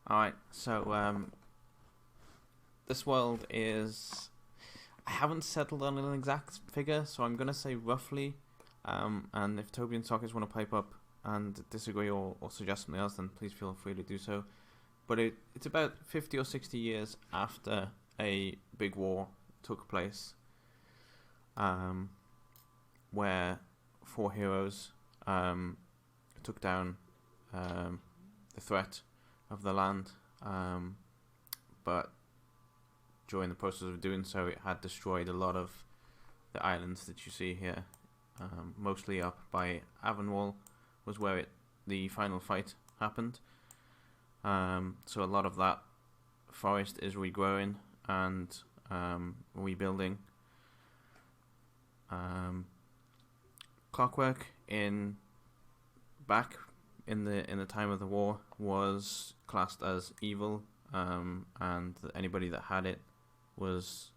Alright, so this world is... I haven't settled on an exact figure, so I'm going to say roughly. And if Toby and Sockets want to pipe up and disagree or suggest something else, then please feel free to do so. But it's about 50 or 60 years after a big war took place, where four heroes took down the threat of the land, but during the process of doing so, it had destroyed a lot of the islands that you see here. Mostly up by Avonwall was where the final fight happened. So a lot of that forest is regrowing and rebuilding. Clockwork back in the time of the war was classed as evil, and anybody that had it was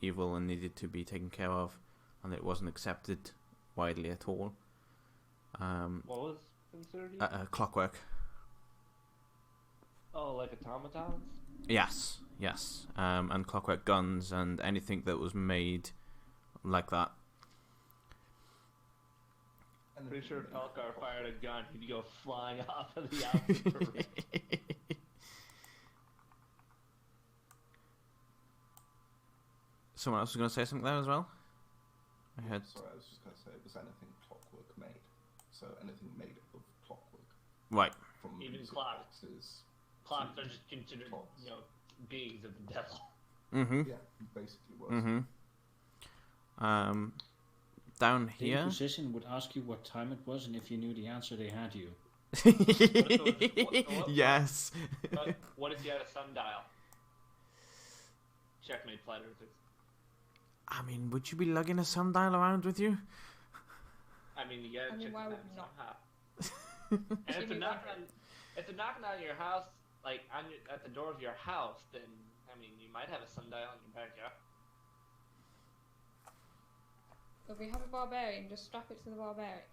evil and needed to be taken care of, and it wasn't accepted widely at all. What was considered evil? Clockwork. Oh, like automatons? Yes. And clockwork guns and anything that was made like that. I'm pretty sure if Elkar fired a gun, he'd go flying off of the outfit. Someone else was going to say something there as well? I heard. Sorry, I was just going to say, was anything clockwork made? So anything made of clockwork. Right. From Even clocks. Clocks are just considered, beings of the devil. Mm-hmm. Yeah, basically was. Mm-hmm. Down The here. Inquisition would ask you what time it was, and if you knew the answer, they had you. Yes. What if you had a sundial? Checkmate, flat earthers. I mean, would you be lugging a sundial around with you? I mean, you gotta check why the would time we not? somehow. And if they're knocking on your house, like at the door of your house, then I mean, you might have a sundial in your backyard. If we have a barbarian, just strap it to the barbarian.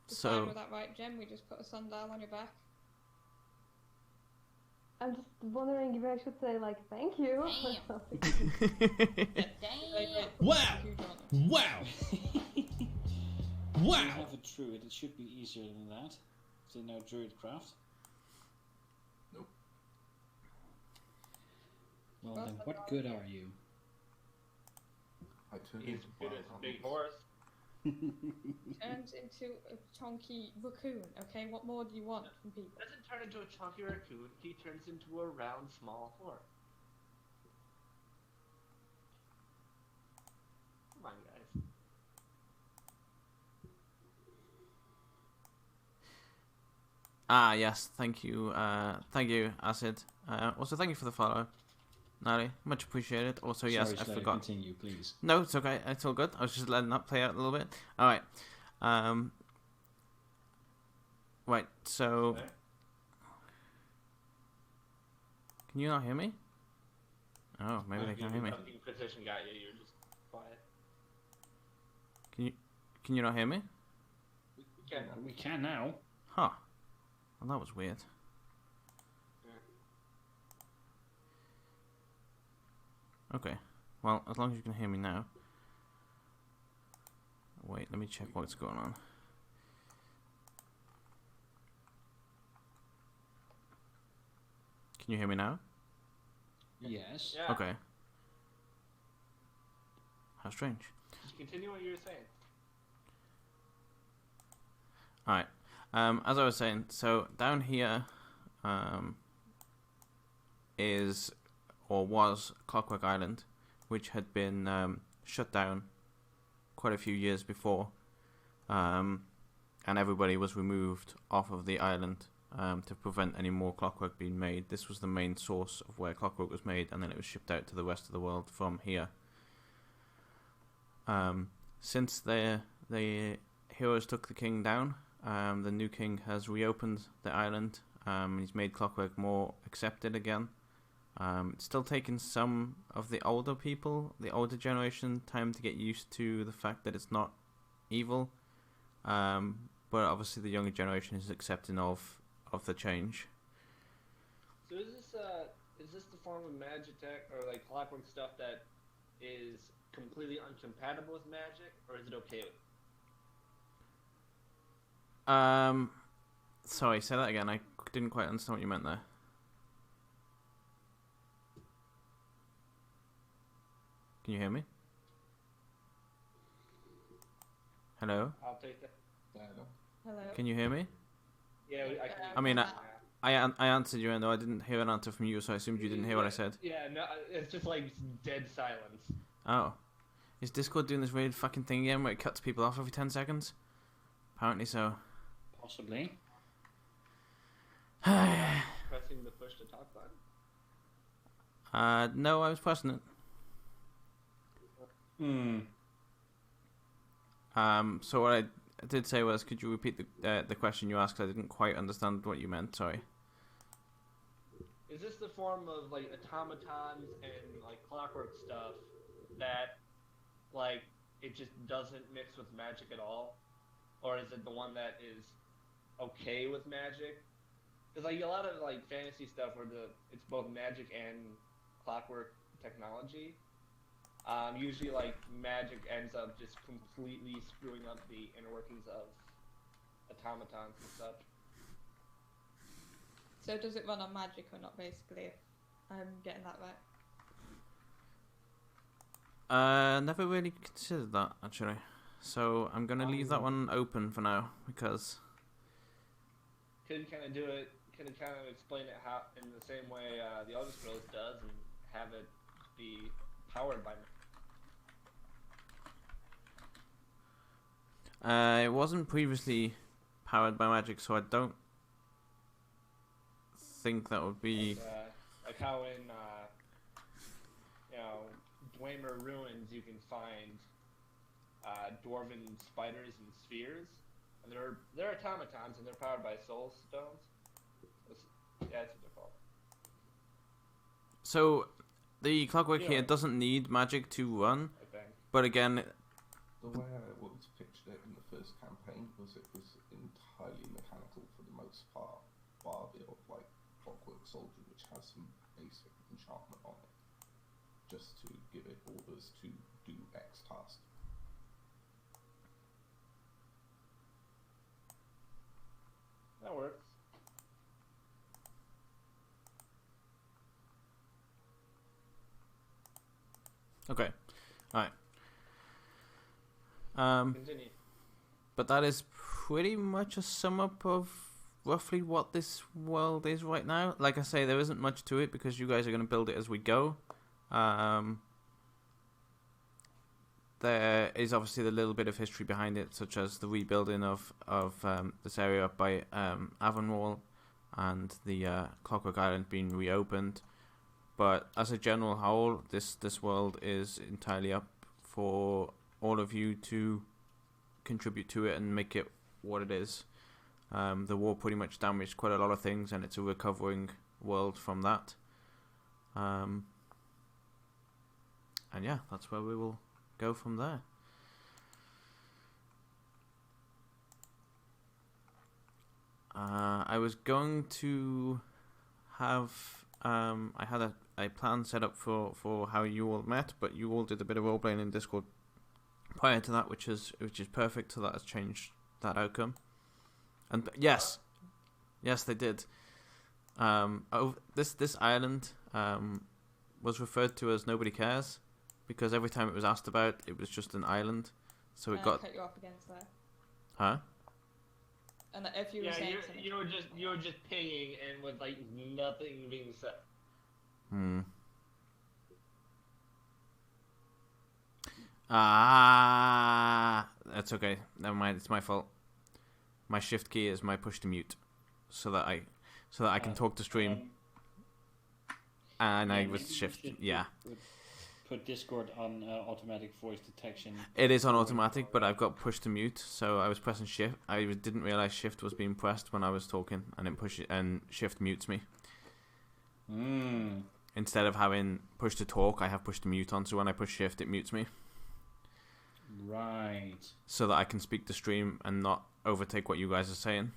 So With that right, Jem? We just put a sundial on your back. I'm just wondering if I should say, like, thank you or Damn. something. Damn. Wow! Wow! You Wow! have a druid, it should be easier than that. Is there no druid craft? Nope. Well then, what good are you? I turned He's into good as wild a big animals. horse. Turns into a chunky raccoon, okay? What more do you want from people? Doesn't turn into a chunky raccoon. He turns into a round, small horse. Come on, guys. yes, thank you, Acid. Also, thank you for the follow, Nari. Much appreciated. Also, yes, Sorry, I Slay, forgot. continue, please. No, it's okay. It's all good. I was just letting that play out a little bit. All right. Right. So, Okay. can you not hear me? Oh, maybe they can't hear me. Nothing position got you. You're just quiet. Can you not hear me? Okay. We can now. Huh. Well, that was weird. Okay. Well, as long as you can hear me now. Wait, let me check what's going on. Can you hear me now? Yes. Yeah. Okay. How strange. Just continue what you were saying. Alright. As I was saying, so down here is or was Clockwork Island, which had been shut down quite a few years before, and everybody was removed off of the island to prevent any more clockwork being made. This was the main source of where clockwork was made, and then it was shipped out to the rest of the world from here. Since the heroes took the king down, the new king has reopened the island. He's made clockwork more accepted again. It's still taking some of the older people, the older generation, time to get used to the fact that it's not, evil. But obviously the younger generation is accepting of the change. So is this the form of Magitech or like clockwork stuff that is completely incompatible with magic, or is it okay with? Sorry, say that again. I didn't quite understand what you meant there. Can you hear me? Hello? I'll take that. Yeah, no. Hello. Can you hear me? Yeah, I can. I mean, I answered you, and though I didn't hear an answer from you, so I assumed you didn't hear what I said. Yeah, no, it's just like dead silence. Oh. Is Discord doing this weird fucking thing again where it cuts people off every 10 seconds? Apparently so. Possibly. Pressing the push to talk button. No, I was pressing it. So what I did say was, could you repeat the question you asked? I didn't quite understand what you meant. Sorry. Is this the form of like automatons and like clockwork stuff that like it just doesn't mix with magic at all, or is it the one that is okay with magic? Because like a lot of like fantasy stuff where it's both magic and clockwork technology. Usually, like, magic ends up just completely screwing up the inner workings of automatons and such. So does it run on magic or not, basically? If I'm getting that right. Never really considered that, actually. So I'm going to leave that one open for now, because... Could kind of do it, could kind of explain it how in the same way the Elder Scrolls does, and have it be powered by magic. It wasn't previously powered by magic, so I don't think that would be... Like how in, Dwemer Ruins you can find dwarven spiders and spheres, and they're automatons and they're powered by soul stones. That's what they're called. So the clockwork here doesn't need magic to run, but again... The way I always pictured it in the first campaign was it was entirely mechanical for the most part, bar the odd like clockwork soldier which has some basic enchantment on it, just to give it orders to do X task. That works. Okay, alright. Continue. But that is pretty much a sum up of roughly what this world is right now. Like I say, there isn't much to it because you guys are going to build it as we go. There is obviously the little bit of history behind it, such as the rebuilding of this area up by Avonwall and the Clockwork Island being reopened. But as a general whole, this world is entirely up for all of you to contribute to it and make it what it is. The war pretty much damaged quite a lot of things, and it's a recovering world from that. And yeah, that's where we will go from there. I was going to have I had a plan set up for how you all met, but you all did a bit of role playing in Discord prior to that, which is perfect. So that has changed that outcome. And yes, they did. This island was referred to as Nobody Cares because every time it was asked about, it was just an island. So it got cut you off against that. Huh? And if you were saying something, you were just pinging and with like nothing being said. That's okay. Never mind. It's my fault. My shift key is my push to mute, so that I can talk to stream. And I was shift. Yeah. Put Discord on automatic voice detection. It is on automatic, but I've got push to mute, so I was pressing shift. I didn't realize shift was being pressed when I was talking, and then push it, and shift mutes me. Instead of having push to talk, I have push to mute on, so when I push shift, it mutes me. Right. so that I can speak to stream and not overtake what you guys are saying.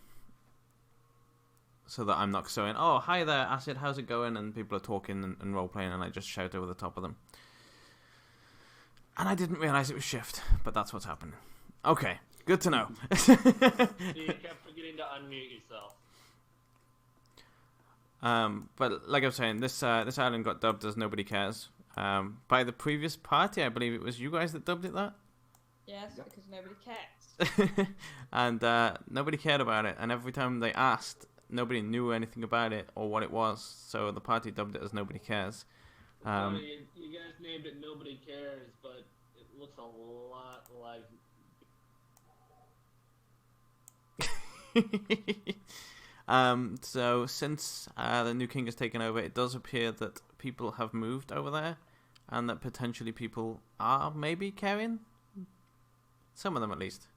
So that I'm not saying, "Oh, hi there, Acid, how's it going?" and people are talking and role playing, and I just shout over the top of them. And I didn't realize it was shift, but that's what's happening. Okay, good to know. So you kept forgetting to unmute yourself. But like I was saying, this island got dubbed as Nobody Cares. By the previous party, I believe it was you guys that dubbed it that. Yes, Yep. because nobody cares. And nobody cared about it. And every time they asked, nobody knew anything about it or what it was. So the party dubbed it as Nobody Cares. Funny, you guys named it Nobody Cares, but it looks a lot like. So since the new king has taken over, it does appear that people have moved over there, and that potentially people are maybe caring. Some of them, at least.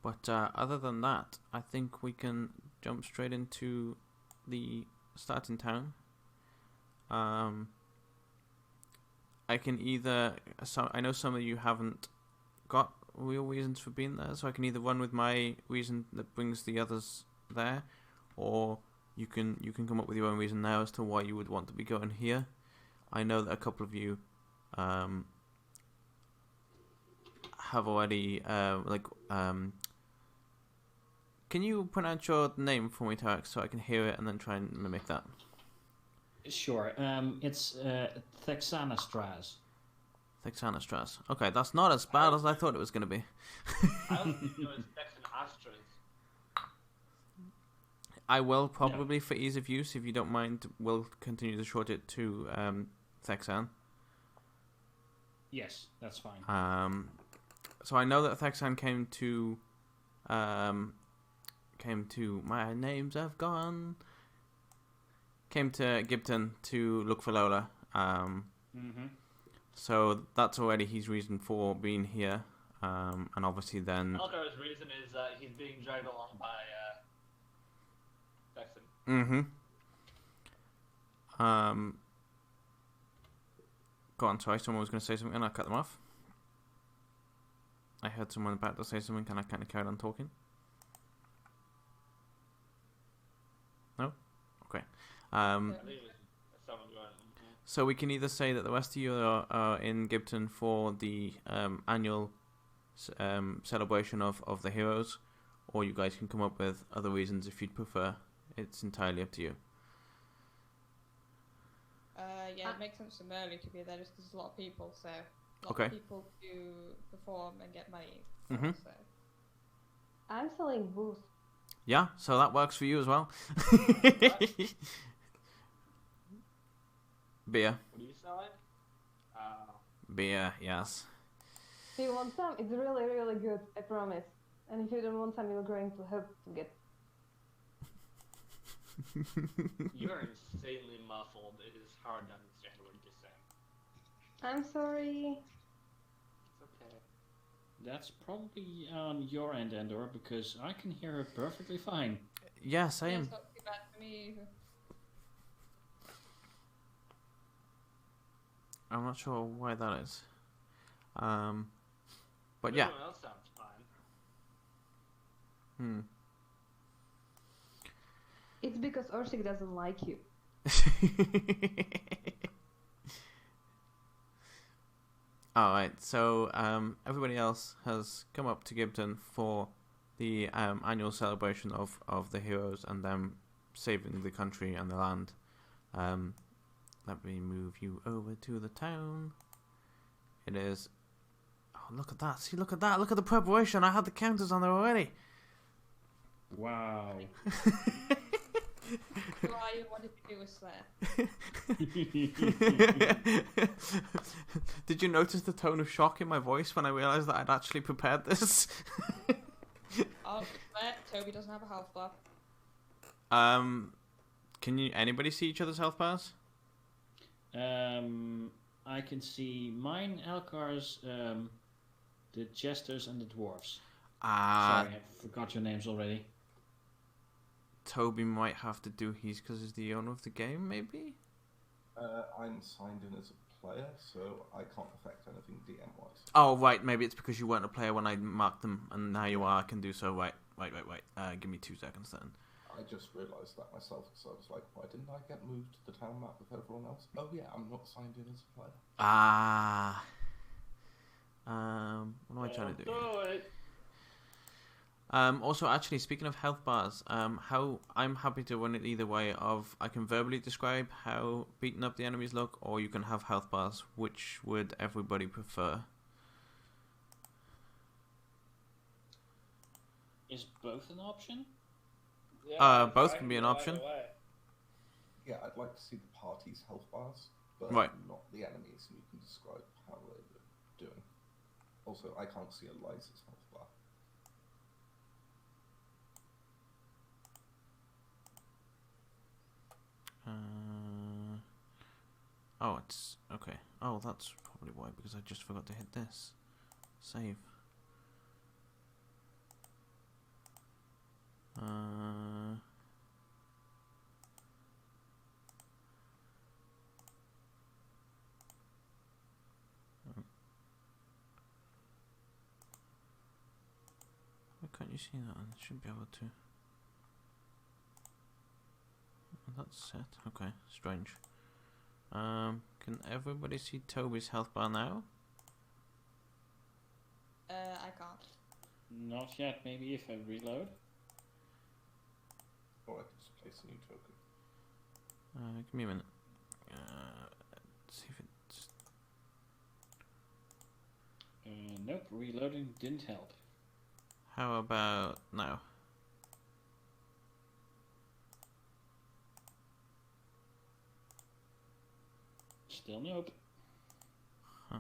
But other than that, I think we can jump straight into the starting town. I can either. So I know some of you haven't got real reasons for being there, so I can either run with my reason that brings the others there, or you can come up with your own reason now as to why you would want to be going here. I know that a couple of you have already can you pronounce your name for me, Tarek, so I can hear it and then try and mimic that? Sure. It's Thexanastras. Thexanastras. Okay, that's not as bad as I thought it was going to be. I also think it was Texan Astras. I will probably, for ease of use, if you don't mind, will continue to short it to Thexan. Yes, that's fine. So I know that Thexan came to my names have gone. Came to Gibton to look for Lola. So that's already his reason for being here. And obviously then. Elgar's reason is he's being dragged along by Texan. Go on, sorry, someone was going to say something and I cut them off. I heard someone about to say something and I kind of carried on talking. No? Okay. I think it was someone going. So we can either say that the rest of you are in Gibton for the annual celebration of the heroes, or you guys can come up with other reasons if you'd prefer. It's entirely up to you. Yeah, it makes sense for Merlin to be there just because there's a lot of people, so a lot Okay. of people to perform and get money. Mhm. So. I'm selling booze. Yeah, so that works for you as well. Beer. What are you selling? Beer, yes. Do you want some? It's really, really good, I promise. And if you don't want some, you're going to have to get. You're insanely muffled. It is hard to understand what you're saying. I'm sorry. It's okay. That's probably on your end, Endor, because I can hear her perfectly fine. Yeah, Yeah, same. it's not too bad for me either. I'm not sure why that is. But yeah. Everyone else sounds fine. It's because Orsik doesn't like you. Alright, so everybody else has come up to Gibton for the annual celebration of the heroes and them saving the country and the land. Let me move you over to the town. It is... Oh, look at that. See, look at that. Look at the preparation. I had the counters on there already. Wow. Who are you? What did you do with Slayer? Did you notice the tone of shock in my voice when I realised that I'd actually prepared this? Oh, Slayer, Toby doesn't have a health bar. Can anybody see each other's health bars? I can see mine, Elkar's, the jesters, and the dwarves. Sorry, I forgot your names already. Toby might have to do his because he's the owner of the game, maybe? I'm signed in as a player, so I can't affect anything DM-wise. Oh, right. Maybe it's because you weren't a player when I marked them, and now you are. I can do so. Right. Give me 2 seconds then. I just realised that myself, because I was like, why didn't I get moved to the town map with everyone else? Oh yeah, I'm not signed in as a player. Ah. What am I trying to do? Also, actually, speaking of health bars, how I'm happy to run it either way. I can verbally describe how beaten up the enemies look, or you can have health bars. Which would everybody prefer? Is both an option? Yeah, Both can be an option. Yeah, I'd like to see the party's health bars, but Right. not the enemies, and you can describe how they're doing. Also, I can't see Eliza's health bar. Oh, it's okay. Oh, that's probably why, because I just forgot to hit this. Save. Why can't you see that? I should be able to. That's set. Okay, strange. Can everybody see Toby's health bar now? I can't. Not yet. Maybe if I reload. Or I can just place a new token. Give me a minute. Let's see if it's. Nope. Reloading didn't help. How about now? Still nope. Huh.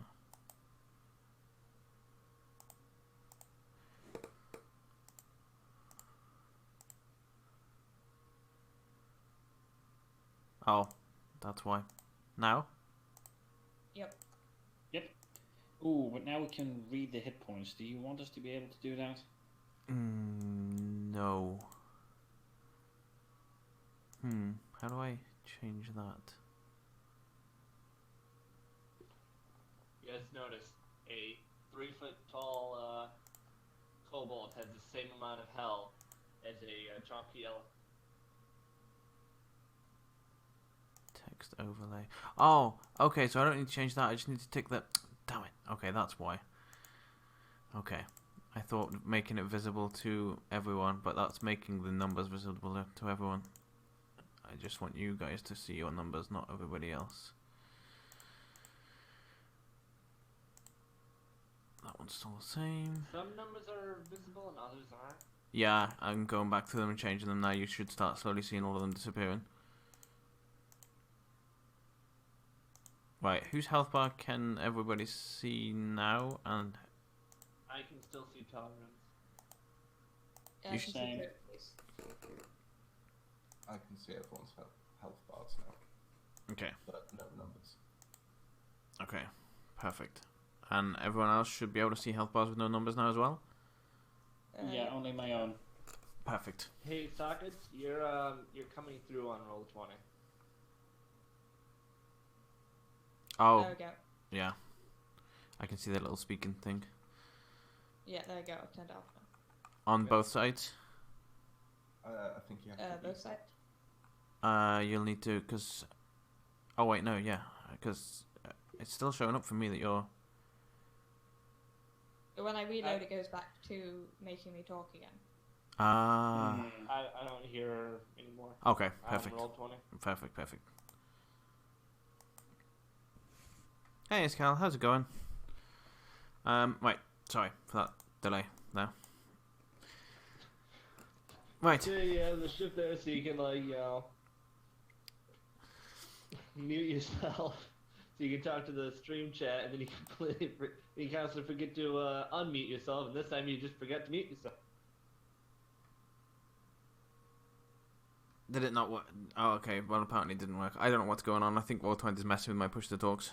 Oh, that's why. Now? Yep. Ooh, but now we can read the hit points. Do you want us to be able to do that? No. How do I change that? You guys notice a 3-foot-tall kobold has the same amount of health as a chonky elf. Text overlay. Oh, okay, so I don't need to change that. I just need to tick that. Damn it. Okay, that's why. Okay. I thought making it visible to everyone, but that's making the numbers visible to everyone. I just want you guys to see your numbers, not everybody else. That one's still the same. Some numbers are visible and others aren't. Yeah, I'm going back to them and changing them now. You should start slowly seeing all of them disappearing. Right, whose health bar can everybody see now? And I can still see tolerance. Yeah, You I should can see say- both, please. I can see everyone's health bars now, okay, but no numbers. okay, perfect. And everyone else should be able to see health bars with no numbers now as well. Yeah, only my own. Perfect. Hey, Sockets, you're coming through on roll 20. Oh, There we go. yeah. I can see that little speaking thing Yeah, there we go. I've turned it off now. on Okay. both sides. I think you have to Both be- sides. You'll need to, because. Oh wait, no, yeah, because it's still showing up for me that you're. When I reload, it goes back to making me talk again. Ah. I don't hear her anymore. Okay, I'm perfect. roll 20. Perfect. Hey, it's Cal. How's it going? Right. Sorry for that delay there. Right. So yeah, the shift there so you can mute yourself. So you can talk to the stream chat, and then you can also forget to unmute yourself, and this time you just forget to mute yourself. Did it not work? Oh, okay. Well, apparently it didn't work. I don't know what's going on. I think Roll20 is messing with my push to talks.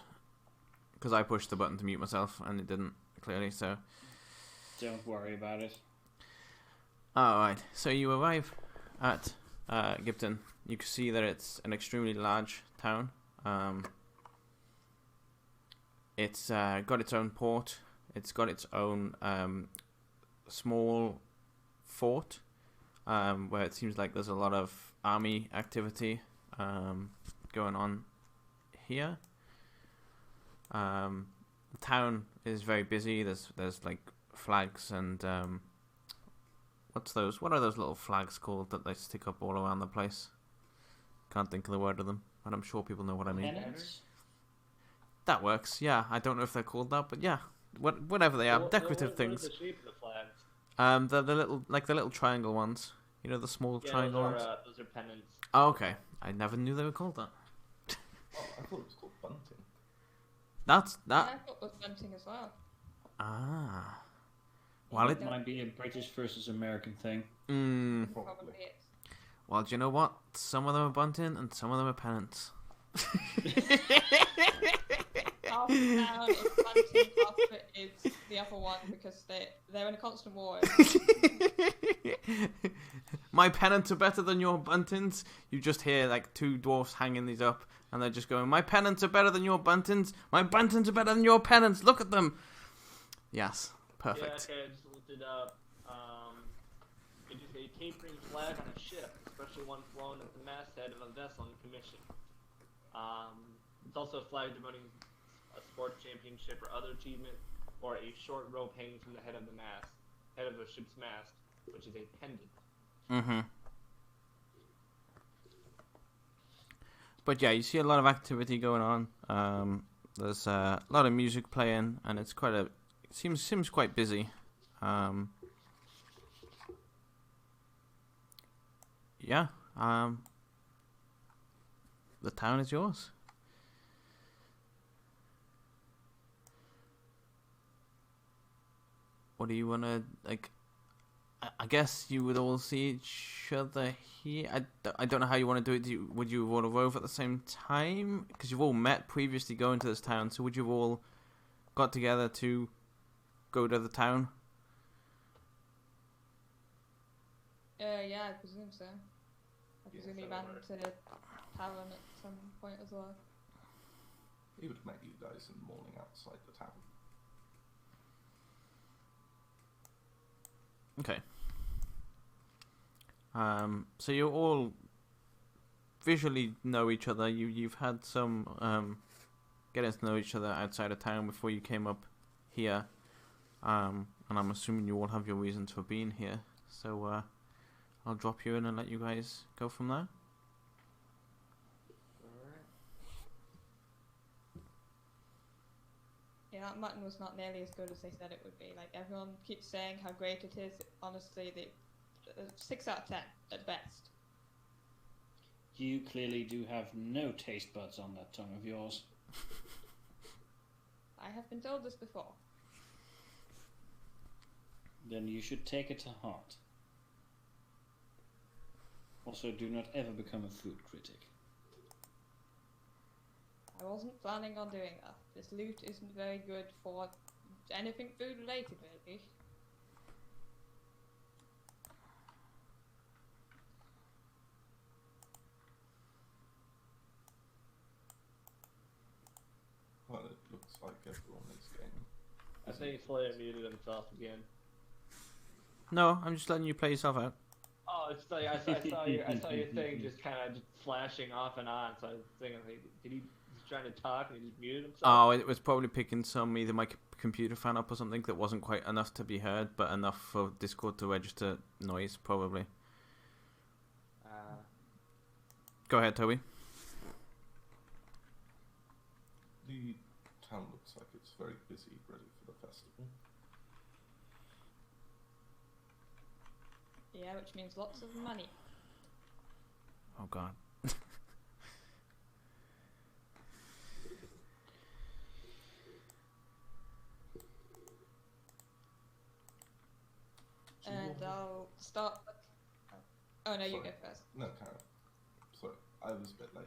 Because I pushed the button to mute myself, and it didn't, clearly, so. Don't worry about it. Alright, so you arrive at Gipton. You can see that it's an extremely large town. It's got its own port. It's got its own small fort, where it seems like there's a lot of army activity going on here. The town is very busy. There's like flags and what's those? What are those little flags called that they stick up all around the place? Can't think of the word of them, but I'm sure people know what I mean. Pennants? That works. Yeah, I don't know if they're called that, but yeah, whatever they are, decorative things. What is the shape of the flags? The little triangle ones. You know, the small triangle ones. Those are pennants. Oh, okay. I never knew they were called that. Oh, I thought it was called bunting. That's Yeah, I that. thought it was bunting as well. Ah. Well, it. It might be a British versus American thing. Probably Probably. is. Well, do you know what? Some of them are bunting and some of them are pennants. Half the town is bunting, half of it is the other one because they're in a constant war. My pennants are better than your buntings. You just hear like two dwarfs hanging these up, and they're just going, "My pennants are better than your buntings. My buntings are better than your pennants. Look at them." Yes, perfect. Yeah, okay, I just looked it up. It is a tapering flag on a ship, especially one flown at the masthead of a vessel in commission. It's also a flag denoting a sports championship or other achievement, or a short rope hanging from the head of a ship's mast, which is a pendant. Mm-hmm. But yeah, you see a lot of activity going on. There's a lot of music playing, and it's seems quite busy. Yeah. The town is yours. What do you want to, like, I guess you would all see each other here. I don't know how you want to do it. Would you all arrive at the same time? Because you've all met previously going to this town, so would you have all got together to go to the town? Yeah, I presume so. I Yes, presume he that ran would to Talon at some point as well. He would have met you guys in the morning outside the town. Okay. So you all visually know each other. You've had some getting to know each other outside of town before you came up here. And I'm assuming you all have your reasons for being here. So I'll drop you in and let you guys go from there. Yeah, that mutton was not nearly as good as they said it would be. Like, everyone keeps saying how great it is. Honestly, 6 out of 10 at best. You clearly do have no taste buds on that tongue of yours. I have been told this before. Then you should take it to heart. Also, do not ever become a food critic. I wasn't planning on doing that. This loot isn't very good for anything food related, really. Well, it looks like everyone is getting. I think Slayer muted himself again. No, I'm just letting you play yourself out. Oh, it's like I saw your thing just kind of flashing off and on. So I was thinking, like, did he was trying to talk and he just muted himself? Oh, it was probably picking either my computer fan up or something that wasn't quite enough to be heard, but enough for Discord to register noise, probably. Go ahead, Toby. The town looks like it's very busy, ready for the festival. Yeah, which means lots of money. Oh god. And I'll start. Oh no, you Sorry. go first. No, Karen. Sorry, I was a bit late.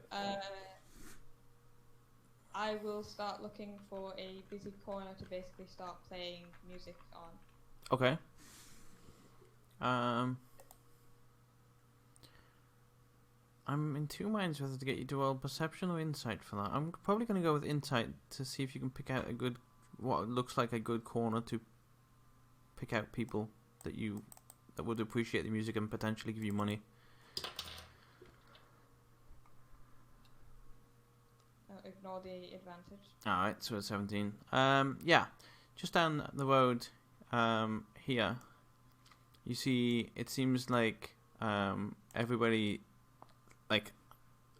I will start looking for a busy corner to basically start playing music on. Okay. I'm in two minds whether to get you to roll perception or insight for that. I'm probably going to go with insight to see if you can pick out what looks like a good corner to pick out people that would appreciate the music and potentially give you money. Ignore the advantage. Alright, so it's 17. Yeah, just down the road here, you see, it seems like everybody, like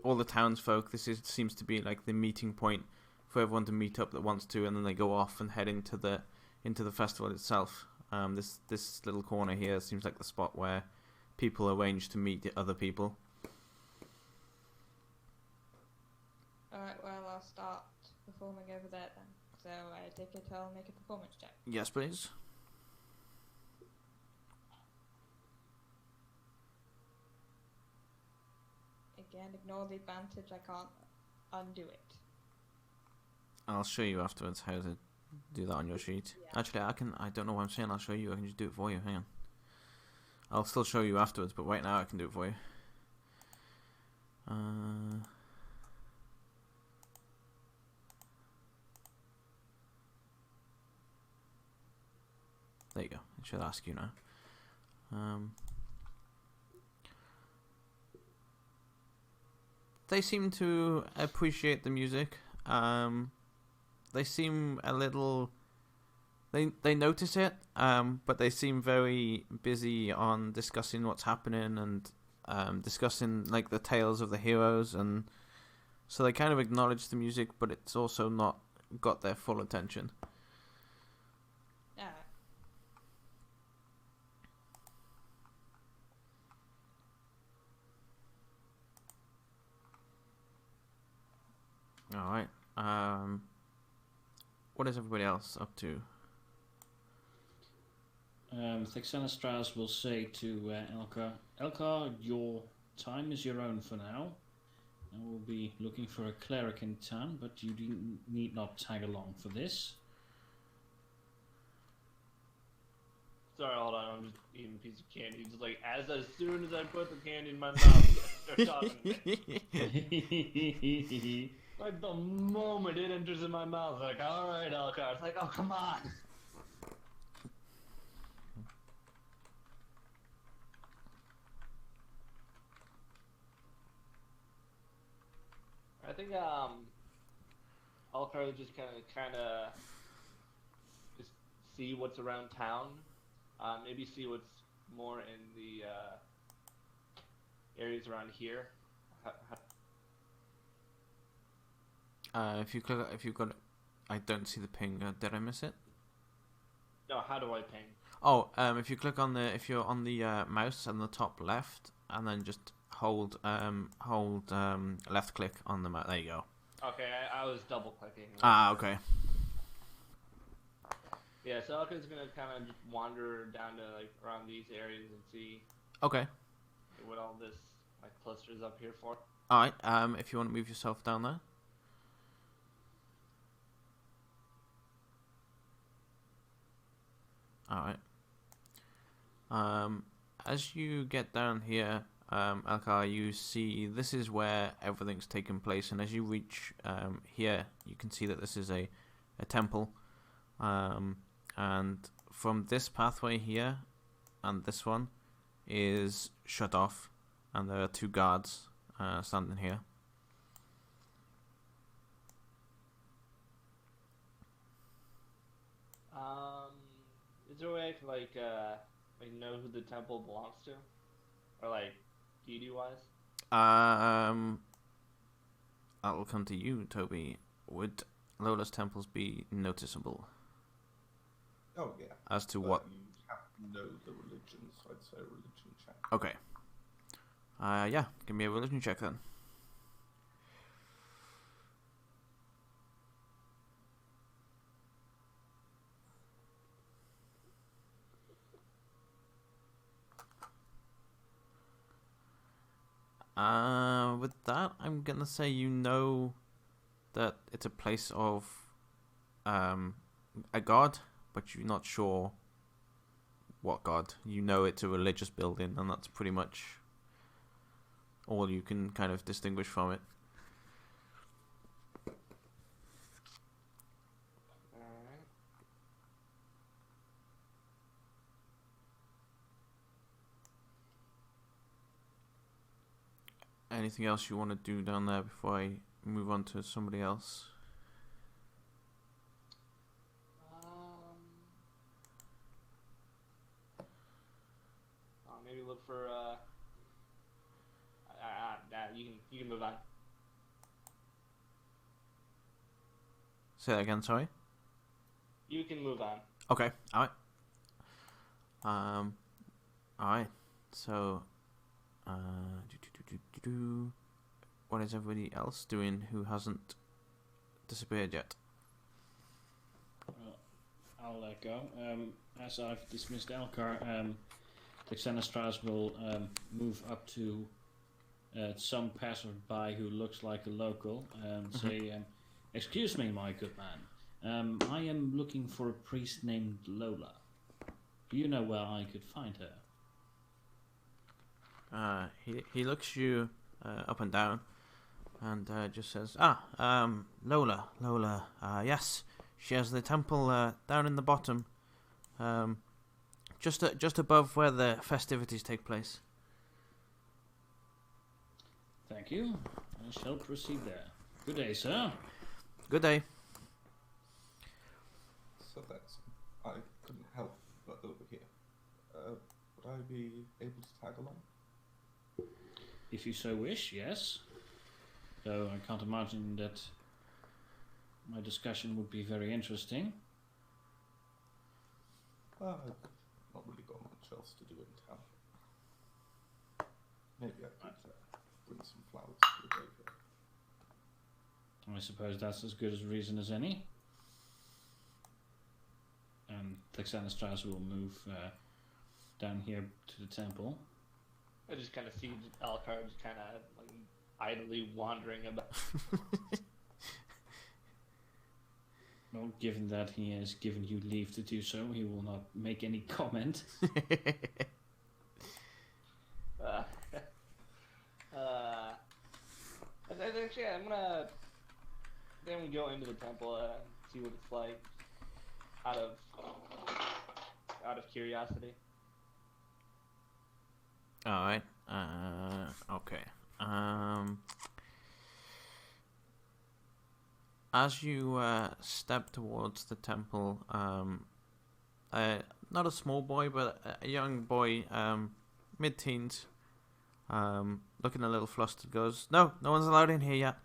all the townsfolk, seems to be like the meeting point for everyone to meet up that wants to, and then they go off and head into the festival itself. This little corner here seems like the spot where people arrange to meet the other people. Alright, well, I'll start performing over there then. So I take it I'll make a performance check. Yes, please. Again, ignore the advantage, I can't undo it. I'll show you afterwards how to do that on your sheet. Yeah. Actually, I don't know what I'm saying, I'll show you, I can just do it for you, hang on. I'll still show you afterwards, but right now I can do it for you. There you go. It should ask you now. They seem to appreciate the music. They seem a little. They notice it, but they seem very busy on discussing what's happening and discussing like the tales of the heroes, and so they kind of acknowledge the music, but it's also not got their full attention. Alright. What is everybody else up to? Thexanastras will say to Elkar, Elkar, your time is your own for now. And we'll be looking for a cleric in town, but you need not tag along for this. Sorry, hold on. I'm just eating a piece of candy. Just like as soon as I put the candy in my mouth, I start talking. Like the moment it enters in my mouth, like, all right, Elkar. It's like, oh, come on. I think Elkar just kind of just see what's around town. Maybe see what's more in the areas around here. If you've got, I don't see the ping. Did I miss it? No, how do I ping? Oh, if you click on if you're on the mouse on the top left, and then just hold left click on the mouse. There you go. Okay, I was double clicking. Okay. Yeah, so Elka's gonna kind of just wander down to like around these areas and see. Okay. What all this like clusters up here for. All right. If you want to move yourself down there. Alright. As you get down here, Elkar, you see this is where everything's taking place, and as you reach here, you can see that this is a temple. And from this pathway here and this one is shut off, and there are two guards standing here. Is there a way I can like know who the temple belongs to, or like deity wise? That will come to you, Toby. Would Lola's temples be noticeable? Oh yeah. As to what? You have to know the religion, so I'd say a religion check. Okay. Yeah. Give me a religion check then. With that, I'm gonna say you know that it's a place of a god, but you're not sure what god. You know it's a religious building, and that's pretty much all you can kind of distinguish from it. Alright. Anything else you want to do down there before I move on to somebody else? Maybe look for you can move on. Say that again, sorry. You can move on. Okay, alright. Alright. So, what is everybody else doing who hasn't disappeared yet? Well, I'll let go. As I've dismissed Elkar, the Xenostras will move up to some passerby who looks like a local and say, "Excuse me, my good man. I am looking for a priest named Lola. Do you know where I could find her?" He looks you up and down, and just says, Lola, yes, she has the temple down in the bottom, just above where the festivities take place. Thank you. I shall proceed there. Good day, sir. Good day. So that's. I couldn't help but over here. Would I be able to tag along? If you so wish, yes. Though I can't imagine that my discussion would be very interesting. I've not really got much else to do in town. Maybe I could bring some flowers to the graveyard. I suppose that's as good a reason as any. And the Xenostras will move down here to the temple. I just kind of see Elkar just kind of like idly wandering about. Well, given that he has given you leave to do so, he will not make any comment. Actually, I'm gonna then go into the temple and see what it's like, out of curiosity. Alright. Okay. As you step towards the temple, not a small boy, but a young boy, mid-teens, looking a little flustered, goes, No one's allowed in here yet.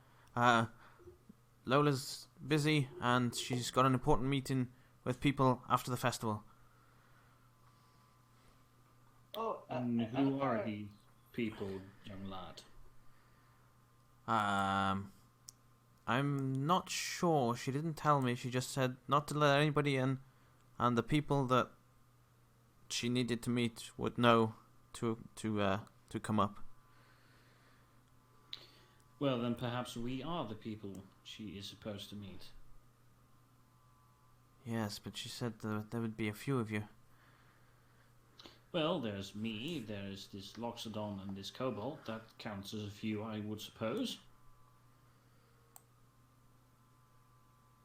Lola's busy, and she's got an important meeting with people after the festival. Oh, And who are these people, young lad? I'm not sure. She didn't tell me. She just said not to let anybody in, and the people that she needed to meet would know to come up. Well, then perhaps we are the people she is supposed to meet. Yes, but she said there would be a few of you. Well, there's me, there's this Loxodon and this Kobold. That counts as a few, I would suppose.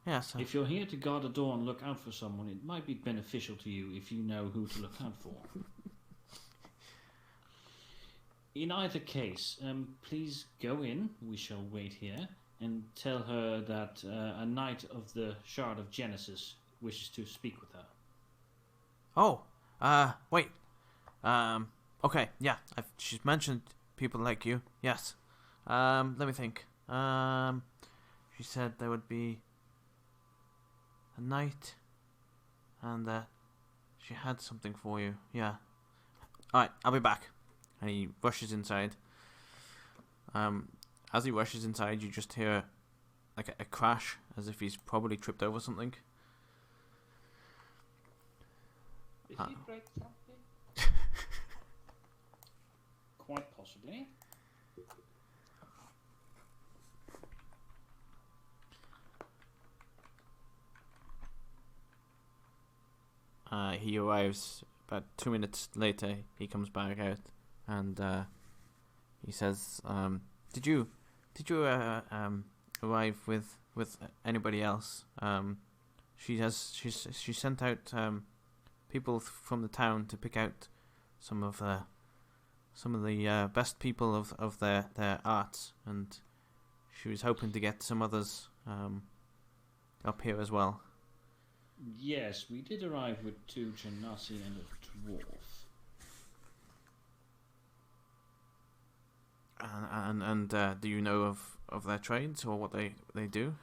Yes. If you're here to guard a door and look out for someone, it might be beneficial to you if you know who to look out for. In either case, please go in, we shall wait here, and tell her that a knight of the Shard of Genesis wishes to speak with her. Oh, wait. Okay, yeah, she's mentioned people like you, yes. Let me think. She said there would be a knight, and she had something for you, yeah. Alright, I'll be back. And he rushes inside. As he rushes inside, you just hear like a crash, as if he's probably tripped over something. Did he break something? Quite possibly. He arrives about 2 minutes later. He comes back out, and he says, "Did you arrive with anybody else?" She sent out people from the town to pick out some of the best people of their arts, and she was hoping to get some others up here as well. Yes, we did arrive with 2 Genasi and a dwarf. And do you know of their trades or what they do?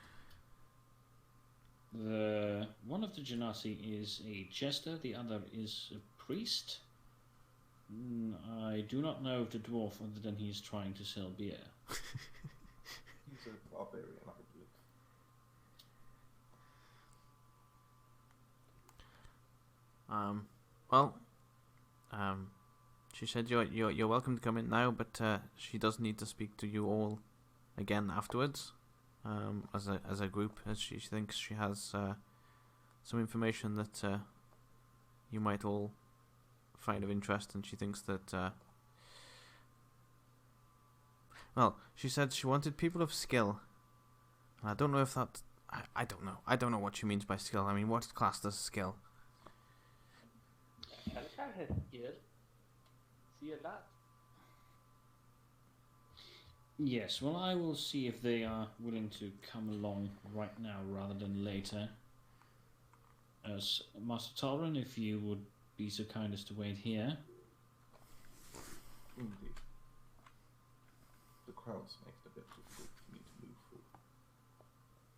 One of the Genasi is a jester, the other is a priest. I do not know of the dwarf other than he's trying to sell beer. He's a barbarian, I believe. She said you're welcome to come in now, but she does need to speak to you all again afterwards, as a group, as she thinks she has some information that you might all find of interest, and she thinks that she said she wanted people of skill. And I don't know if that I don't know what she means by skill. I mean, what class does skill? See it not? Yes, well, I will see if they are willing to come along right now rather than later. As Master Torin, if you would be so kind as to wait here. Indeed. The crowds make it a bit difficult for me to move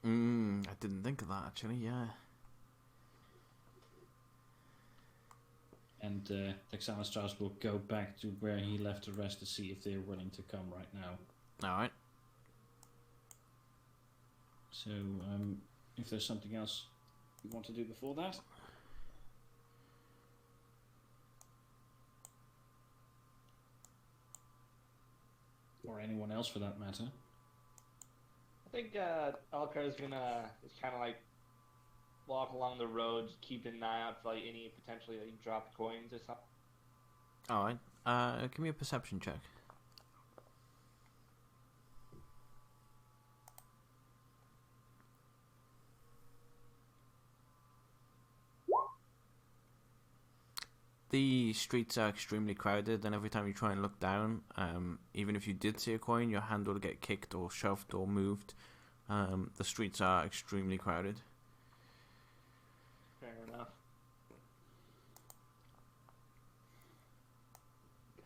forward. I didn't think of that actually. Yeah. And Texana Strauss will go back to where he left the rest to see if they're willing to come right now. Alright. So, if there's something else you want to do before that? Or anyone else for that matter? I think Elkar is gonna kind of like walk along the road, keep an eye out for like any potentially like dropped coins or something. Alright. Give me a perception check. The streets are extremely crowded, and every time you try and look down, even if you did see a coin, your hand will get kicked or shoved or moved. The streets are extremely crowded. Fair enough.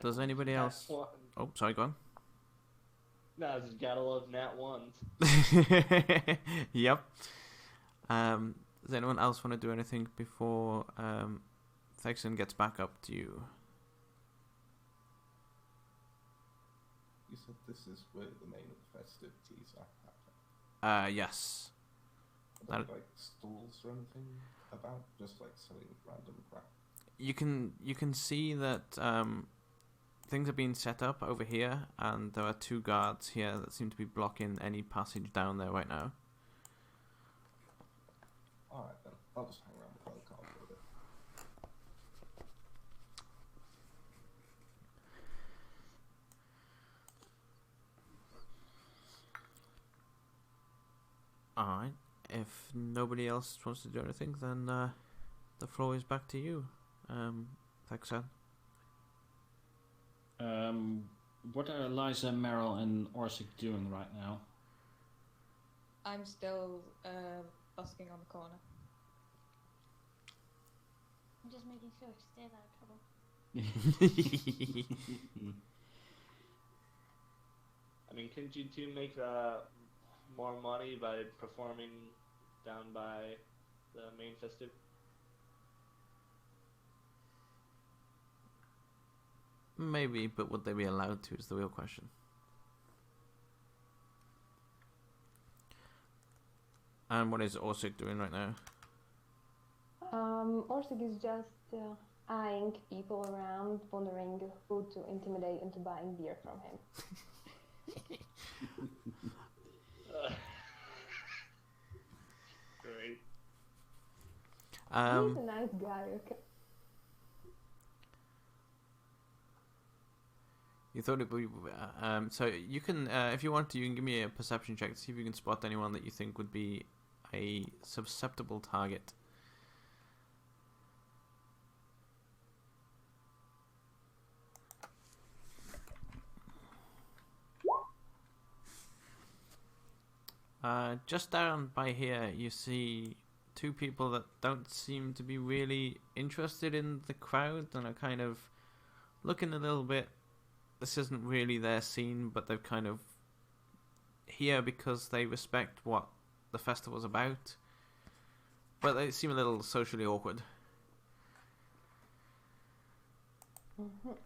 Does anybody else? Oh, sorry, go on. No, I just gotta love nat ones. Yep. Does anyone else want to do anything before Thexan gets back up to you? You said this is where the main of the festivities are happening. Yes. Are there like stalls or anything about? Just like selling random crap? You can see that things are being set up over here, and there are 2 guards here that seem to be blocking any passage down there right now. Alright then, I'll just hang around with Elkar for a bit. Alright. If nobody else wants to do anything, then the floor is back to you, Thexan. What are Eliza, Meryl, and Orsic doing right now? I'm still busking on the corner. I'm just making sure she stays out of trouble. I mean, couldn't you two make more money by performing down by the main festive? Maybe, but would they be allowed to is the real question. And what is Orsic doing right now? Orsic is just eyeing people around, wondering who to intimidate into buying beer from him. Great. He's a nice guy, okay? You thought it would be... so you can, if you want to, you can give me a perception check to see if you can spot anyone that you think would be a susceptible target. Just down by here, you see two people that don't seem to be really interested in the crowd and are kind of looking a little bit... This isn't really their scene, but they're kind of here because they respect what the festival's about. But they seem a little socially awkward.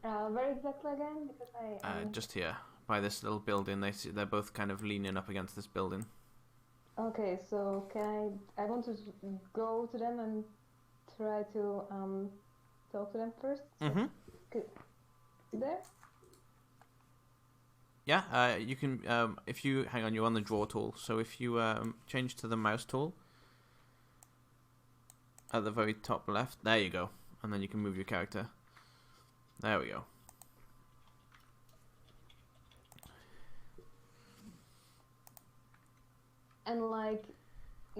Where exactly again? Because Just here, by this little building. They're both kind of leaning up against this building. Okay, so I want to go to them and try to talk to them first. Mm-hmm. There? Yeah, you can, if you, hang on, you're on the draw tool, so if you change to the mouse tool, at the very top left, there you go, and then you can move your character. There we go. And like,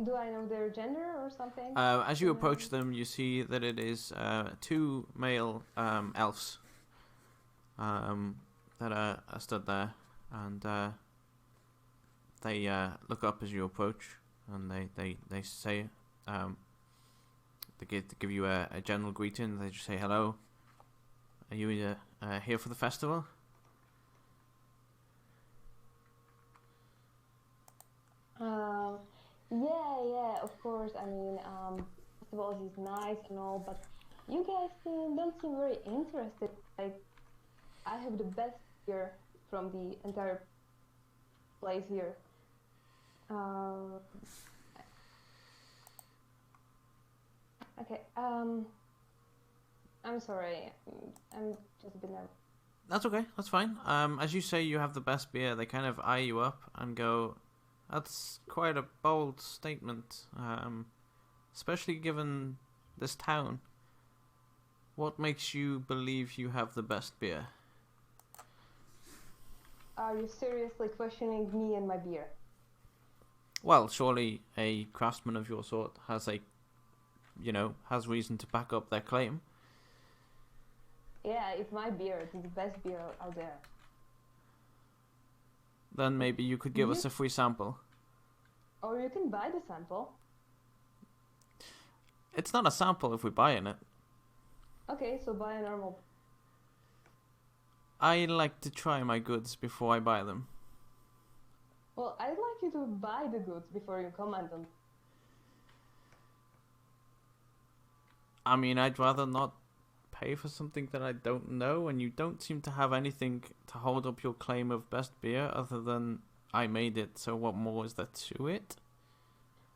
do I know their gender or something? As you approach them, you see that it is two male elves that are stood there, and they look up as you approach, and they say, they give you a general greeting. They just say, hello, are you here for the festival? Yeah, of course. I mean, festivals is nice and all, but you guys don't seem very interested. Like, I have the best beer from the entire place here. Okay. I'm sorry. I'm just a bit nervous. That's okay. That's fine. As you say, you have the best beer. They kind of eye you up and go, "That's quite a bold statement, especially given this town. What makes you believe you have the best beer?" Are you seriously questioning me and my beer? Well, surely a craftsman of your sort has has reason to back up their claim. Yeah, it's my beer. It's the best beer out there. Then maybe you could give us a free sample. Or you can buy the sample. It's not a sample if we're buying it. Okay, so buy a normal. I like to try my goods before I buy them. Well, I'd like you to buy the goods before you comment on. I mean, I'd rather not pay for something that I don't know, and you don't seem to have anything to hold up your claim of best beer other than I made it, so what more is there to it?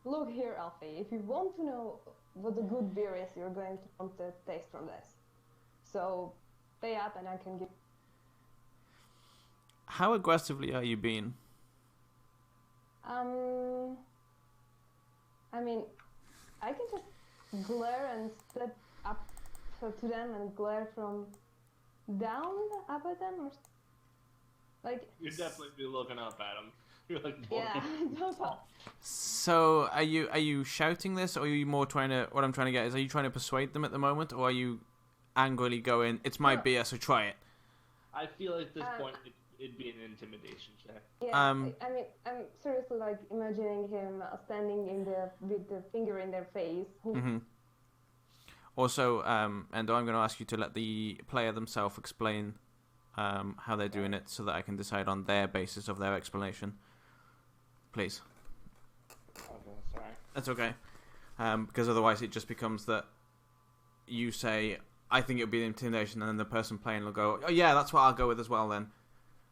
Look here, Alfie, if you want to know what the good beer is, you're going to want to taste from this. So, pay up and I can give... How aggressively are you being? I mean, I can just glare and step up to them and glare from down up at them, or like. You'd definitely be looking up at them. You're like, yeah, don't talk. So are you shouting this, or are you more trying to? What I'm trying to get is, are you trying to persuade them at the moment, or are you angrily going, "It's my beer, so try it"? I feel at this point it'd be an intimidation check. Yeah, I mean, I'm seriously like imagining him standing with the finger in their face. Mm-hmm. Also, Endo, I'm going to ask you to let the player themselves explain how they're doing it, so that I can decide on their basis of their explanation. Please. Okay, sorry. That's okay. Because otherwise it just becomes that you say, "I think it would be an intimidation," and then the person playing will go, "Oh yeah, that's what I'll go with as well then."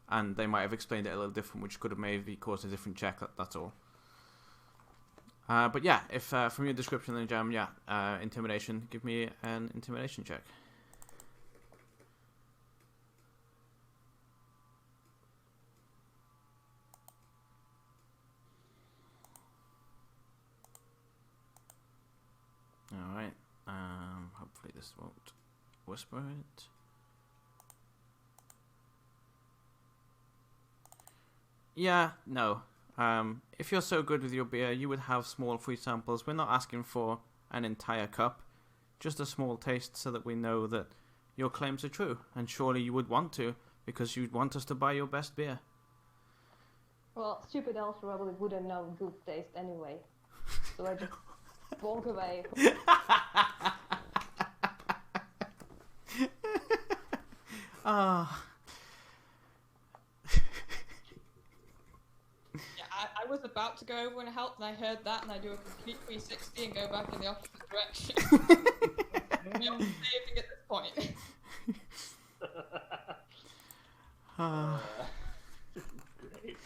And they might have explained it a little different, which could have maybe caused a different check, that's all. But yeah, if from your description then, Jam, intimidation, give me an intimidation check. Alright, hopefully this won't whisper it. Yeah, no. If you're so good with your beer, you would have small free samples. We're not asking for an entire cup, just a small taste so that we know that your claims are true. And surely you would want to, because you'd want us to buy your best beer. Well, stupid elf probably wouldn't know good taste anyway. So I just walk away. Ah. Yeah, I was about to go over and help, and I heard that, and I do a complete 360 and go back in the opposite direction. I'm not saving at this point. Great.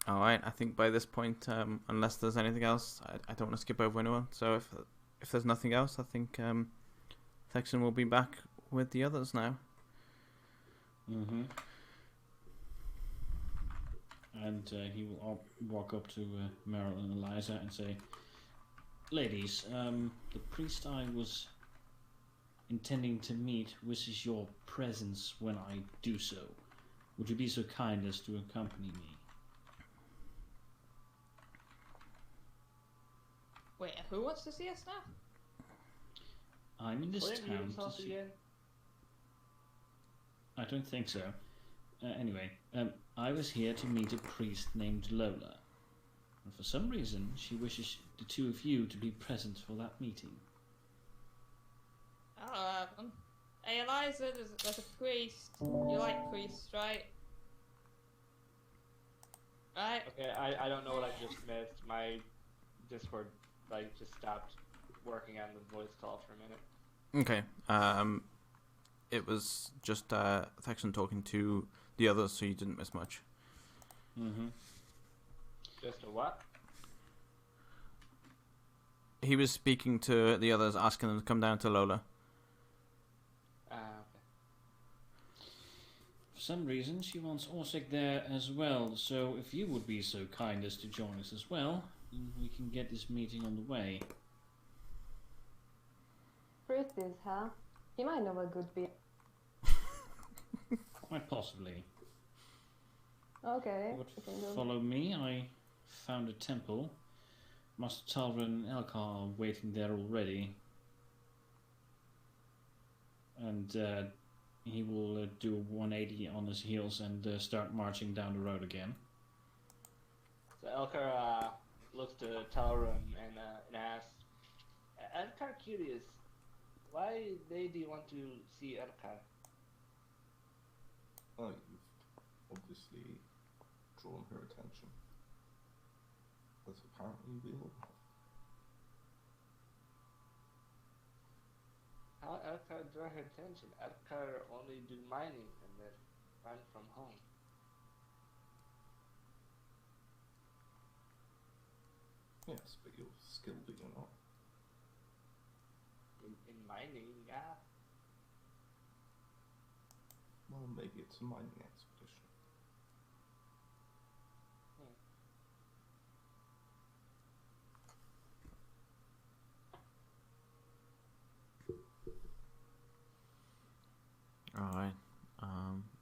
All right, I think by this point, unless there's anything else, I don't want to skip over anyone. So if there's nothing else, I think Thexan will be back with the others now. Mm-hmm. And he will walk up to Meryl and Eliza and say, "Ladies, the priest I was intending to meet wishes your presence when I do so. Would you be so kind as to accompany me?" Wait, who wants to see us now? I'm in this Flame town use to us see... again? I don't think so. Anyway, I was here to meet a priest named Lola. And for some reason, she wishes the two of you to be present for that meeting. Oh, hey Eliza, there's a priest. You like priests, right? Right? Okay, I don't know what I just missed. My Discord just stopped working on the voice call for a minute. Okay. It was just Thexan talking to the others, so you didn't miss much. Mm-hmm. Just a what? He was speaking to the others, asking them to come down to Lola. Okay. For some reason, she wants Orsek there as well, so if you would be so kind as to join us as well, then we can get this meeting on the way. Priest is, huh? He might know a good beer. Quite possibly. Okay. Would we can go. follow me. I found a temple. Master Talvin and Elkar are waiting there already. And he will do a 180 on his heels and start marching down the road again. So Elkar looks to Talrun and asks, "I'm kind of curious. Why do you want to see Elkar?" Oh, you've obviously drawn her attention. As apparently we all have. How Elkar draw her attention? Elkar only do mining and then run from home. Yes, but you're skilled, are you not? In mining, yeah. Well, maybe it's a mining expedition. Alright.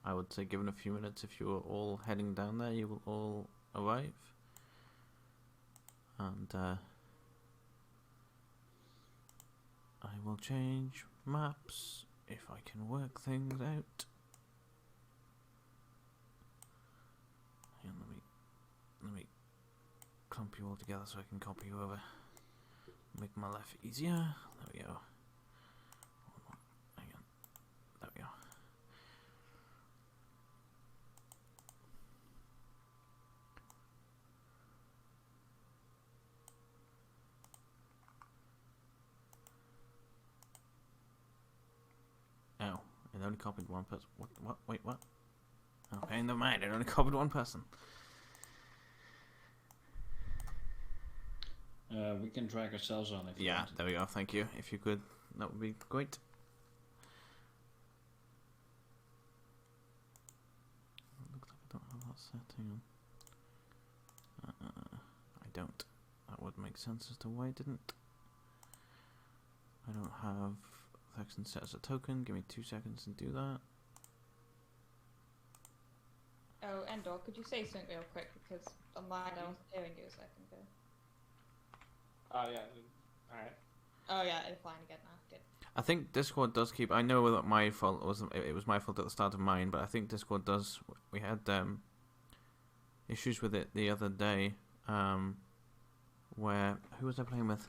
I would say given a few minutes, if you are all heading down there, you will all arrive. And I will change maps if I can work things out. Hang on, let me clump you all together so I can copy you over. Make my life easier. There we go. Hang on. There we go. Oh, it only copied one person. What? Wait, what? Okay, never mind. It only copied one person. We can drag ourselves on if you Yeah, want. there we go. Thank you. If you could, that would be great. Looks like I don't have that setting on. I don't. That would make sense as to why I didn't. I don't have Thexan set as a token. Give me 2 seconds to do that. could you say something real quick? Because on mine I wasn't hearing you a second ago. Oh yeah. Alright. Oh yeah, it's fine again now. Good. I think Discord does keep. I know that my fault wasn't. It was my fault at the start of mine, but I think Discord does. We had issues with it the other day. Where who was I playing with?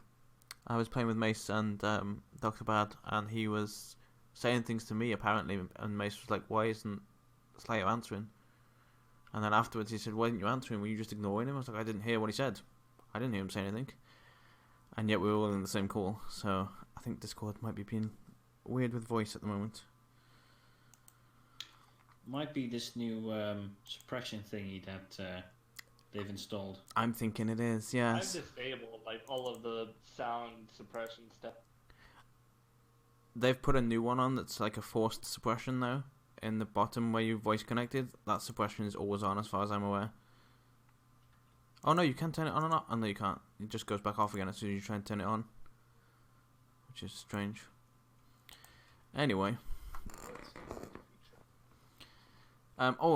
I was playing with Mace and Dr. Bad, and he was saying things to me apparently, and Mace was like, "Why isn't Slayer answering?" And then afterwards he said, "Why didn't you answer him? Were you just ignoring him?" I was like, "I didn't hear what he said. I didn't hear him say anything." And yet we were all in the same call, so I think Discord might be being weird with voice at the moment. Might be this new suppression thingy that they've installed. I'm thinking it is, I've yes. disabled like all of the sound suppression stuff. They've put a new one on that's like a forced suppression now. In the bottom where you voice connected, that suppression is always on as far as I'm aware. Oh no, you can turn it on or not? Oh no, you can't. It just goes back off again as soon as you try and turn it on. Which is strange. Anyway.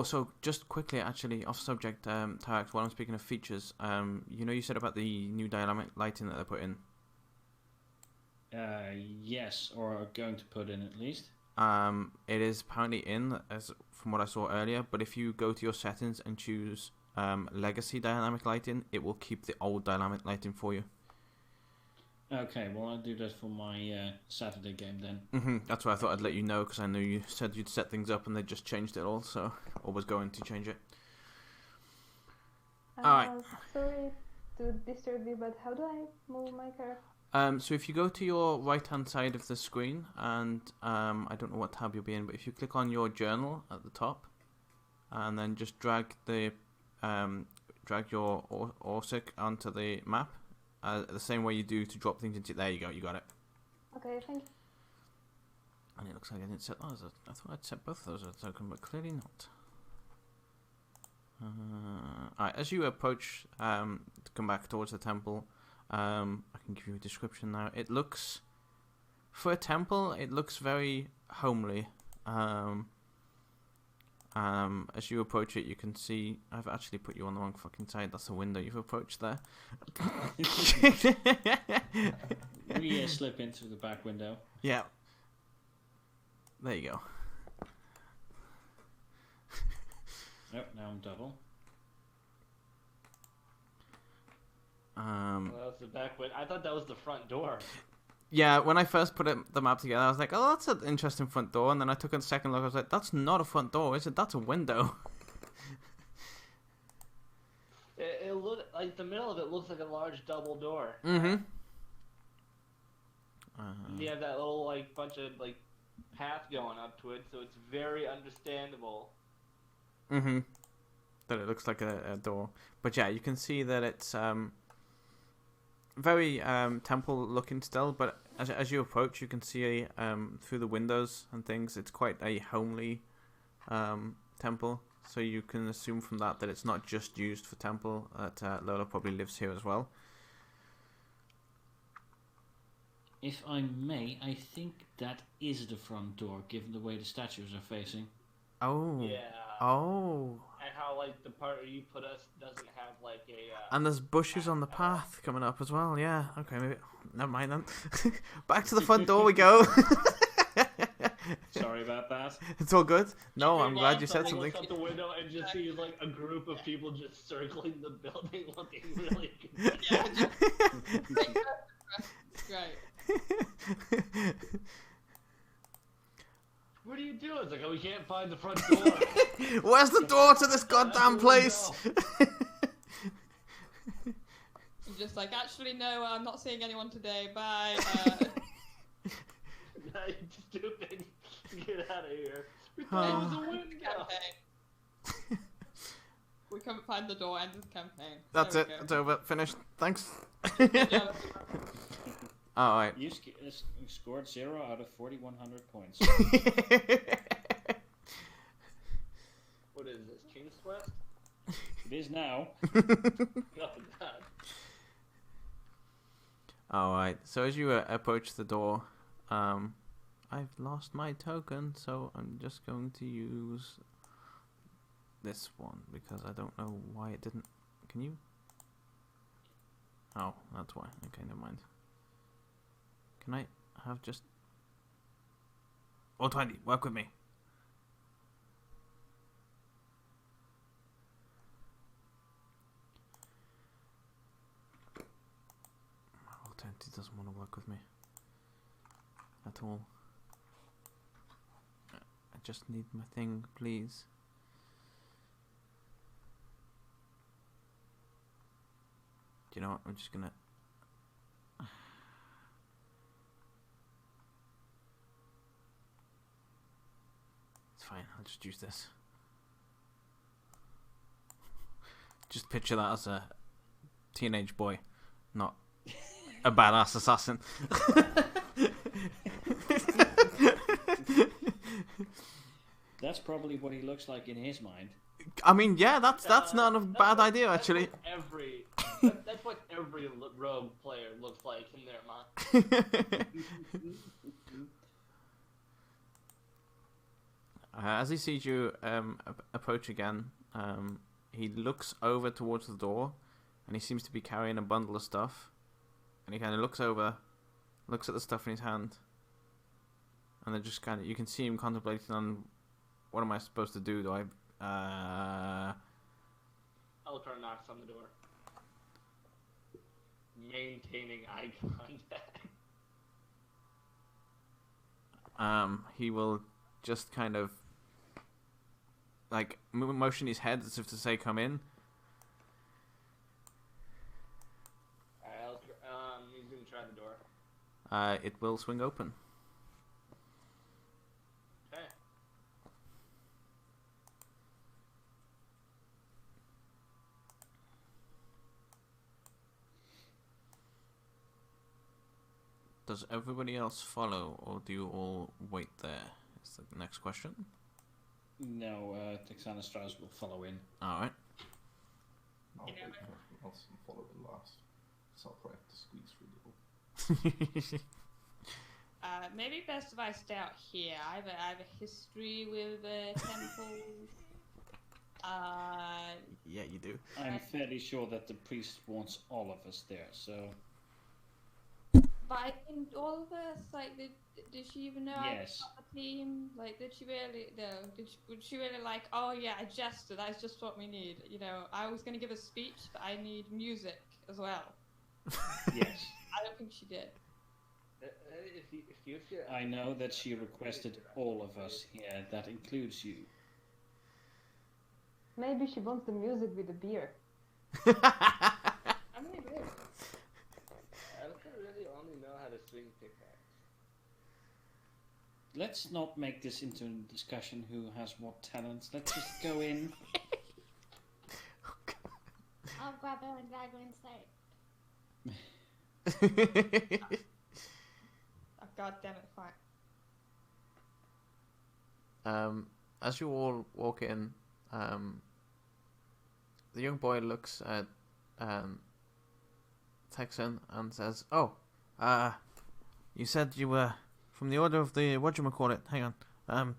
So just quickly, actually, off subject, Tarak, while I'm speaking of features, you know you said about the new dynamic lighting that they put in? Yes, or are going to put in at least. It is apparently in, as from what I saw earlier, but if you go to your settings and choose legacy dynamic lighting, it will keep the old dynamic lighting for you. Okay, well I'll do that for my Saturday game then. That's why I thought I'd let you know, because I knew you said you'd set things up and they just changed it all, so or was going to change it. Alright. Sorry to disturb you, but how do I move my character? So if you go to your right hand side of the screen, and I don't know what tab you'll be in, but if you click on your journal at the top, and then just drag the drag your ORSIC onto the map, the same way you do to drop things into. There you go, you got it. Okay, thank you. And it looks like I didn't set those. I thought I'd set both of those as a token, but clearly not. Alright, as you approach to come back towards the temple, I can give you a description now. It looks, for a temple, it looks very homely. As you approach it, you can see. I've actually put you on the wrong fucking side. That's the window you've approached there. We slip in through the back window. Yeah. There you go. Yep, now I'm double. Well, that was the back window. I thought that was the front door. Yeah, when I first put the map together, I was like, "Oh, that's an interesting front door." And then I took a second look. I was like, "That's not a front door, is it? That's a window." It looked like the middle of it looks like a large double door. Mm-hmm. You have that little like bunch of like path going up to it, so it's very understandable. Mm-hmm. That it looks like a door, but yeah, you can see that it's very temple looking still. But as you approach, you can see through the windows and things. It's quite a homely temple, so you can assume from that it's not just used for temple. That Lola probably lives here as well. If I may, I think that is the front door, given the way the statues are facing. Oh. Yeah. Oh. And how like the part where you put us doesn't have like a. And there's bushes on the path coming up as well. Yeah. Okay. Maybe. Never mind then. Back to the front door we go. Sorry about that. It's all good. No, I'm glad you said something. Looks out the window and just sees like a group of people just circling the building, looking really confused. Yeah. Great. What are you doing? It's like, oh, we can't find the front door. Where's the door to this goddamn place? I'm just like, actually, no, I'm not seeing anyone today. Bye. No, you're stupid. Get out of here. We thought it was a window. Campaign. We couldn't find the door. End of the campaign. That's There it. we go. It's over. Finished. Thanks. Good job. Alright. You scored 0 out of 4,100 points. What is this? King's Quest? It is now. Oh, God. Alright. So as you approach the door, I've lost my token, so I'm just going to use this one because I don't know why it didn't. Can you? Oh, that's why. Okay, never mind. Can I have just... Oh, 20, work with me. Oh, 20 doesn't want to work with me. At all. I just need my thing, please. Do you know what? I'm just gonna... It's fine, I'll just use this. Just picture that as a teenage boy, not a badass assassin. That's probably what he looks like in his mind. I mean, yeah, that's not a bad idea, actually. That's what every rogue player looks like in their mind. As he sees you approach again, he looks over towards the door, and he seems to be carrying a bundle of stuff. And he kind of looks over, looks at the stuff in his hand, and then just kind of, you can see him contemplating on, what am I supposed to do? Do I... Elkar knocks on the door. Maintaining eye contact. He will just kind of like motion his head as if to say, "Come in." He's gonna try the door. It will swing open. Okay. Does everybody else follow, or do you all wait there? Is the next question. No, Texana Strauss will follow in. Alright. I'll wait for everyone else and follow in last. So I'll probably have to squeeze through the door. Maybe best if I stay out here. I have a history with temples. Yeah, you do. I'm fairly sure that the priest wants all of us there, so... But I think all of us, like, did she even know Yes. I was on the team? Like, did she really, no, would she really like, oh yeah, I jested, that's just what we need, you know, I was going to give a speech, but I need music as well. Yes. I don't think she did. If you I know that she requested all of us here. That includes you. Maybe she wants the music with the beer. I mean, really. I don't really only know how to swing pickaxe. Let's not make this into a discussion who has what talents. Let's just go in. I'll grab her and drag her inside. Oh, God damn it, fine. As you all walk in, the young boy looks at Texan and says, "Oh, you said you were from the order of the whatchamacallit. Hang on.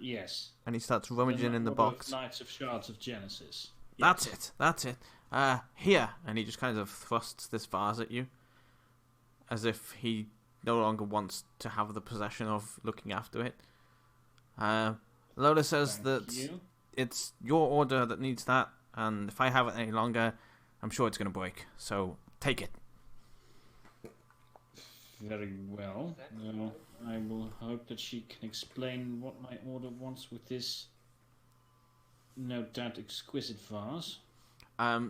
Yes. And he starts rummaging in the Order of box. Knights of Shards of Genesis. That's it. Here." And he just kind of thrusts this vase at you, as if he no longer wants to have the possession of looking after it. Lola says Thank that you. it's your order that needs that, and if I have it any longer, I'm sure it's going to break. So take it. Very well. Well, I will hope that she can explain what my order wants with this, no doubt, exquisite vase.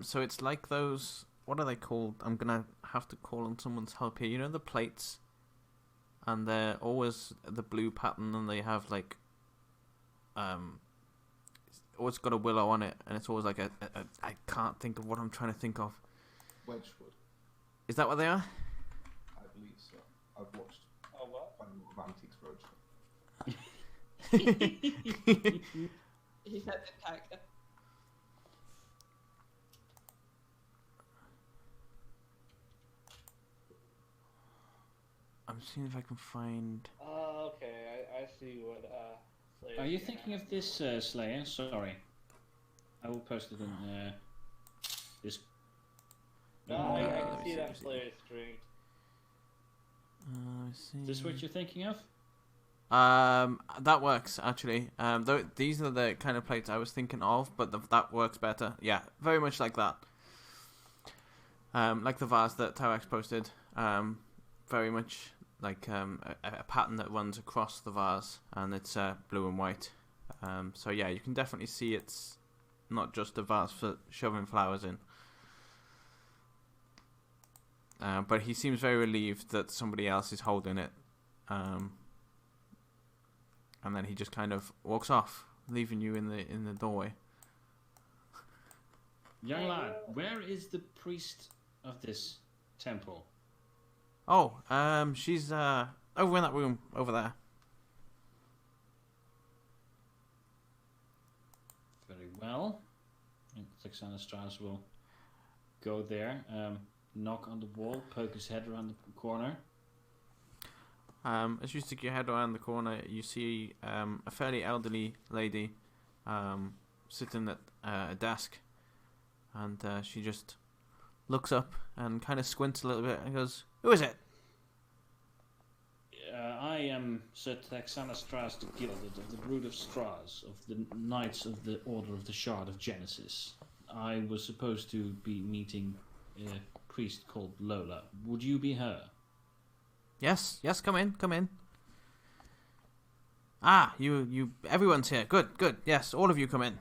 So it's like those. What are they called? I'm gonna have to call on someone's help here. You know the plates, and they're always the blue pattern, and they have like, it's always got a willow on it, and it's always like a I can't think of what I'm trying to think of. Wedgwood, Is that what they are? I believe so. I've watched Oh, what? quite a lot of Antiques Roadshow. He's had the character. I'm seeing if I can find. Okay, I see what. Slayer's Are you getting thinking at. of this, Slayer? Sorry. I will post it in this. No, I let can me see see, that let me see. player screen. Let's see. Is this what you're thinking of? That works actually. These are the kind of plates I was thinking of, but that works better. Yeah, very much like that. Like the vase that Tyrex posted. Very much like a pattern that runs across the vase, and it's blue and white. So yeah, you can definitely see it's not just a vase for shoving flowers in. But he seems very relieved that somebody else is holding it. And then he just kind of walks off, leaving you in the doorway. Young lad, where is the priest of this temple? Oh, she's over in that room over there. Very well. And Texana Strauss will go there, knock on the wall, poke his head around the corner. As you stick your head around the corner, you see a fairly elderly lady sitting at a desk, and she just looks up and kind of squints a little bit and goes, "Who is it?" I am Sir Texana Strauss the Gilded, of the Brood of Strauss, of the Knights of the Order of the Shard of Genesis. I was supposed to be meeting a priest called Lola. Would you be her? Yes, come in. Ah, you, everyone's here. Good. Yes, all of you come in.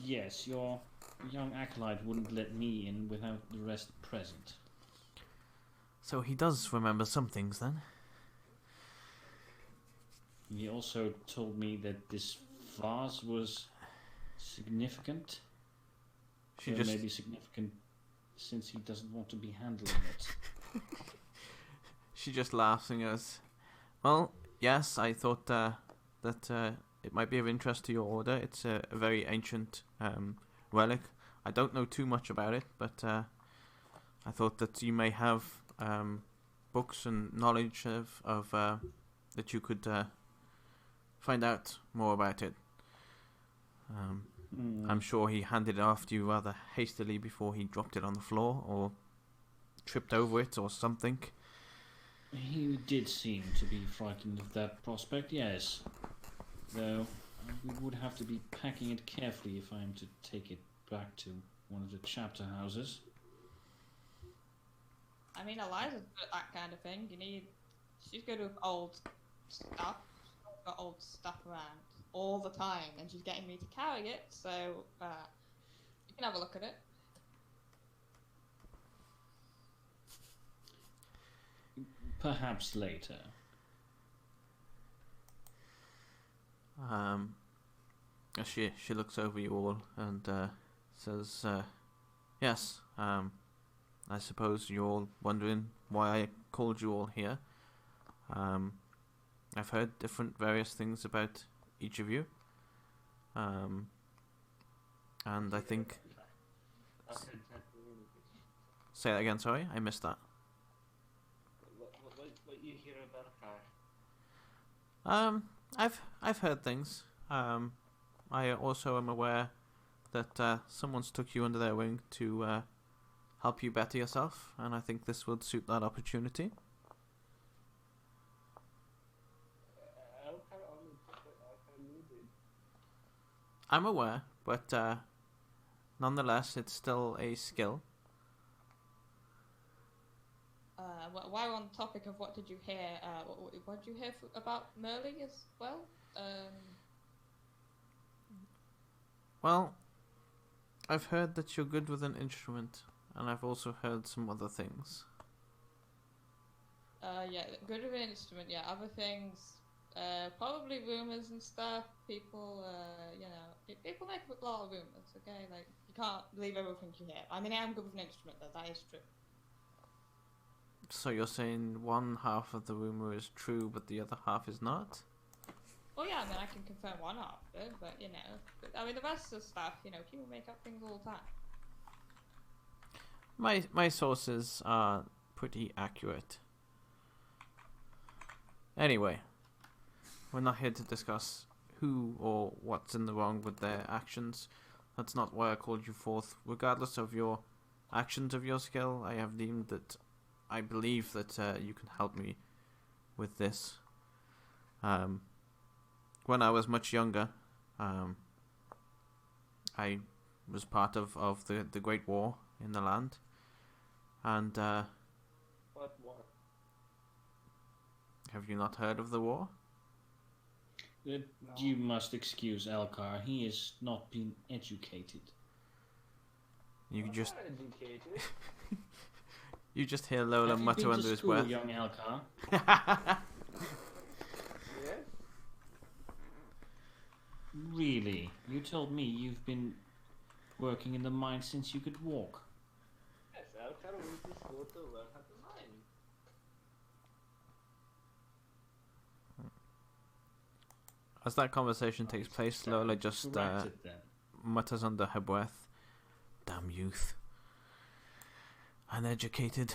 Yes, your young acolyte wouldn't let me in without the rest present. So he does remember some things then. He also told me that this vase was significant. She Or just maybe significant since he doesn't want to be handling it. She just laughs and goes, "Well, yes, I thought that it might be of interest to your order. It's a very ancient relic. I don't know too much about it, but I thought that you may have books and knowledge of that you could find out more about it. I'm sure he handed it off to you rather hastily before he dropped it on the floor or tripped over it or something." He did seem to be frightened of that prospect, yes. Though we would have to be packing it carefully if I am to take it back to one of the chapter houses. I mean, Eliza's good at that kind of thing. She's good with old stuff. She's got old stuff around all the time, and she's getting me to carry it, so you can have a look at it. Perhaps later. She looks over you all and says, "Yes, I suppose you're all wondering why I called you all here. I've heard various things about each of you, and I think." Say that again. Sorry, I missed that. What you hear about her? I've heard things. I also am aware that someone's took you under their wing to help you better yourself, and I think this would suit that opportunity. I'm aware, but nonetheless, it's still a skill. While on the topic of what did you hear, what did you hear about Merle as well? Well, I've heard that you're good with an instrument, and I've also heard some other things. Yeah, good with an instrument, yeah. Other things, probably rumors and stuff. People, people make a lot of rumors, okay? Like, you can't believe everything you hear. I mean, I am good with an instrument, though, that is true. So you're saying one half of the rumor is true, but the other half is not? Well, yeah, I mean, I can confirm one half of it, but, I mean, the rest of the stuff, people make up things all the time. My sources are pretty accurate. Anyway, we're not here to discuss who or what's in the wrong with their actions. That's not why I called you forth. Regardless of your actions of your skill, I have deemed that I believe that you can help me with this. When I was much younger, I was part of the Great War in the land, and What war? have you not heard of the war? You must excuse Elkar. He has not been educated. You I'm just not educated. you just hear Lola Have you mutter been under to his school, breath. young Elkar? Yes? Really? You told me you've been working in the mine since you could walk. Yes, Alcar went to school to learn how to mine. As that conversation takes place, Lola just Corrected then. mutters under her breath, "Damn youth. Uneducated."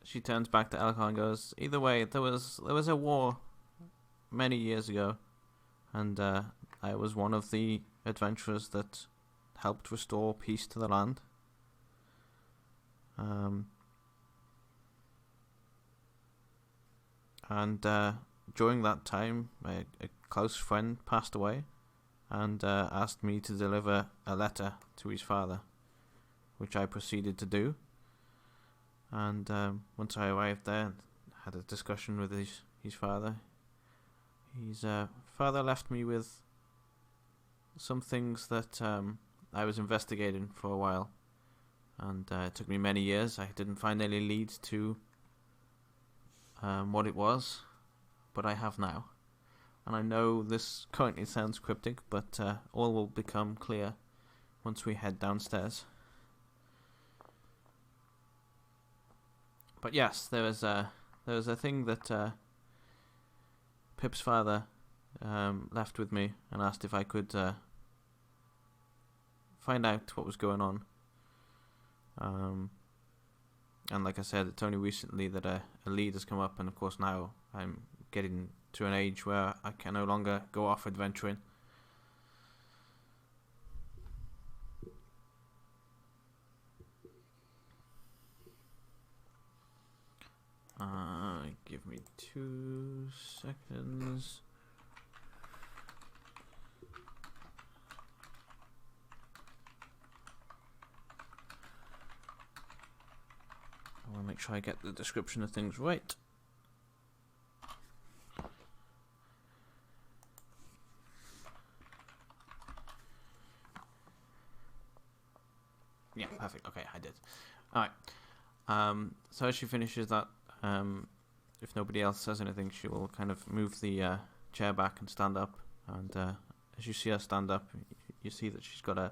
She turns back to Elkar and goes, "Either way, there was a war many years ago, and I was one of the adventurers that helped restore peace to the land. And during that time, a close friend passed away, and asked me to deliver a letter to his father, which I proceeded to do. And once I arrived there and had a discussion with his father, his father left me with some things that I was investigating for a while, and it took me many years. I didn't find any leads to what it was, but I have now. And I know this currently sounds cryptic, but all will become clear once we head downstairs. But yes, there was a thing that Pip's father left with me and asked if I could find out what was going on. And like I said, it's only recently that a lead has come up, and of course now I'm getting to an age where I can no longer go off adventuring. Give me 2 seconds. I want to make sure I get the description of things right. Yeah, perfect. Okay, I did. Alright. So as she finishes that, if nobody else says anything, she will kind of move the chair back and stand up. And as you see her stand up, you see that she's got a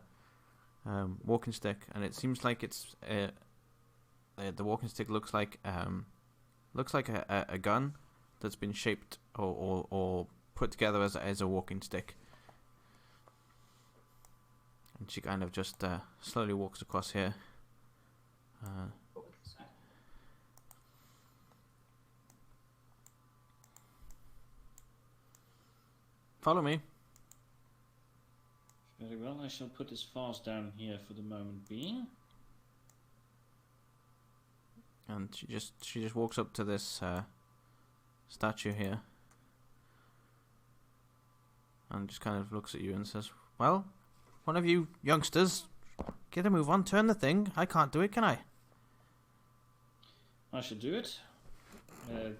walking stick, and it seems like it's the walking stick looks like a gun that's been shaped or put together as a walking stick. And she kind of just slowly walks across here. Follow me. Very well, I shall put this vase down here for the moment being. And she just walks up to this statue here, and just kind of looks at you and says, "Well, one of you youngsters, get a move on, turn the thing. I can't do it, can I?" I shall do it.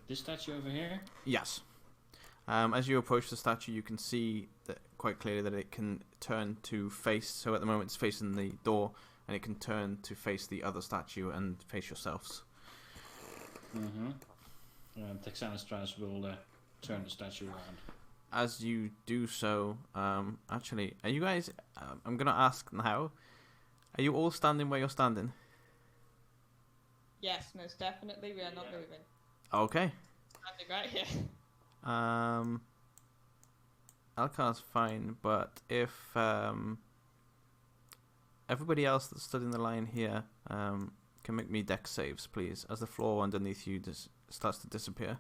This statue over here. Yes. As you approach the statue, you can see that quite clearly that it can turn to face. So at the moment, it's facing the door, and it can turn to face the other statue and face yourselves. Texanistras will turn the statue around. As you do so, actually, are you guys? I'm gonna ask now. Are you all standing where you're standing? Yes, most definitely. We are not moving. Okay. Standing right here. Alcar's fine, but if everybody else that stood in the line here can make me deck saves, please, as the floor underneath you starts to disappear.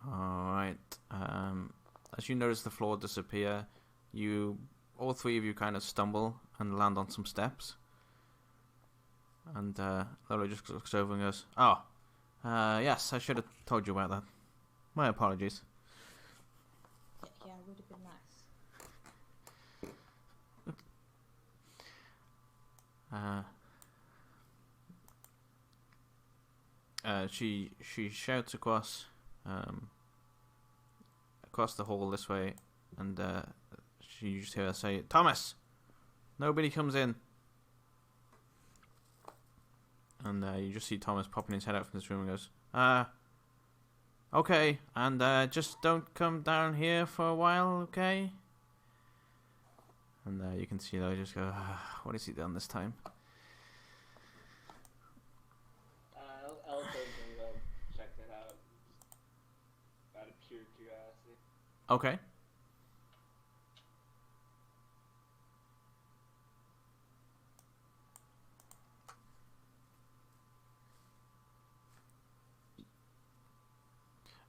Alright. As you notice the floor disappear, all three of you kind of stumble and land on some steps. And Lola just looks over and goes, "Oh, yes, I should have told you about that. My apologies." Yeah, it would have been nice. She shouts across the hall this way, and you just hear her say, "Thomas, nobody comes in." And you just see Thomas popping his head out from this room and goes, "Okay, and just don't come down here for a while, okay?" And you can see that I just go, "What has he done this time?" Elko's gonna go check it out. Out of pure curiosity. Okay.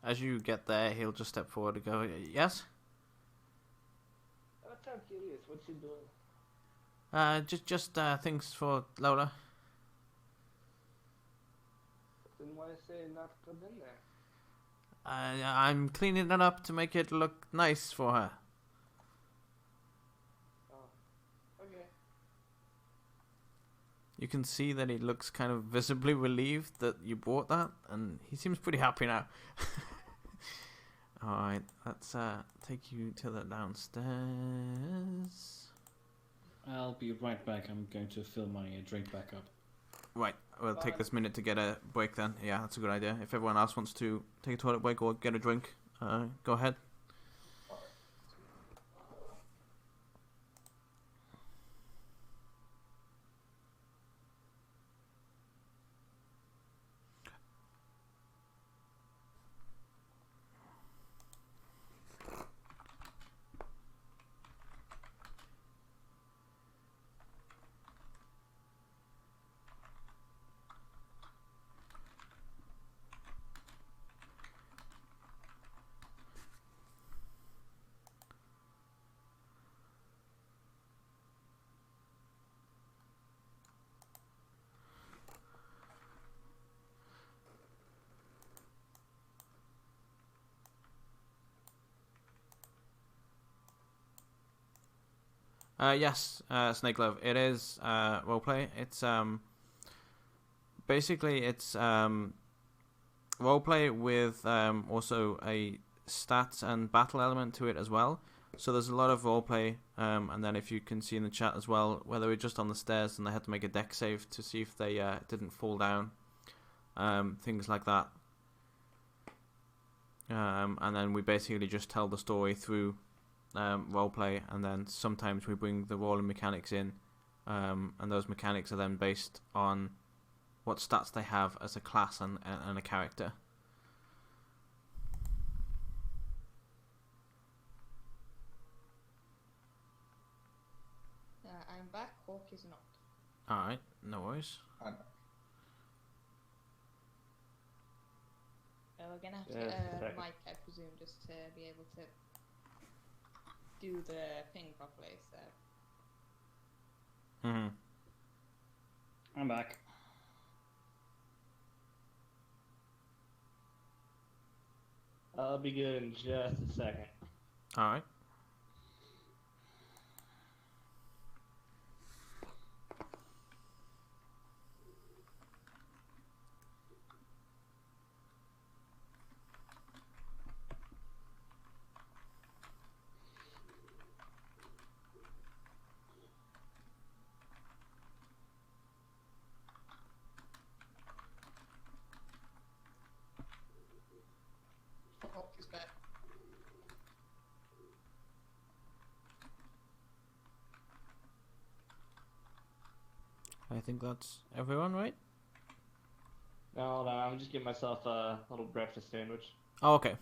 As you get there, he'll just step forward and go, "Yes? I'm curious. What's he doing? Just things for Lola." Then why say not to come in there? I'm cleaning it up to make it look nice for her. Oh, okay. You can see that he looks kind of visibly relieved that you bought that, and he seems pretty happy now. Alright, let's take you to the downstairs. I'll be right back. I'm going to fill my drink back up. Right, we'll take this minute to get a break then. Yeah, that's a good idea. If everyone else wants to take a toilet break or get a drink, go ahead. Yes, Snake Love. It is roleplay. It's basically it's roleplay with also a stats and battle element to it as well. So there's a lot of roleplay, and then if you can see in the chat as well, where they were just on the stairs and they had to make a deck save to see if they didn't fall down, things like that. And then we basically just tell the story through roleplay, and then sometimes we bring the rolling mechanics in, and those mechanics are then based on what stats they have as a class and a character. I'm back. Hawk is not. Alright, no worries. We're gonna have to Yeah, get a second. mic, I presume, just to be able to do the thing properly. So. Mm-hmm. I'm back. I'll be good in just a second. Alright. Hawk is back. I think that's everyone, right? No, I'm just getting myself a little breakfast sandwich. Oh, okay.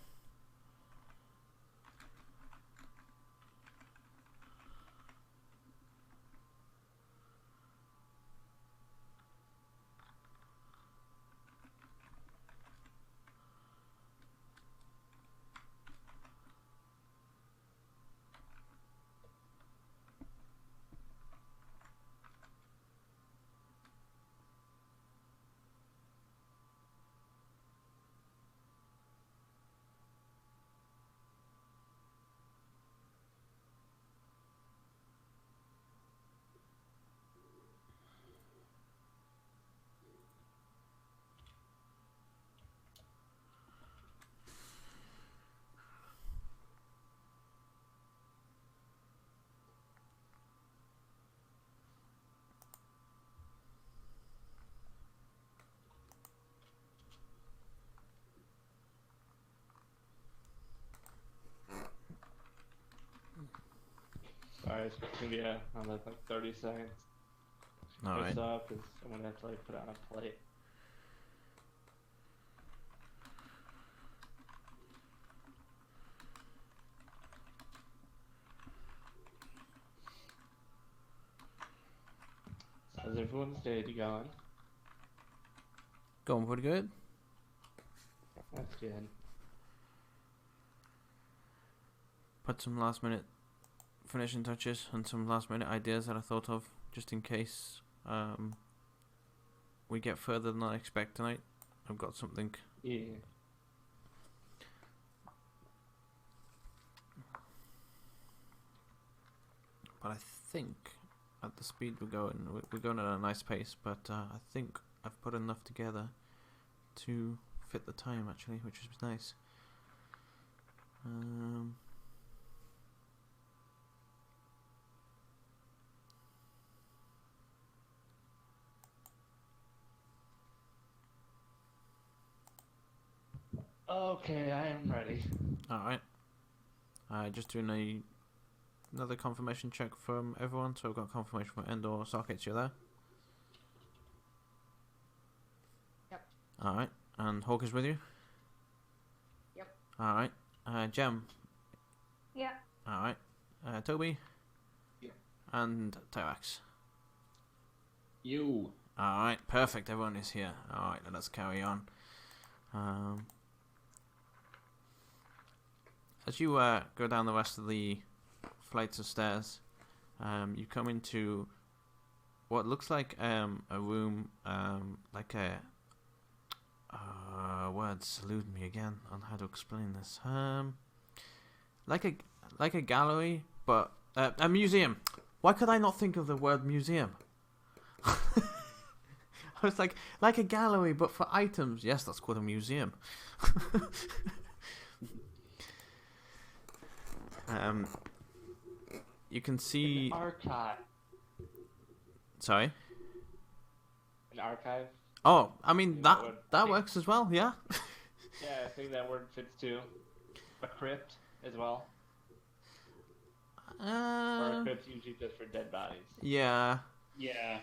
Sorry, it's gonna be another like 30 seconds. All right. Because I'm gonna have to like put it on a plate. So how's everyone's day going? Going pretty good. That's good. Put some last minute finishing touches and some last minute ideas that I thought of just in case we get further than I expect tonight. I've got something. Yeah. But I think at the speed we're going at a nice pace, but I think I've put enough together to fit the time actually, which is nice. Okay, I am ready. Alright. Just doing another confirmation check from everyone. So I've got confirmation from Endor Sockets, you there? Yep. Alright. And Hawk is with you? Yep. Alright. Jem? Yeah. Alright. Toby? Yeah. And Tyrax? You. Alright, perfect. Everyone is here. Alright, let's carry on. As you go down the rest of the flights of stairs, you come into what looks like a room, like a words elude me again on how to explain this. Like a gallery, but a museum. Why could I not think of the word museum? I was like a gallery, but for items. Yes, that's called a museum. You can see. An archive. Sorry. An archive. Oh, I mean that Yeah. works as well. Yeah. Yeah, I think that word fits too. A crypt as well. Or a crypt's usually just for dead bodies. Yeah. Yeah.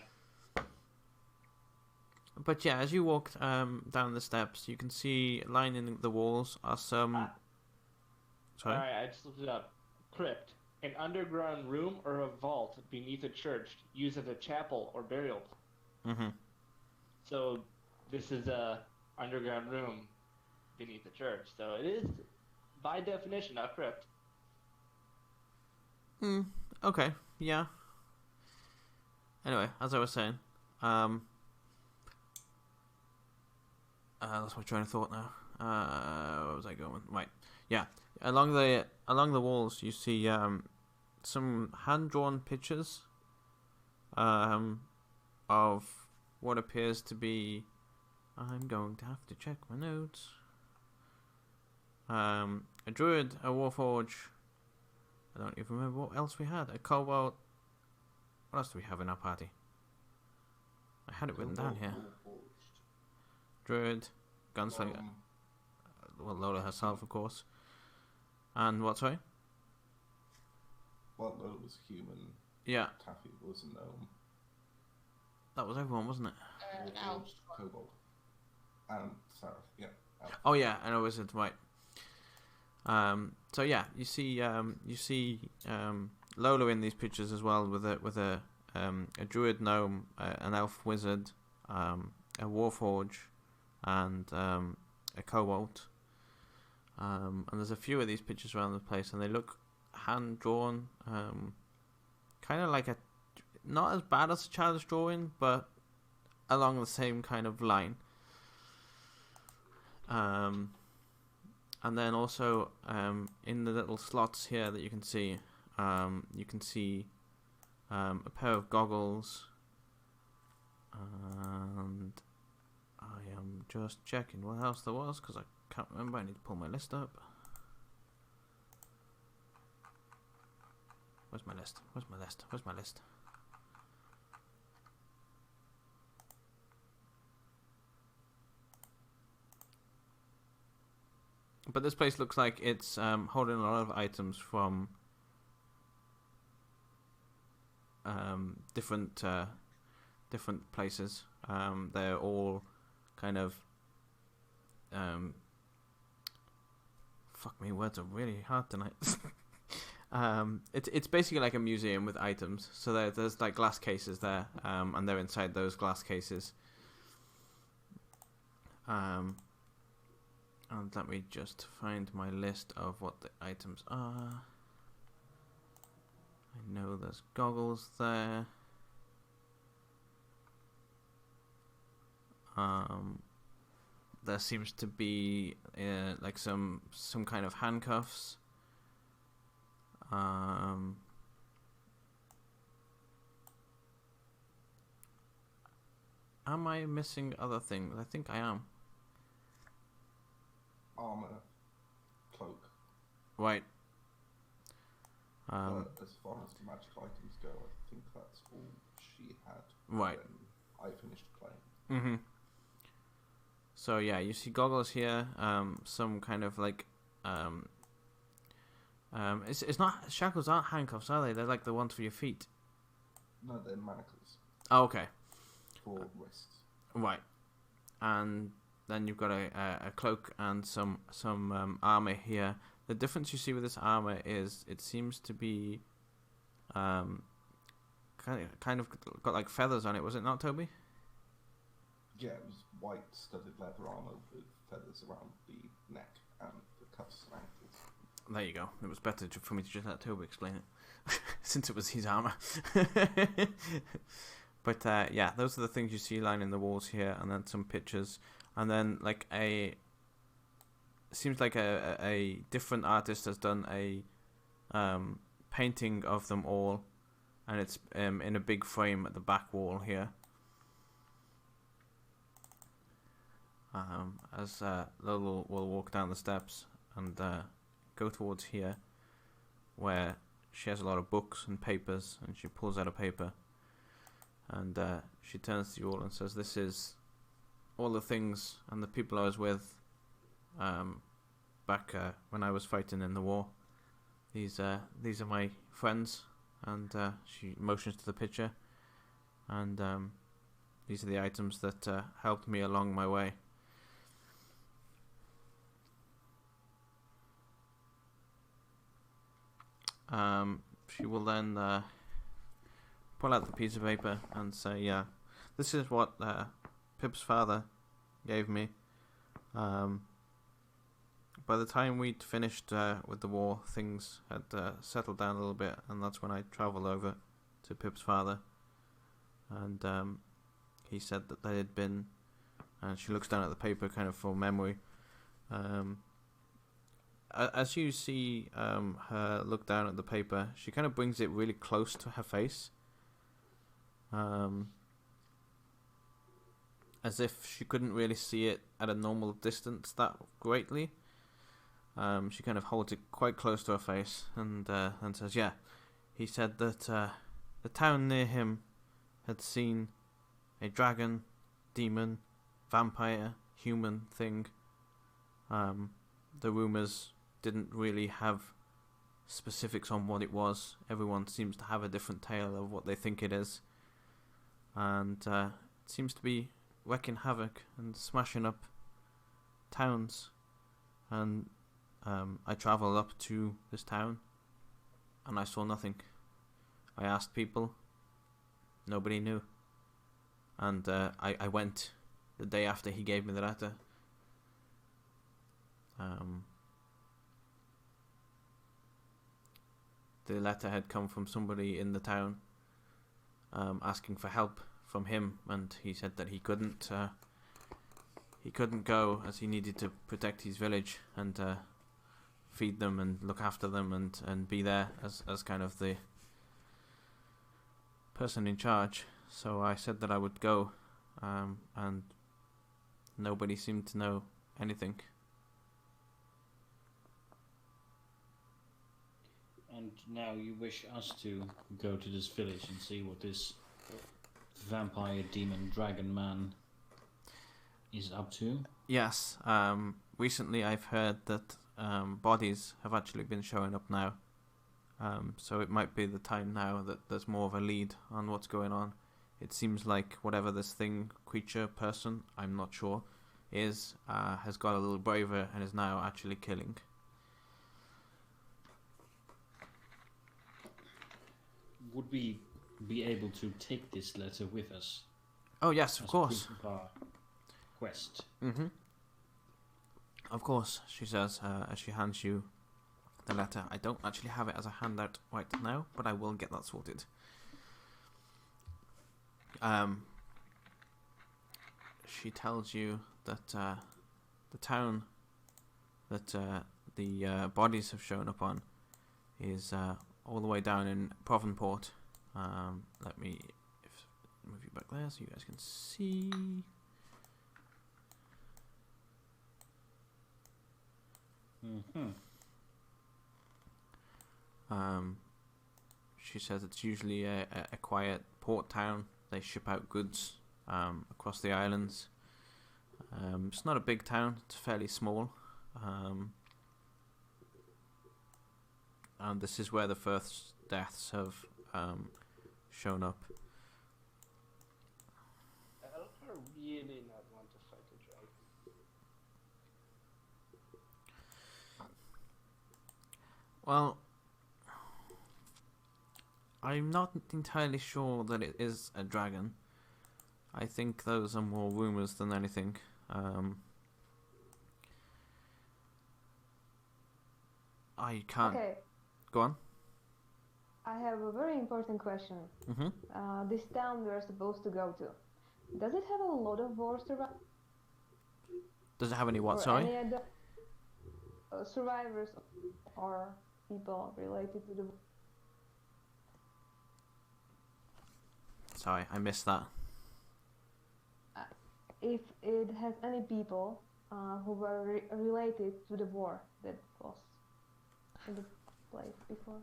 But yeah, as you walk down the steps, you can see lining the walls are some. Sorry. Alright, I just looked it up. Crypt. An underground room or a vault beneath a church used as a chapel or burial. Mm-hmm. So this is a underground room beneath the church. So it is, by definition, a crypt. Okay. Yeah. Anyway, as I was saying, that's my train of thought now. Where was I going? Right. Yeah. Along the walls, you see some hand-drawn pictures of what appears to be. I'm going to have to check my notes. A druid, a warforge. I don't even remember what else we had. A cobalt. What else do we have in our party? I had it written down here. Druid, gunslinger. Well, Lola herself, of course. And what, sorry? Well, Lola was human. Yeah. Taffy was a gnome. That was everyone, wasn't it? Elf. Kobold. And Seraph, yeah. Elf. Oh yeah, and a wizard, right. So yeah, you see Lola in these pictures as well, with a druid gnome, an elf wizard, a warforge, and a kobold. And there's a few of these pictures around the place, and they look hand drawn, kind of like not as bad as a child's drawing, but along the same kind of line. And then also in the little slots here that you can see a pair of goggles, and I am just checking what else there was because I can't remember. I need to pull my list up. Where's my list? But this place looks like it's holding a lot of items from different places. They're all kind of fuck me, words are really hard tonight. It's basically like a museum with items. So there's like glass cases there, and they're inside those glass cases. And let me just find my list of what the items are. I know there's goggles there. There seems to be like some kind of handcuffs. Am I missing other things? I think I am. Armor, cloak. Right. But as far as the magic items go, I think that's all she had Right. when I finished playing. Mm-hmm. So yeah, you see goggles here. Some kind of like it's not shackles, aren't handcuffs, are they? They're like the ones for your feet. No, they're manacles Oh, okay. for wrists. Right. And then you've got a cloak and some armor here. The difference you see with this armor is it seems to be kind of got like feathers on it. Was it not, Toby? Yeah, it was white studded leather armor with feathers around the neck and the cuffs and ankles. There you go. It was better for me to just let Toby explain it, since it was his armor. But yeah, those are the things you see lining the walls here, and then some pictures, and then like seems like a different artist has done a painting of them all, and it's in a big frame at the back wall here. As Lola will walk down the steps and go towards here, where she has a lot of books and papers, and she pulls out a paper, and she turns to you all and says, "This is all the things and the people I was with back when I was fighting in the war. These are my friends," and she motions to the picture, and these are the items that helped me along my way. She will then pull out the piece of paper and say, "Yeah, this is what Pip's father gave me. By the time we'd finished with the war, things had settled down a little bit, and that's when I travelled over to Pip's father. And he said that they had been," and she looks down at the paper kind of for memory. As you see her look down at the paper, she kind of brings it really close to her face, as if she couldn't really see it at a normal distance that greatly. She kind of holds it quite close to her face and says, "Yeah, he said that the town near him had seen a dragon, demon, vampire, human thing. The rumours didn't really have specifics on what it was. Everyone seems to have a different tale of what they think it is. and it seems to be wreaking havoc and smashing up towns. And I travelled up to this town, and I saw nothing. I asked people, nobody knew. And I went the day after he gave me the letter. The letter had come from somebody in the town, asking for help from him, and he said that he couldn't go as he needed to protect his village and feed them and look after them and be there as kind of the person in charge. So I said that I would go, and nobody seemed to know anything. And now you wish us to go to this village and see what this vampire, demon, dragon man is up to? Yes. Recently I've heard that bodies have actually been showing up now. So it might be the time now that there's more of a lead on what's going on. It seems like whatever this thing, creature, person, I'm not sure, is, has got a little braver and is now actually killing. Would we be able to take this letter with us? Oh yes, of course. Proof of our quest. Mm-hmm. Of course, she says as she hands you the letter. I don't actually have it as a handout right now, but I will get that sorted. She tells you that the town that the bodies have shown up on is all the way down in Provenport. Let me move you back there so you guys can see. Mm-hmm. She says it's usually a quiet port town. They ship out goods across the islands. It's not a big town. It's fairly small. And this is where the first deaths have shown up. Elka really not want to fight the dragon. Well, I'm not entirely sure that it is a dragon. I think those are more rumors than anything. I can't... Okay, Go on. I have a very important question. Mm-hmm. This town we're supposed to go to, does it have a lot of war Does it have any what, or sorry? any other survivors or people related to the... Sorry, I missed that. If it has any people who were related to the war that was in the place before.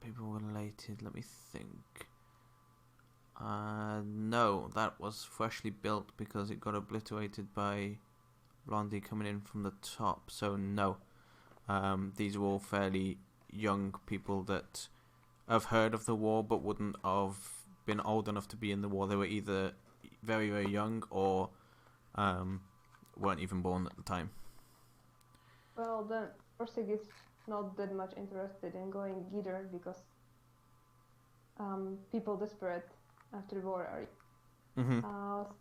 People related, let me think. No, that was freshly built because it got obliterated by Blondie coming in from the top, so no. These were all fairly young people that have heard of the war but wouldn't have been old enough to be in the war. They were either very, very young or weren't even born at the time. Well, then Orsig is not that much interested in going either because people desperate after the war are... Mm-hmm.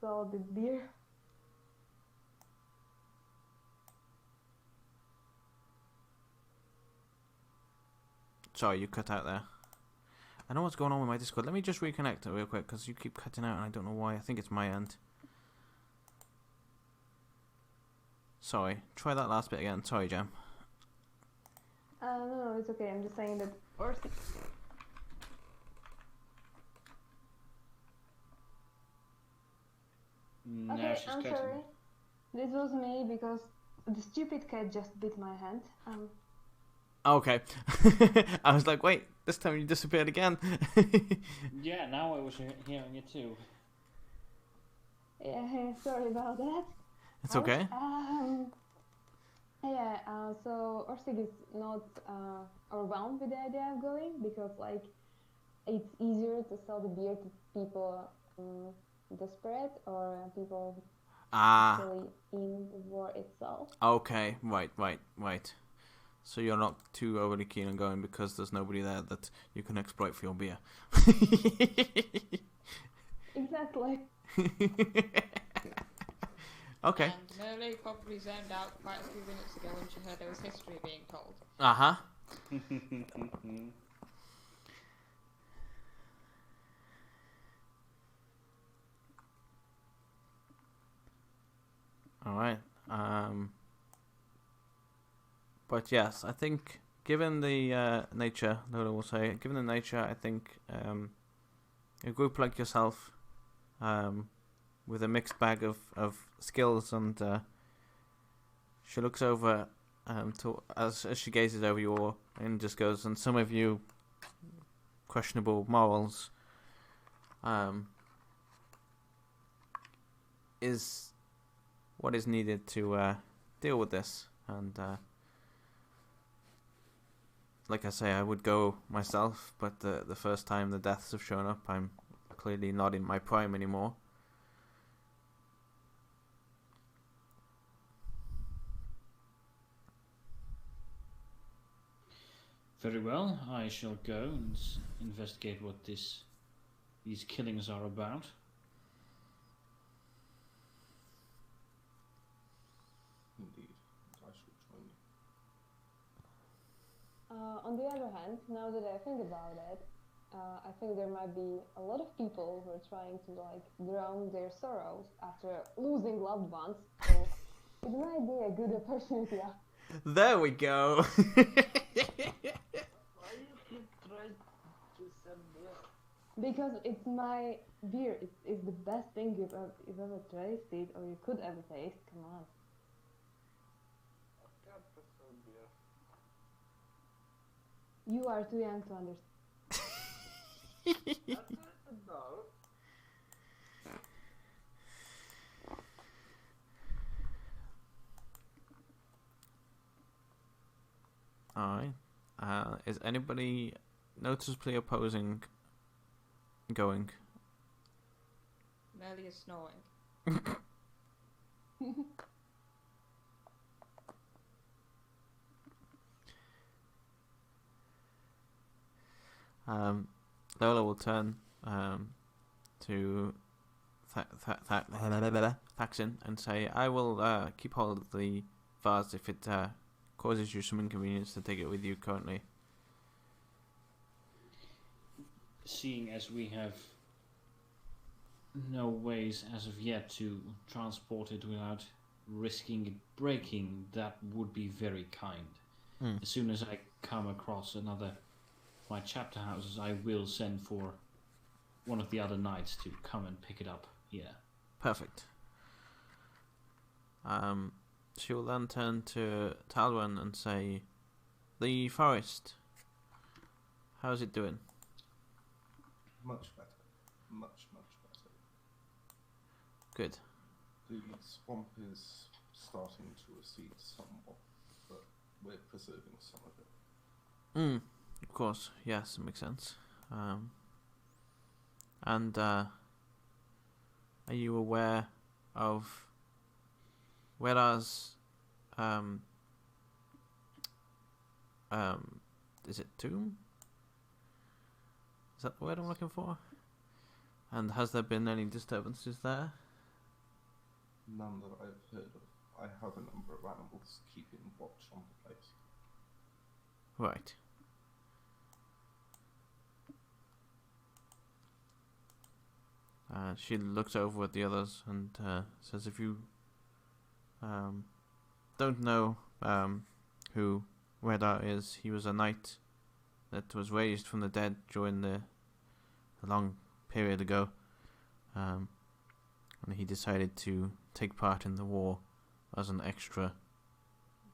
So the beer... Sorry, you cut out there. I know what's going on with my Discord. Let me just reconnect it real quick because you keep cutting out and I don't know why. I think it's my end. Sorry. Try that last bit again. Sorry, Jam. No, it's okay. I'm just saying that Orsig... Now Okay, she's I'm cutting. sorry. This was me because the stupid cat just bit my hand. Okay. I was like, wait, this time you disappeared again. Yeah, now I was hearing it too. Yeah, sorry about that. It's okay. So Orsig is not overwhelmed with the idea of going because, like, it's easier to sell the beer to people desperate or people Ah, actually in the war itself. okay, right. So you're not too overly keen on going because there's nobody there that you can exploit for your beer. Exactly. Okay. And Merle probably zoned out quite a few minutes ago when she heard there was history being told. Uh-huh. Alright. But yes, I think given the nature, Lola will say, given the nature, I think a group like yourself, with a mixed bag of skills, and she looks over as she gazes over you all and just goes, and some of you questionable morals is what is needed to deal with this. And like I say, I would go myself, but the first time the deaths have shown up, I'm clearly not in my prime anymore. Very well, I shall go and investigate what these killings are about. Indeed, I shall join you. On the other hand, now that I think about it, I think there might be a lot of people who are trying to like drown their sorrows after losing loved ones. So it might be a good opportunity. There we go. Why you keep trying to send beer? Because it's my beer. It's the best thing you've ever tasted or you could ever taste. Come on. I can't prefer beer. You are too young to understand. No. Alright. Is anybody noticeably opposing going? Merle is snoring. Lola will turn to Thaxin and say, I will keep hold of the vase if it causes you some inconvenience to take it with you currently. Seeing as we have no ways as of yet to transport it without risking it breaking, that would be very kind. As soon as I come across another of my chapter houses, I will send for one of the other knights to come and pick it up here. Perfect. She will then turn to Talwyn and say, the forest, how's it doing? Much better. Much, much better. Good. The swamp is starting to recede somewhat, but we're preserving some of it. Of course, yes, it makes sense. And are you aware of whereas is it tomb? Is that the word I'm looking for? And has there been any disturbances there? None that I've heard of. I have a number of animals keeping watch on the place. Right. She looks over at the others and says, if you don't know who Redar is, he was a knight that was raised from the dead during the long period ago. And he decided to take part in the war as an extra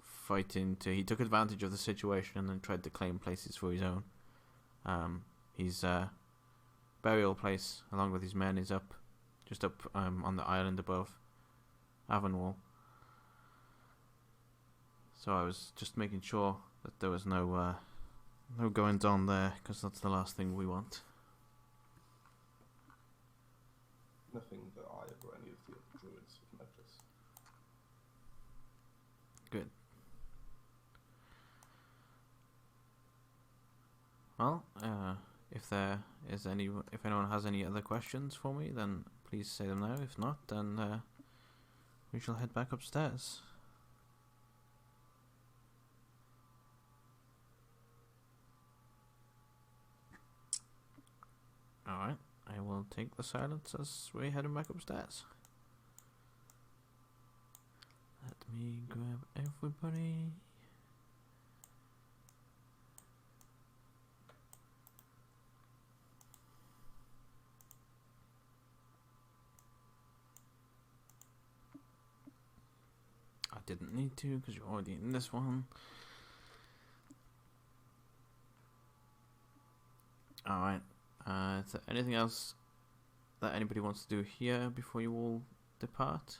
fighting to... He took advantage of the situation and tried to claim places for his own. His burial place, along with his men, is just up on the island above Avonwall. So I was just making sure that there was no goings on there, because that's the last thing we want. Nothing that I or any of the other druids have noticed. Good. Well, if anyone has any other questions for me, then please say them now. If not, then we shall head back upstairs. Alright, I will take the silence as we're heading back upstairs. Let me grab everybody. I didn't need to because you're already in this one. Alright. Is there anything else that anybody wants to do here before you all depart?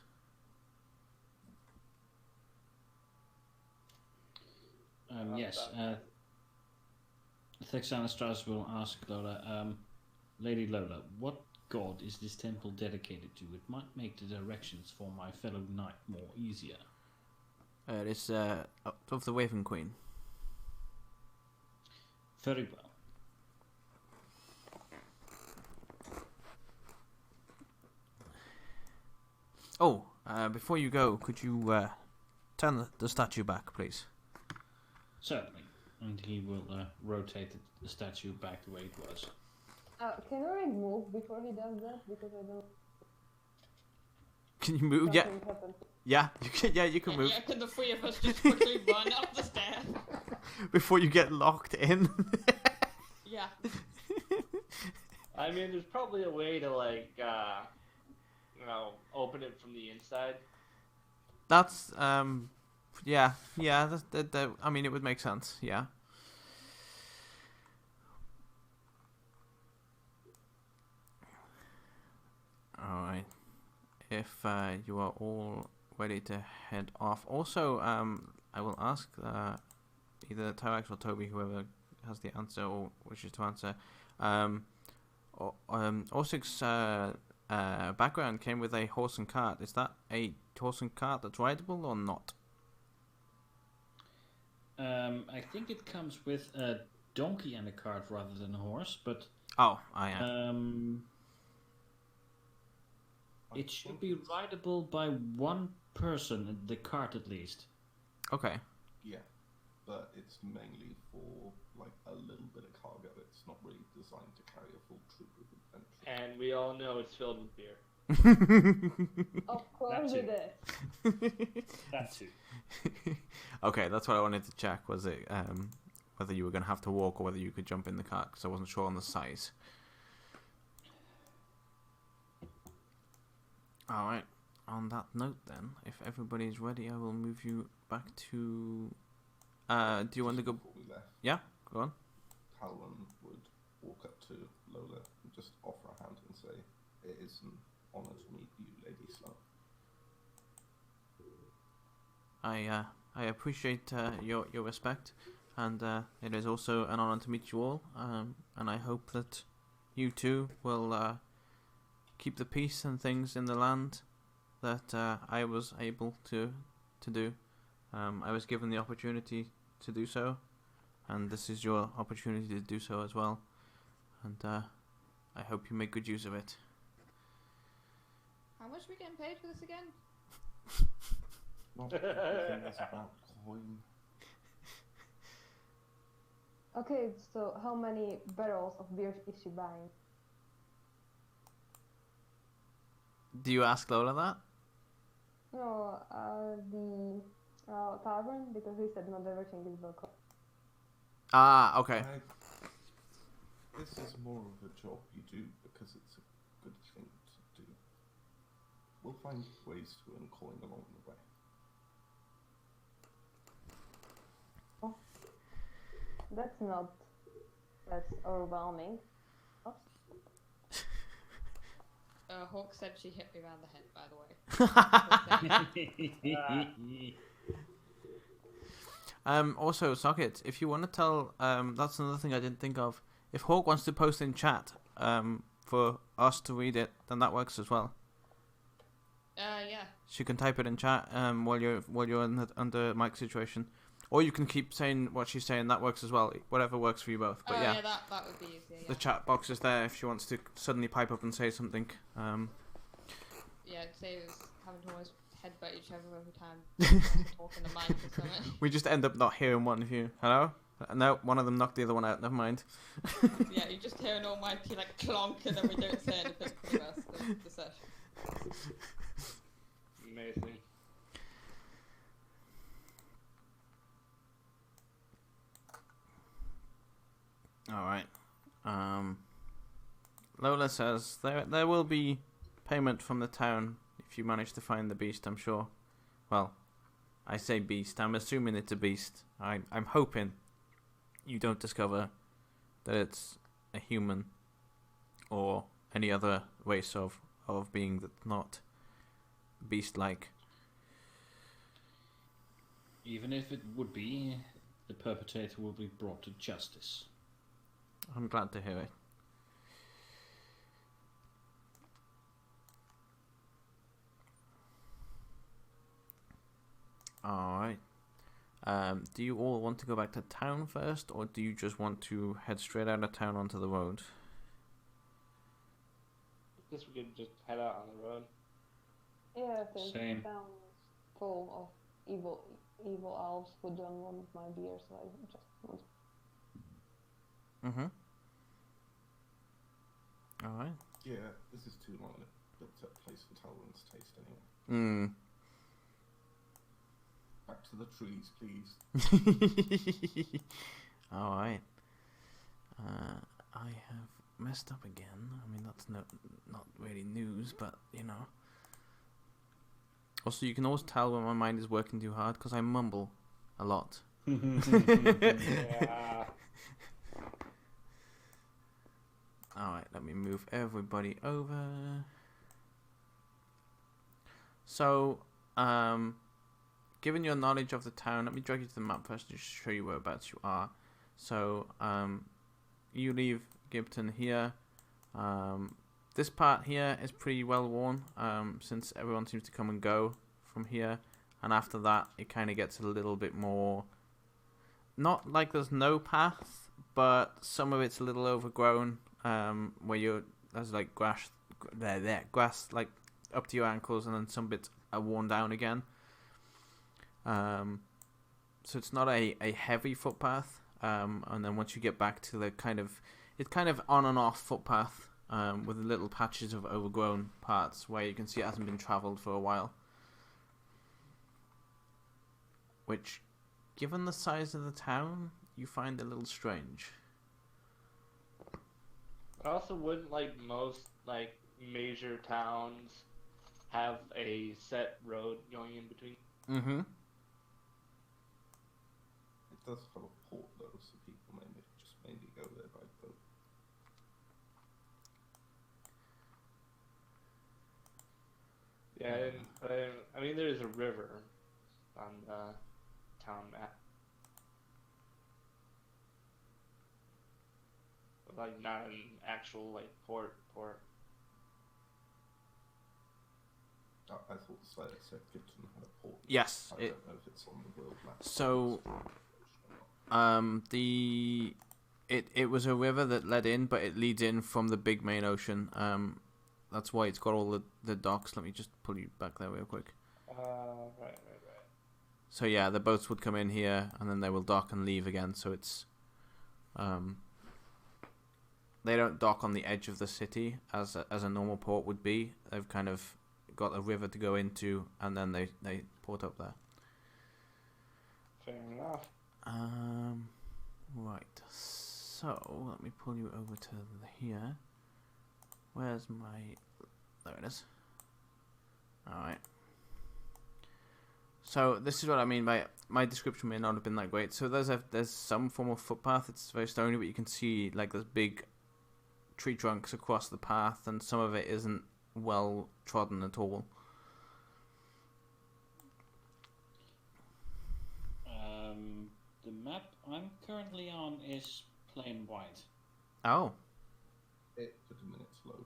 Yes. Thexanastras will ask Lola, Lady Lola, what god is this temple dedicated to? It might make the directions for my fellow knight more easier. It is of the Waven Queen. Very well. Oh, before you go, could you turn the statue back, please? Certainly. And he will rotate the statue back the way it was. Can we move before he does that? Because I don't. Can you move? Yeah. Something happened. Yeah, you can. Yeah, you can move. Yeah, can the three of us just quickly run up the stairs? Before you get locked in. Yeah. I mean, there's probably a way to open it from the inside. That's yeah. That I mean, it would make sense. Yeah. All right. If you are all ready to head off, also I will ask either Tyrax or Toby, whoever has the answer or wishes to answer. Orsig's background came with a horse and cart. Is that a horse and cart that's rideable or not? I think it comes with a donkey and a cart rather than a horse, but Oh, I am. It should be rideable by one person, the cart at least. Okay. Yeah, but it's mainly for like a little bit of cargo. It's not really designed to carry a full troop of adventurers. And we all know it's filled with beer. Of course it is. That too. Okay, that's what I wanted to check. Was it whether you were going to have to walk or whether you could jump in the cart? Because I wasn't sure on the size. All right. On that note, then, if everybody's ready, I will move you back to. Do you want to go? Before we left, Yeah, go on. Calvin would walk up to Lola and just offer a hand and say, "It is an honor to meet you, Lady Sloan." I appreciate your respect, and it is also an honor to meet you all. And I hope that you too will keep the peace and things in the land that I was able to do. I was given the opportunity to do so, and this is your opportunity to do so as well. And I hope you make good use of it. How much are we getting paid for this again? Well, the thing is about coin. Okay, so how many barrels of beer is she buying? Do you ask Lola that? No, the tavern, because he said not everything is alcohol. Ah, okay. This is more of a job you do because it's a good thing to do. We'll find ways to earn coin along the way. That's overwhelming. Hawk said she hit me around the head, by the way. Also, Socket, if you want to tell, that's another thing I didn't think of. If Hawk wants to post in chat, for us to read it, then that works as well. Yeah. So you can type it in chat while you're in the, under mic situation, or you can keep saying what she's saying. That works as well. Whatever works for you both. But Yeah, that would be easier. Yeah. The chat box is there if she wants to suddenly pipe up and say something. Yeah, it saves having to always headbutt each other every time talking the mic or something. We just end up not hearing one of you. Hello? No, one of them knocked the other one out. Never mind. Yeah, you just hear an almighty like clonk, and then we don't say anything for the rest of the session. Amazing. All right. Lola says there will be payment from the town if you manage to find the beast. I'm sure. Well, I say beast. I'm assuming it's a beast. I'm hoping you don't discover that it's a human or any other race of being that's not beast-like. Even if it would be, the perpetrator will be brought to justice. I'm glad to hear it. Alright. Do you all want to go back to town first, or do you just want to head straight out of town onto the road? I guess we could just head out on the road. Yeah, I think Same. the town is full of evil elves who don't want my beer, so I just want. Mm-hmm. Alright. Yeah, this is too long a built up place for Talwyn's taste anyway. Back to the trees, please. Alright. I have messed up again. I mean, that's not really news, but, you know. Also, you can always tell when my mind is working too hard, because I mumble a lot. Yeah. Alright, let me move everybody over. So, given your knowledge of the town, let me drag you to the map first to show you whereabouts you are. So, you leave Gibton here. This part here is pretty well worn, since everyone seems to come and go from here. And after that, it kind of gets a little bit more... Not like there's no path, but some of it's a little overgrown. Where there's like grass like up to your ankles, and then some bits are worn down again. So it's not a heavy footpath. And then once you get back to the it's kind of on and off footpath, with little patches of overgrown parts where you can see it hasn't been travelled for a while. Which, given the size of the town, you find a little strange. Also, wouldn't like most like major towns have a set road going in between? Mm-hmm. It does have a port though, so people mainly go there by boat. Yeah, I mean, there's a river on the town map. But, like, not an actual, like, port. I thought Slayer said Gibson had a port. Yes. I don't know if it's on the world map. So, it was a river that led in, but it leads in from the big main ocean. That's why it's got all the docks. Let me just pull you back there real quick. Right. So yeah, the boats would come in here, and then they will dock and leave again. So it's, they don't dock on the edge of the city as a normal port would be. They've kind of got a river to go into, and then they port up there. Fair enough. Right. So let me pull you over to here. Where's my... There it is. Alright. So this is what I mean by... My description may not have been that great. So there's some form of footpath. It's very stony, but you can see like there's big tree trunks across the path, and some of it isn't well trodden at all. The map I'm currently on is plain white. Oh. It took a minute to load.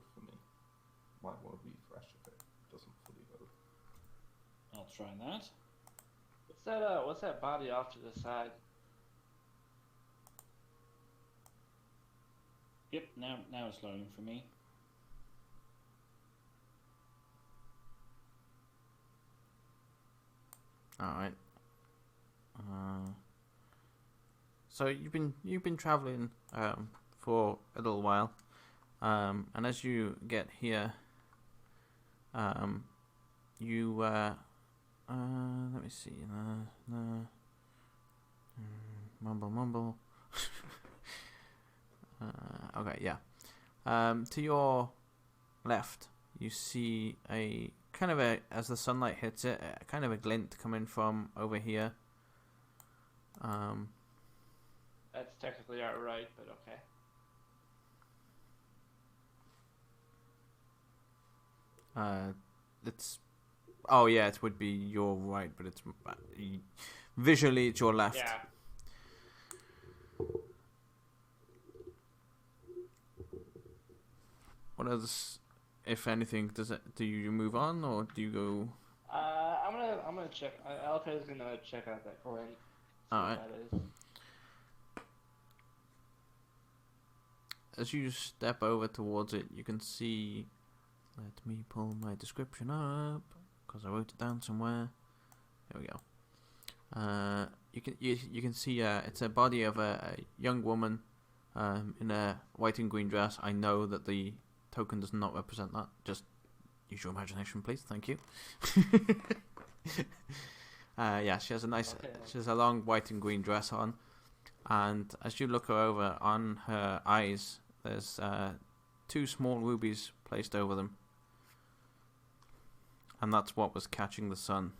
might want to refresh if it doesn't fully load. I'll try that. What's that body off to the side? Yep, now it's loading for me. All right. So you've been traveling for a little while, and as you get here, you let me see, mumble. Okay, yeah. To your left, you see a kind of as the sunlight hits it, a kind of a glint coming from over here. That's technically our right, but okay. It's yeah, it would be your right, but it's visually it's your left. Yeah. What else, if anything, do you move on or do you go? I'm gonna check. Alka's gonna check out that coin. All right. That is. As you step over towards it, you can see. Let me pull my description up because I wrote it down somewhere. There we go. You can see it's a body of a young woman in a white and green dress. I know that the token does not represent that. Just use your imagination, please. Thank you. Yeah, she has she has a long white and green dress on, and as you look her over, on her eyes, there's 2 small rubies placed over them, and that's what was catching the sun.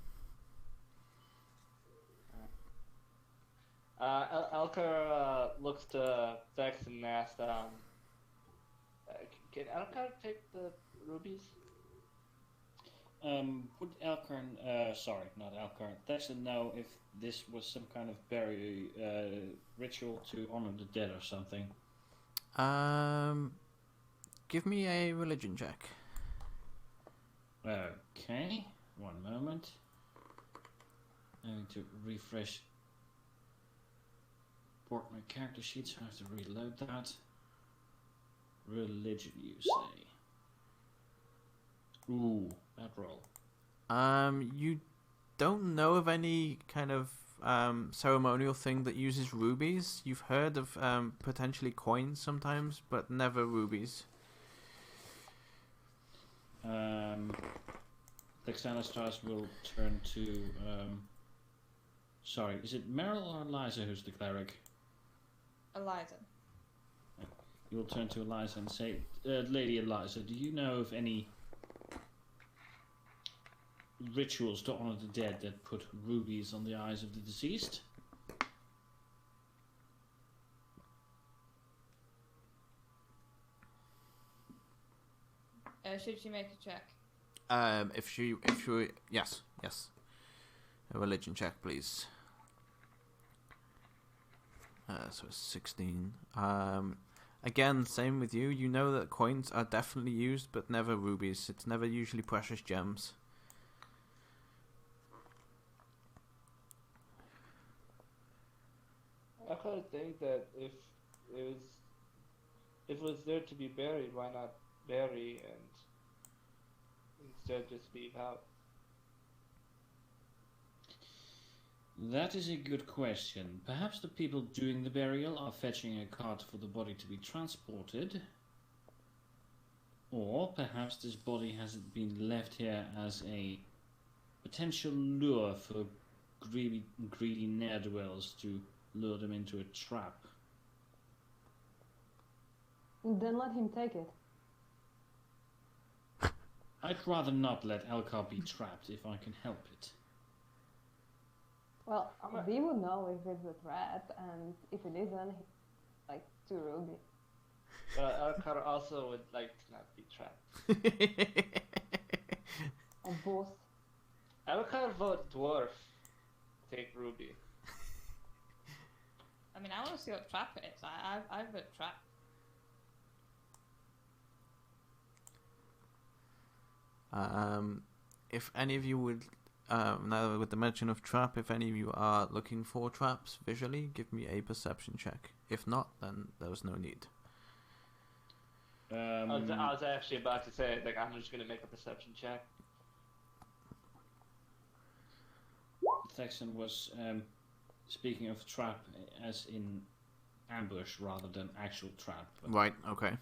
Elka looks to Vex and asks, can Elka take the rubies? Would Elkarn, sorry, not Elkarn, Texan know if this was some kind of ritual to honor the dead or something? Give me a religion check. Okay, one moment. I'm going to refresh my character sheet, so I have to reload that. Religion, you say? Ooh, bad roll. You don't know of any kind of ceremonial thing that uses rubies. You've heard of potentially coins sometimes, but never rubies. Texanastras will turn to sorry, is it Meryl or Eliza who's the cleric? Eliza. You'll turn to Eliza and say, Lady Eliza, do you know of any rituals to honor the dead that put rubies on the eyes of the deceased? Should she make a check? If she, yes. A religion check, please. So it's 16. Again, same with you. You know that coins are definitely used, but never rubies. It's never usually precious gems. I kind of think that if it was there to be buried, why not bury and instead just leave out? That is a good question. Perhaps the people doing the burial are fetching a cart for the body to be transported. Or perhaps this body hasn't been left here as a potential lure for greedy ne'er-do-wells to lure them into a trap. Then let him take it. I'd rather not let Elkar be trapped if I can help it. Well, we would know if it's a threat, and if it isn't, like 2 rubies. Elkar also would like to not be trapped. Or both. Elkar vote dwarf, take ruby. I mean, I want to see what trap it is. I vote trap. If any of you would, now with the mention of trap, if any of you are looking for traps visually, give me a perception check. If not, then there's no need. I was actually about to say, like, I'm just gonna make a perception check. Texan was speaking of trap as in ambush rather than actual trap. But Right, okay.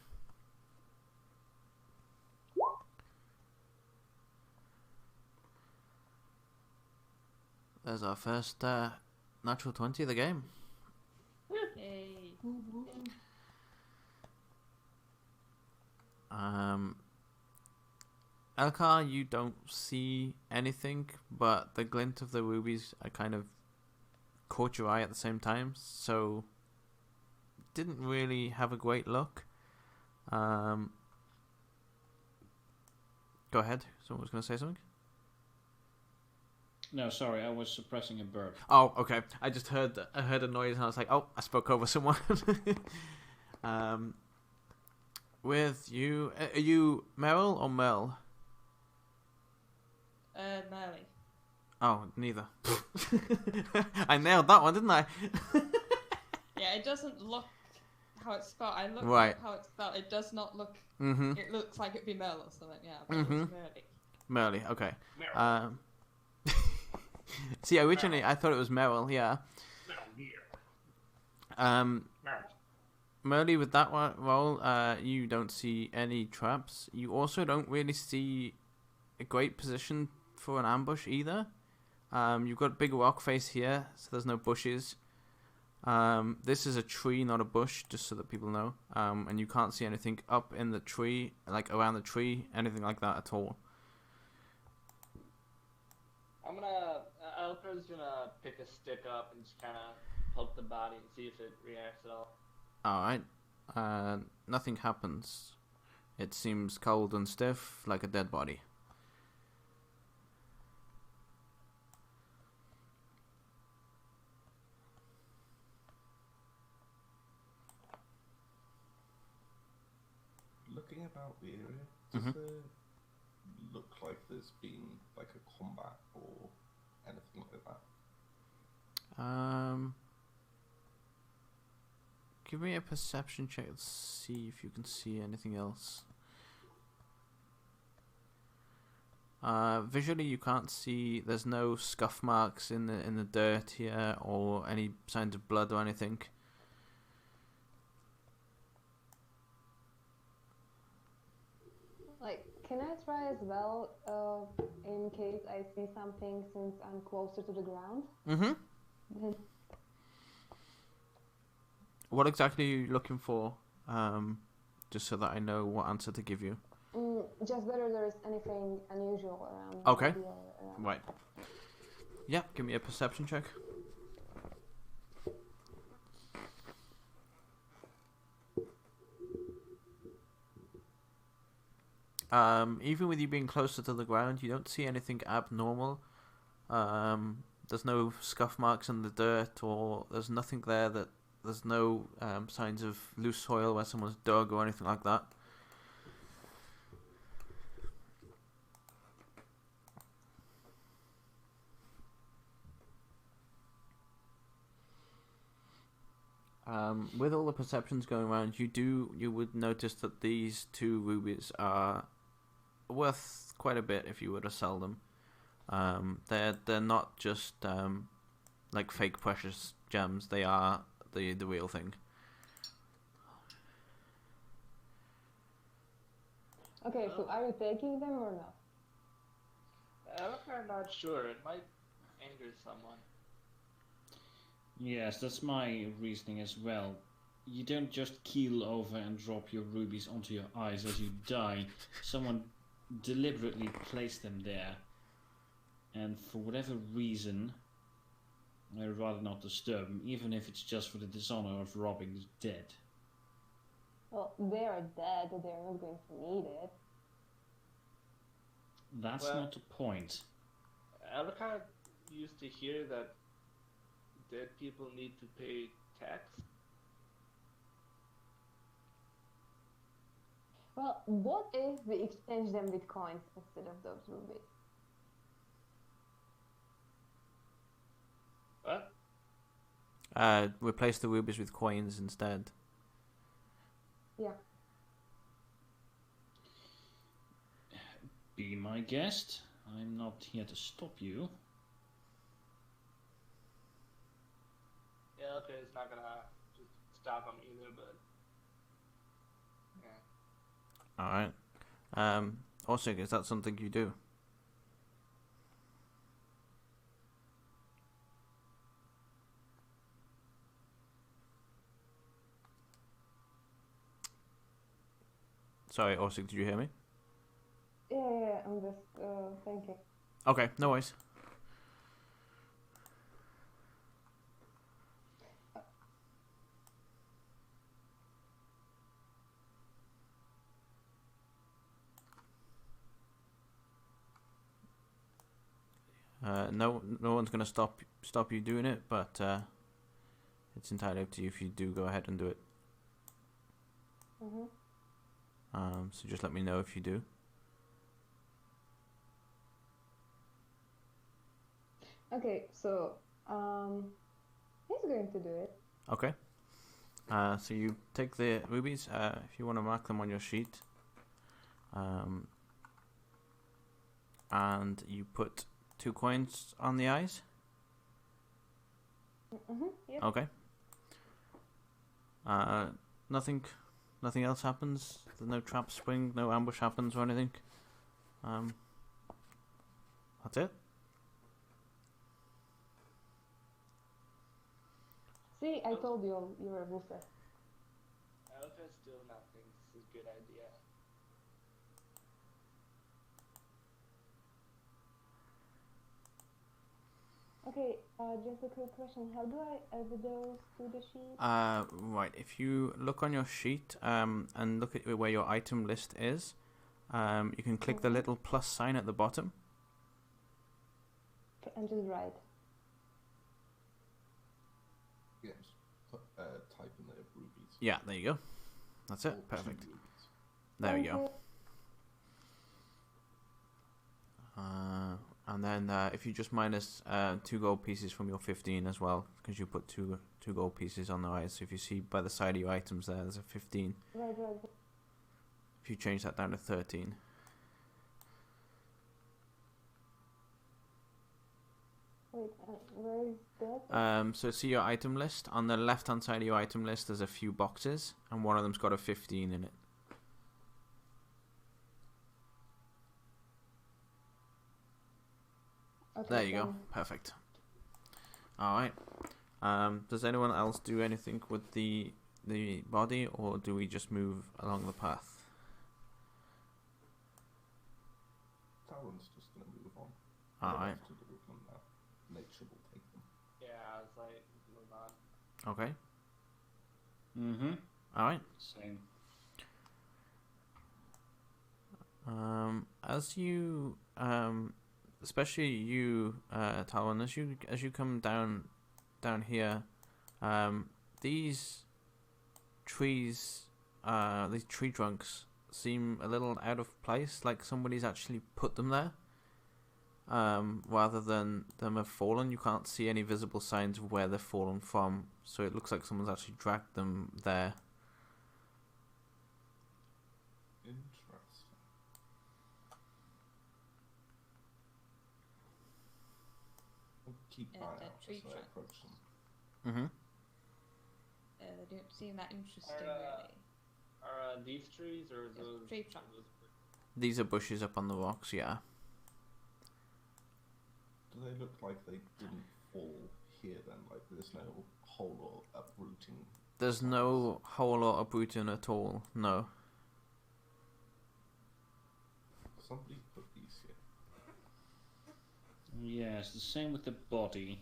There's our first natural 20 of the game. Yay. Elkar, you don't see anything, but the glint of the rubies are kind of caught your eye at the same time, so didn't really have a great look. Go ahead. Someone was going to say something? no, sorry, I was suppressing a burp. Oh, okay. I just heard a noise and I was like, oh, I spoke over someone. With you, are you Meryl or Mel? Merly. Oh, neither. I nailed that one, didn't I? Yeah, it doesn't look how it's spelled. I looked Right. at how it's spelled. It does not look. Mm-hmm. It looks like it'd be Merle or something. Yeah, but Mhm. it's Merly. Merly, okay. Meryl. See, originally I thought it was Meryl, yeah. Meryl. Merly, with that one roll, you don't see any traps. You also don't really see a great position for an ambush either. You've got a big rock face here, so there's no bushes. This is a tree, not a bush, just so that people know. And you can't see anything up in the tree, like around the tree, anything like that at all. Elkar's gonna pick a stick up and just kind of poke the body and see if it reacts at all. Alright. Nothing happens. It seems cold and stiff, like a dead body. Looking about the area, does Mhm. there look like there's been like a combat or anything like that? Give me a perception check. Let's see if you can see anything else. Visually, you can't see. There's no scuff marks in the dirt here, or any signs of blood or anything. Like, can I try as well, in case I see something since I'm closer to the ground? Mm-hmm. Mhm. What exactly are you looking for? Just so that I know what answer to give you. Just whether there is anything unusual around. Okay. the area around. Right. Yeah, give me a perception check. Even with you being closer to the ground, you don't see anything abnormal. There's no scuff marks in the dirt, or there's nothing there that there's no signs of loose soil where someone's dug or anything like that. With all the perceptions going around, you would notice that these two rubies are worth quite a bit if you were to sell them. They're not just like fake precious gems. They are the real thing. Okay, so are you taking them or not? I'm not sure. It might anger someone. Yes, that's my reasoning as well. You don't just keel over and drop your rubies onto your eyes as you die. Someone deliberately placed them there. And for whatever reason, I'd rather not disturb them, even if it's just for the dishonor of robbing the dead. Well, they are dead, they're not going to need it. That's Well- not the point. Elkar used to hear that dead people need to pay tax. Well, what if we exchange them with coins instead of those rubies? What? Replace the rubies with coins instead. Yeah. Be my guest. I'm not here to stop you. Yeah, okay, it's not gonna just stop him either, but yeah. All right. Also, is that something you do? Sorry, Orsig, did you hear me? Yeah, I'm just thinking. Okay, no worries. No one's gonna stop you doing it, but it's entirely up to you if you do go ahead and do it. Mm-hmm. So just let me know if you do. Okay, so he's going to do it. Okay. So you take the rubies. If you want to mark them on your sheet, and you put 2 coins on the eyes. Mm-hmm. Yep. Okay. Nothing else happens. There's no trap spring, no ambush happens or anything. That's it. See, I told you you're a woofer. Alpha still not thinks this is a good idea. Okay, just a quick question. How do I add those to the sheet? Right. If you look on your sheet, and look at where your item list is, you can click the little plus sign at the bottom. And just write. Yeah, just put, type in there rubies. Yeah, there you go. That's Or it. Perfect. 2 rubies. There we Thank go. you. And then if you just minus 2 gold pieces from your 15 as well, because you put two gold pieces on the eyes. So if you see by the side of your items there's a 15. Right. If you change that down to 13. Wait, where is that? So see your item list. On the left hand side of your item list there's a few boxes, and one of them's got a 15 in it. Okay, There you go. done. Perfect. Alright. Does anyone else do anything with the body, or do we just move along the path? Talon's just gonna move on. Alright. To do with them now. Nature will take them. Yeah, I was like, move on. Okay. Mm-hmm. Alright. Same. As you especially you, Talon, as you come down here, these trees, these tree trunks seem a little out of place, like somebody's actually put them there. Rather than them have fallen, you can't see any visible signs of where they've fallen from, so it looks like someone's actually dragged them there. Interesting. I'll keep an Yeah, eye the out tree as I trunk. approach them. Mm-hmm. They don't seem that interesting, Are, really. Are these trees or Just those? tree trunks. These are bushes up on the rocks, yeah. Do they look like they didn't fall here then? Like there's no hole or uprooting? There's no hole or uprooting at all, no. Somebody put these here. Yeah, it's the same with the body.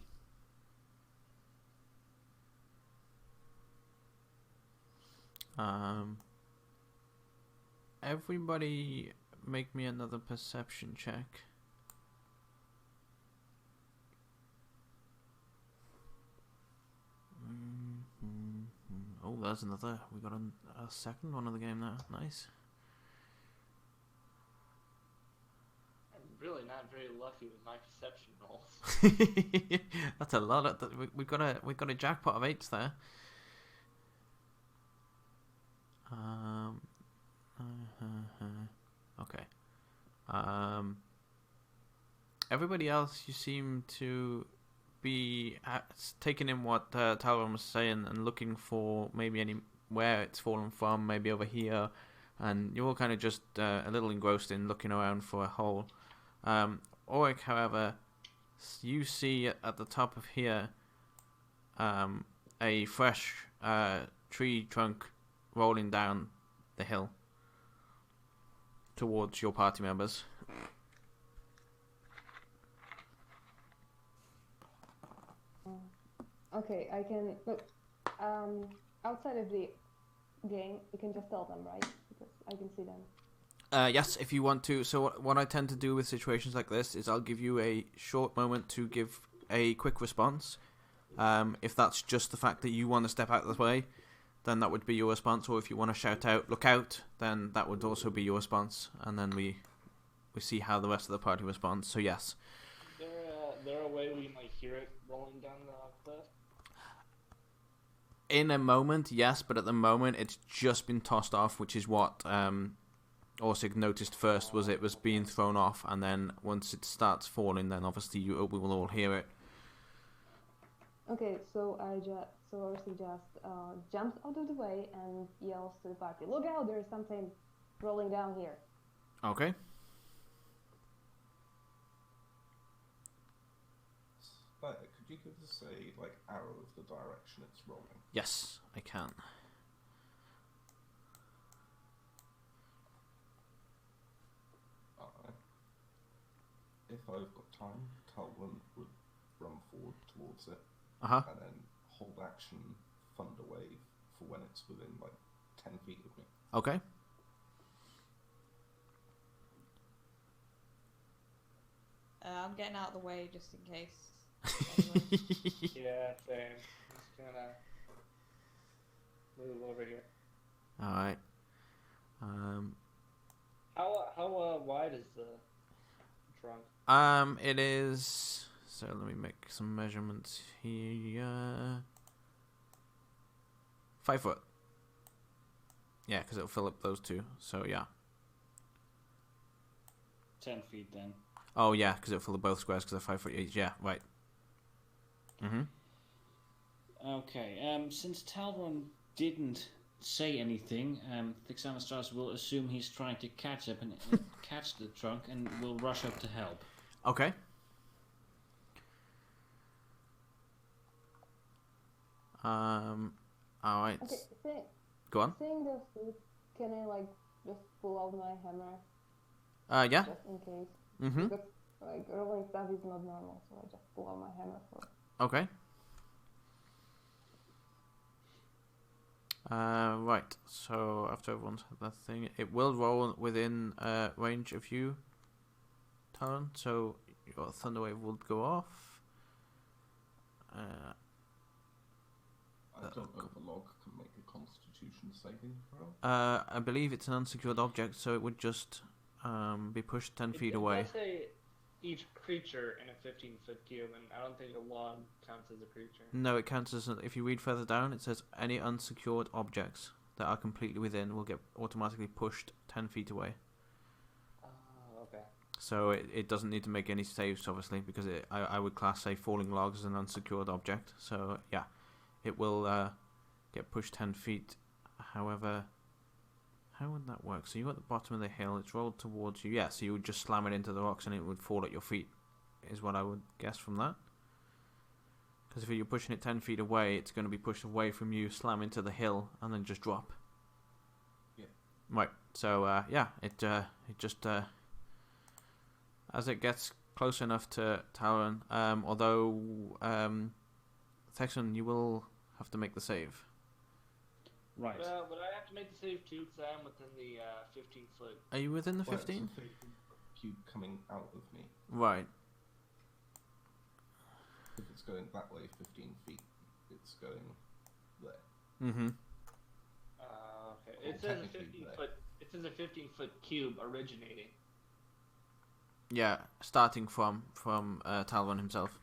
Everybody make me another perception check. Oh, there's another. We got a second one of the game now. Nice. really not very lucky with my perception rolls. That's a lot. We got a jackpot of 8s there. Okay. Everybody else, you seem to be taking in what Talon was saying and looking for maybe where it's fallen from, maybe over here, and you're all kind of just a little engrossed in looking around for a hole. Auric, however, you see at the top of here a fresh tree trunk rolling down the hill towards your party members. Okay, I can look. Outside of the game, you can just tell them, right? Because I can see them. Yes, if you want to. So what I tend to do with situations like this is I'll give you a short moment to give a quick response. If that's just the fact that you want to step out of the way, then that would be your response. Or if you want to shout out, "Look out," then that would also be your response. And then we see how the rest of the party responds. So yes. Is there a way we might hear it rolling down the cliff? In a moment, yes, but at the moment it's just been tossed off, which is what Orsig noticed first, was it was being thrown off, and then once it starts falling, then obviously we will all hear it. Okay, so Orsig just jumps out of the way and yells to the party, "Look out, there's something rolling down here." Okay. Could you give us a arrow of the direction it's rolling? Yes, I can. If I've got time, Talwyn would run forward towards it, Uh-huh. and then hold action Thunder Wave for when it's within 10 feet of me. Okay. I'm getting out of the way just in case. Yeah, same. I'm just gonna move over here. All right. How wide is the trunk? It is. So let me make some measurements here. 5 foot. Yeah, because it'll fill up those two. So yeah. 10 feet then. Oh yeah, because it'll fill up both squares because they're 5 foot each. Yeah, right. Mhm. Okay. Since Talron didn't say anything, Thixanastras will assume he's trying to catch up and catch the trunk, and will rush up to help. Okay. All right. Okay, Go on. seeing those feet, can I just pull out my hammer Yeah. just in case? Mhm. Because rolling stuff is not normal, so I just pull out my hammer for. Okay. Right. So after everyone's had that thing, it will roll within range of you, Talon. So your thunder wave will go off. I don't know if a log can make a Constitution saving throw. I believe it's an unsecured object, so it would just be pushed 10 feet away. It does say each creature in a 15-foot cube, and I don't think a log counts as a creature. No, it counts as if you read further down, it says any unsecured objects that are completely within will get automatically pushed 10 feet away. Okay. So it doesn't need to make any saves, obviously, because I would class, say, falling logs as an unsecured object. So yeah, it will get pushed 10 feet. However, how would that work? So you're at the bottom of the hill, it's rolled towards you. Yeah, so you would just slam it into the rocks and it would fall at your feet, is what I would guess from that. Because if you're pushing it 10 feet away, it's going to be pushed away from you, slam into the hill, and then just drop. Yeah. Right, so yeah, it just... as it gets close enough to Talon, although Texan, you will have to make the save. Right. Would I have to make the save too, because I am within the 15-foot? Are you within the Well, it's a 15? cube coming out of me. Right. If it's going that way 15 feet, it's going there. Mm-hmm. Okay. Well, It says a technically 15-foot. It says a 15-foot cube originating. Yeah, starting from Talron himself.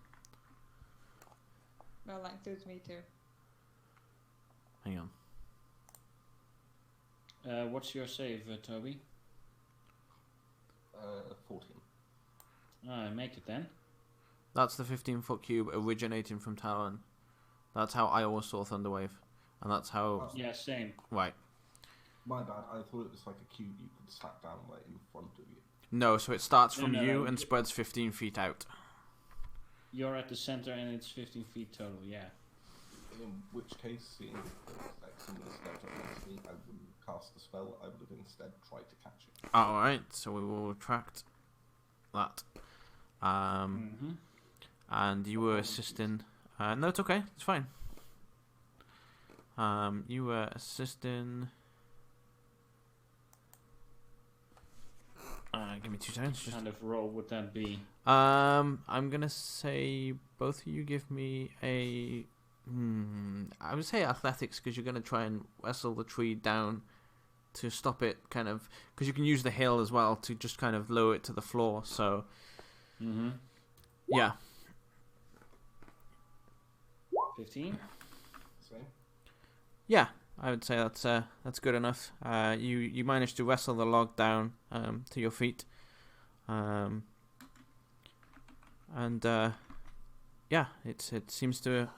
Well, that includes me too. Hang on. What's your save, Toby? 14. I make it then. That's the 15-foot cube originating from Talon. That's how I always saw Thunderwave. And that's how... Yeah, same. Right. My bad, I thought it was like a cube you could slap down right in front of you. No, so it starts from No, you no. and spreads 15 feet out. You're at the center and it's 15 feet total, yeah. In which case, seeing that somebody stepped up next to me, I wouldn't cast the spell, I would have instead tried to catch it. Alright, so we will retract that. And you were assisting... no, it's okay. It's fine. You were assisting... give me 2 seconds. What kind of roll would that be? I'm gonna say both of you give me a... I would say athletics, because you're gonna try and wrestle the tree down to stop it, kind of... Because you can use the hill as well to just kind of lower it to the floor, so... Yeah. 15? Same? Yeah, I would say that's good enough. You managed to wrestle the log down to your feet, and yeah, it seems to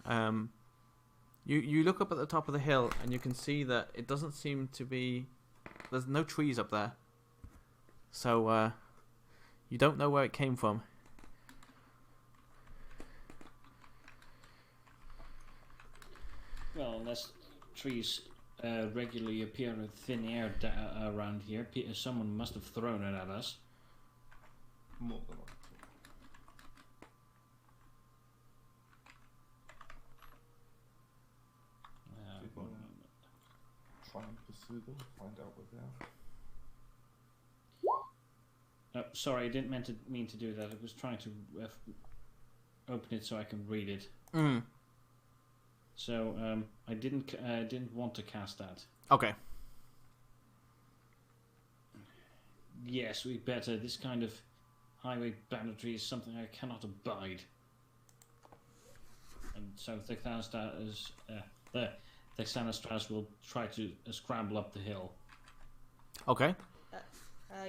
you look up at the top of the hill and you can see that it doesn't seem to be, there's no trees up there, so you don't know where it came from. Well, unless trees regularly appear in thin air around here, someone must have thrown it at us. More than likely. One moment. Try and pursue them, find out where they are. Sorry, I didn't mean to do that. I was trying to open it so I can read it. So I didn't want to cast that. Okay. Yes, we better. This kind of highway banditry is something I cannot abide. And so the Thexanastras will try to scramble up the hill. Okay.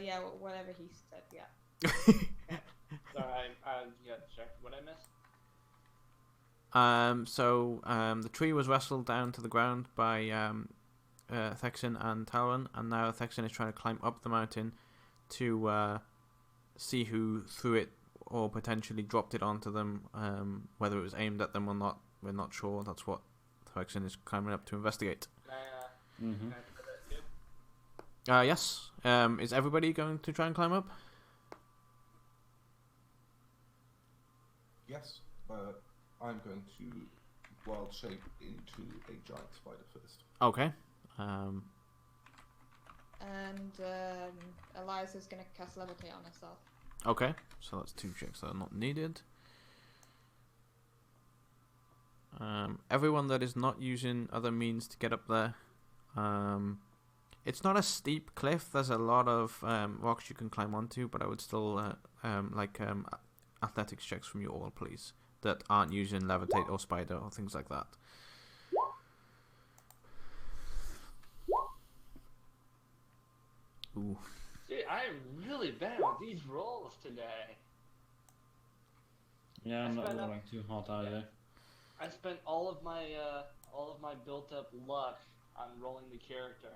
Yeah, whatever he said, yeah. Sorry, I got distracted. What I missed? So the tree was wrestled down to the ground by Thexan and Talon, and now Thexan is trying to climb up the mountain to see who threw it or potentially dropped it onto them. Whether it was aimed at them or not, we're not sure. That's what Thexan is climbing up to investigate. Can I try that too? Yes. Is everybody going to try and climb up? Yes, but I'm going to wild shape into a giant spider first. Okay. And Eliza's gonna cast Levitate on herself. Okay. So that's 2 checks that are not needed. Everyone that is not using other means to get up there. It's not a steep cliff. There's a lot of rocks you can climb onto, but I would still like athletics checks from you all, please, that aren't using levitate or spider or things like that. Ooh. Dude, I am really bad with these rolls today. Yeah, I'm not rolling too hot either. I spent all of my built-up luck on rolling the character.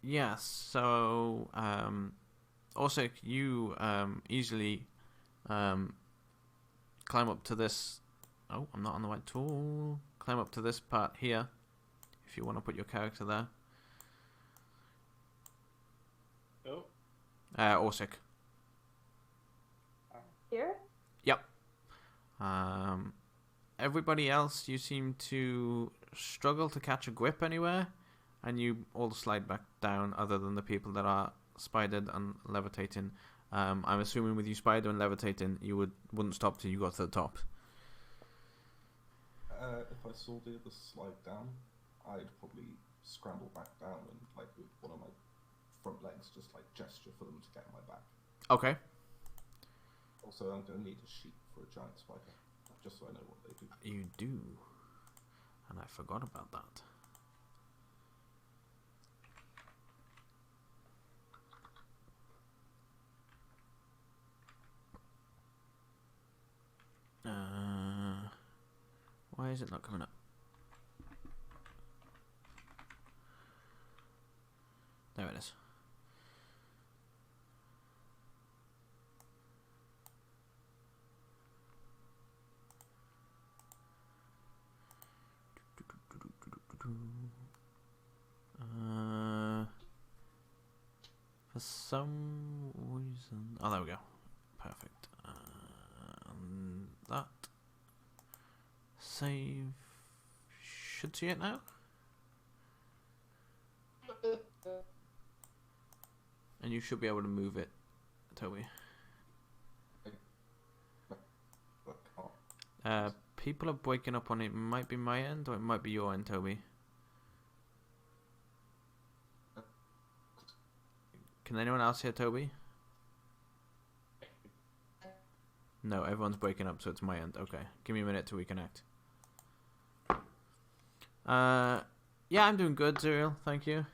Yeah, so also you easily climb up to this. Oh, I'm not on the right tool. Climb up to this part here if you want to put your character there. Oh. Orsic. Here? Yep. Everybody else, you seem to struggle to catch a grip anywhere, and you all slide back down, other than the people that are spidered and levitating. I'm assuming with you spider and levitating, you wouldn't stop till you got to the top. If I saw the others slide down, I'd probably scramble back down and like with one of my front legs just like gesture for them to get on my back. Okay. Also, I'm going to need a sheet for a giant spider, just so I know what they do. You do. And I forgot about that. Why is it not coming up? There it is. For some reason, oh, there we go. Perfect. That save should see it now. And you should be able to move it, Toby. People are waking up on it. Might be my end, or it might be your end, Toby. Can anyone else hear Toby? No, everyone's breaking up, so it's my end. Okay, give me a minute to reconnect. Yeah, I'm doing good, Zuriel. Thank you.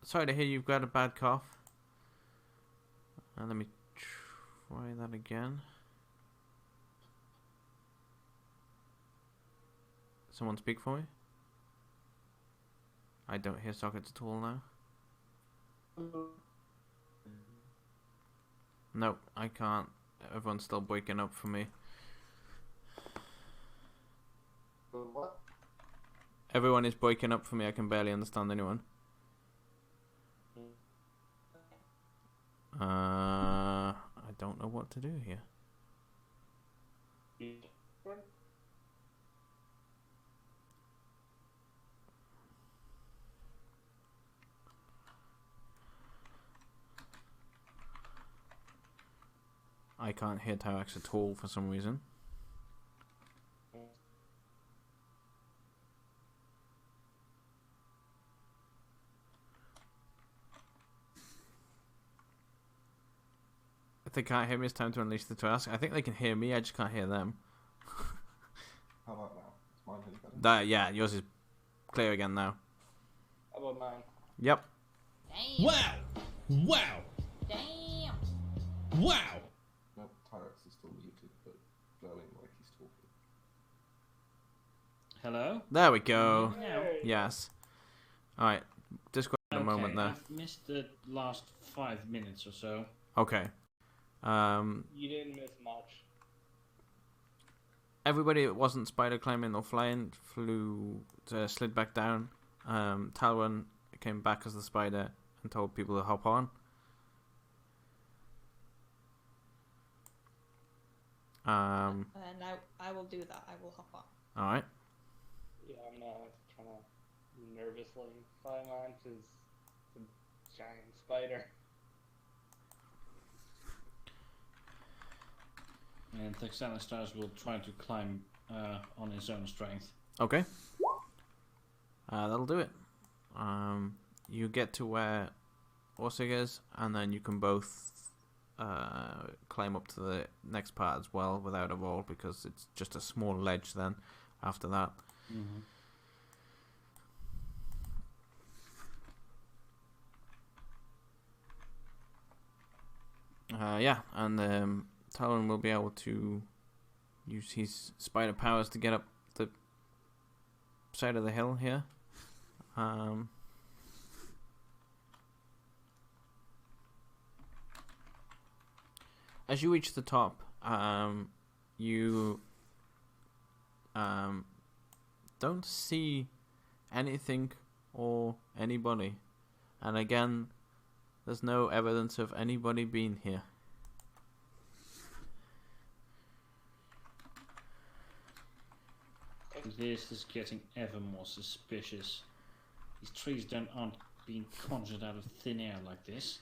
Sorry to hear you've got a bad cough. Let me try that again. Someone speak for me? I don't hear sockets at all now. Nope, I can't. Everyone's still waking up for me. What? Everyone is breaking up for me. I can barely understand anyone. I don't know what to do here. I can't hear Tyrax at all for some reason. If they can't hear me, it's time to unleash the Trask. I think they can hear me, I just can't hear them. How about now? Is mine any better? Yeah, yours is clear again now. How about mine? Yep. Damn. Wow! Wow! Damn. Wow! No, Tyrex is still muted, but glowing like he's talking. Hello? There we go. Now. Yes. Alright, just got a moment there. I've missed the last 5 minutes or so. Okay. You didn't miss much. Everybody that wasn't spider climbing or flying slid back down. Talrun came back as the spider and told people to hop on. And I will do that. I will hop on. Alright. Yeah, I'm trying to nervously climb on because it's a giant spider. And Texanastars will try to climb on his own strength. Okay. That'll do it. You get to where Orsig is, and then you can both climb up to the next part as well without a roll, because it's just a small ledge then after that. Mm-hmm. Yeah, and Talon will be able to use his spider powers to get up the side of the hill here. As you reach the top, you don't see anything or anybody, and again, there's no evidence of anybody being here. This is getting ever more suspicious. These trees aren't being conjured out of thin air like this.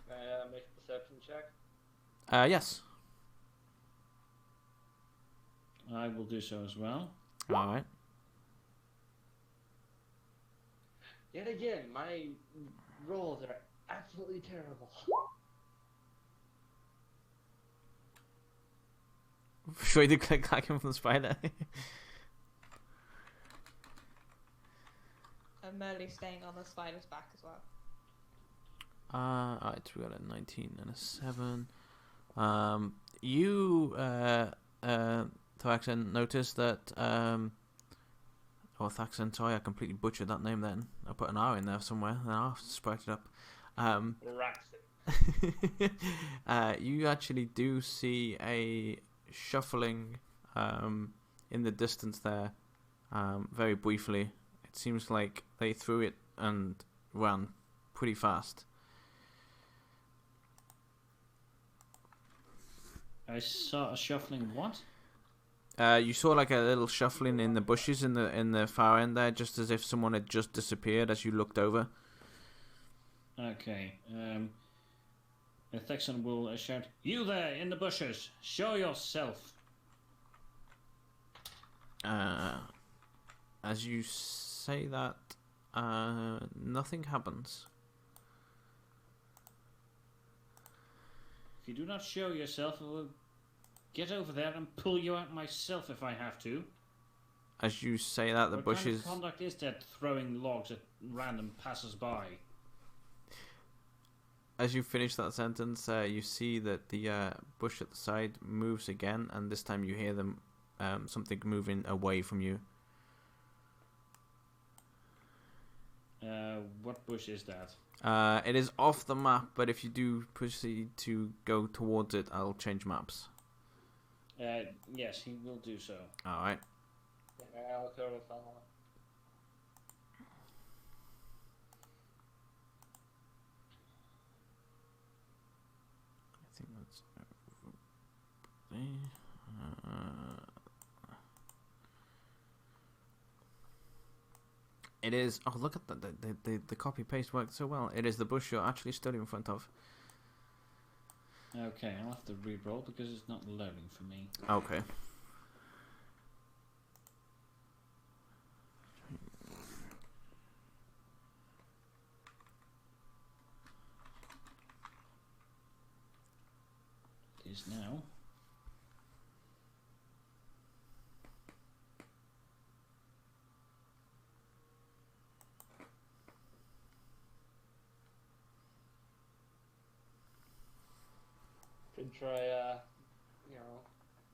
Can I make a perception check? Yes. I will do so as well. Alright. Yet again, my rolls are absolutely terrible. Should we do click clacking from the spider? I'm merely staying on the spider's back as well. Alright, so we got a 19 and a 7. You, Thaxan, noticed that, Thaxan, sorry, I completely butchered that name then. I put an R in there somewhere, and I'll sprout it up. Raxit. You actually do see a shuffling, in the distance there, very briefly. It seems like they threw it and ran pretty fast. I saw a shuffling what? You saw like a little shuffling in the bushes in the far end there, just as if someone had just disappeared as you looked over. Okay. Thexan will shout, "You there in the bushes! Show yourself!" As you say that, nothing happens. If you do not show yourself, I will get over there and pull you out myself if I have to. As you say that, the what bushes. What kind of conduct is that, throwing logs at random passers-by? As you finish that sentence, you see that the bush at the side moves again, and this time you hear them something moving away from you. What bush is that? It is off the map, but if you do proceed to go towards it, I'll change maps. Yes, he will do so. Alright. I'll go to follow. I think that's. It is. Oh, look at that! The copy paste worked so well. It is the bush you're actually stood in front of. Okay, I'll have to re-roll because it's not loading for me. Okay. It is now. Could try,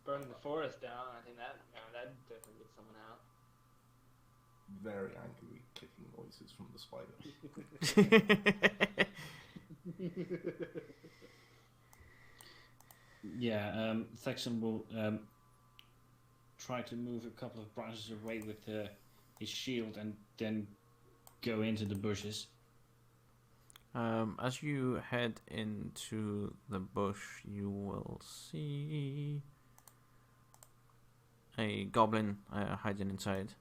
burning the forest down. I think that'd definitely get someone out. Very angry kicking noises from the spider. Yeah, Thexan will try to move a couple of branches away with his shield and then go into the bushes. As you head into the bush, you will see a goblin hiding inside.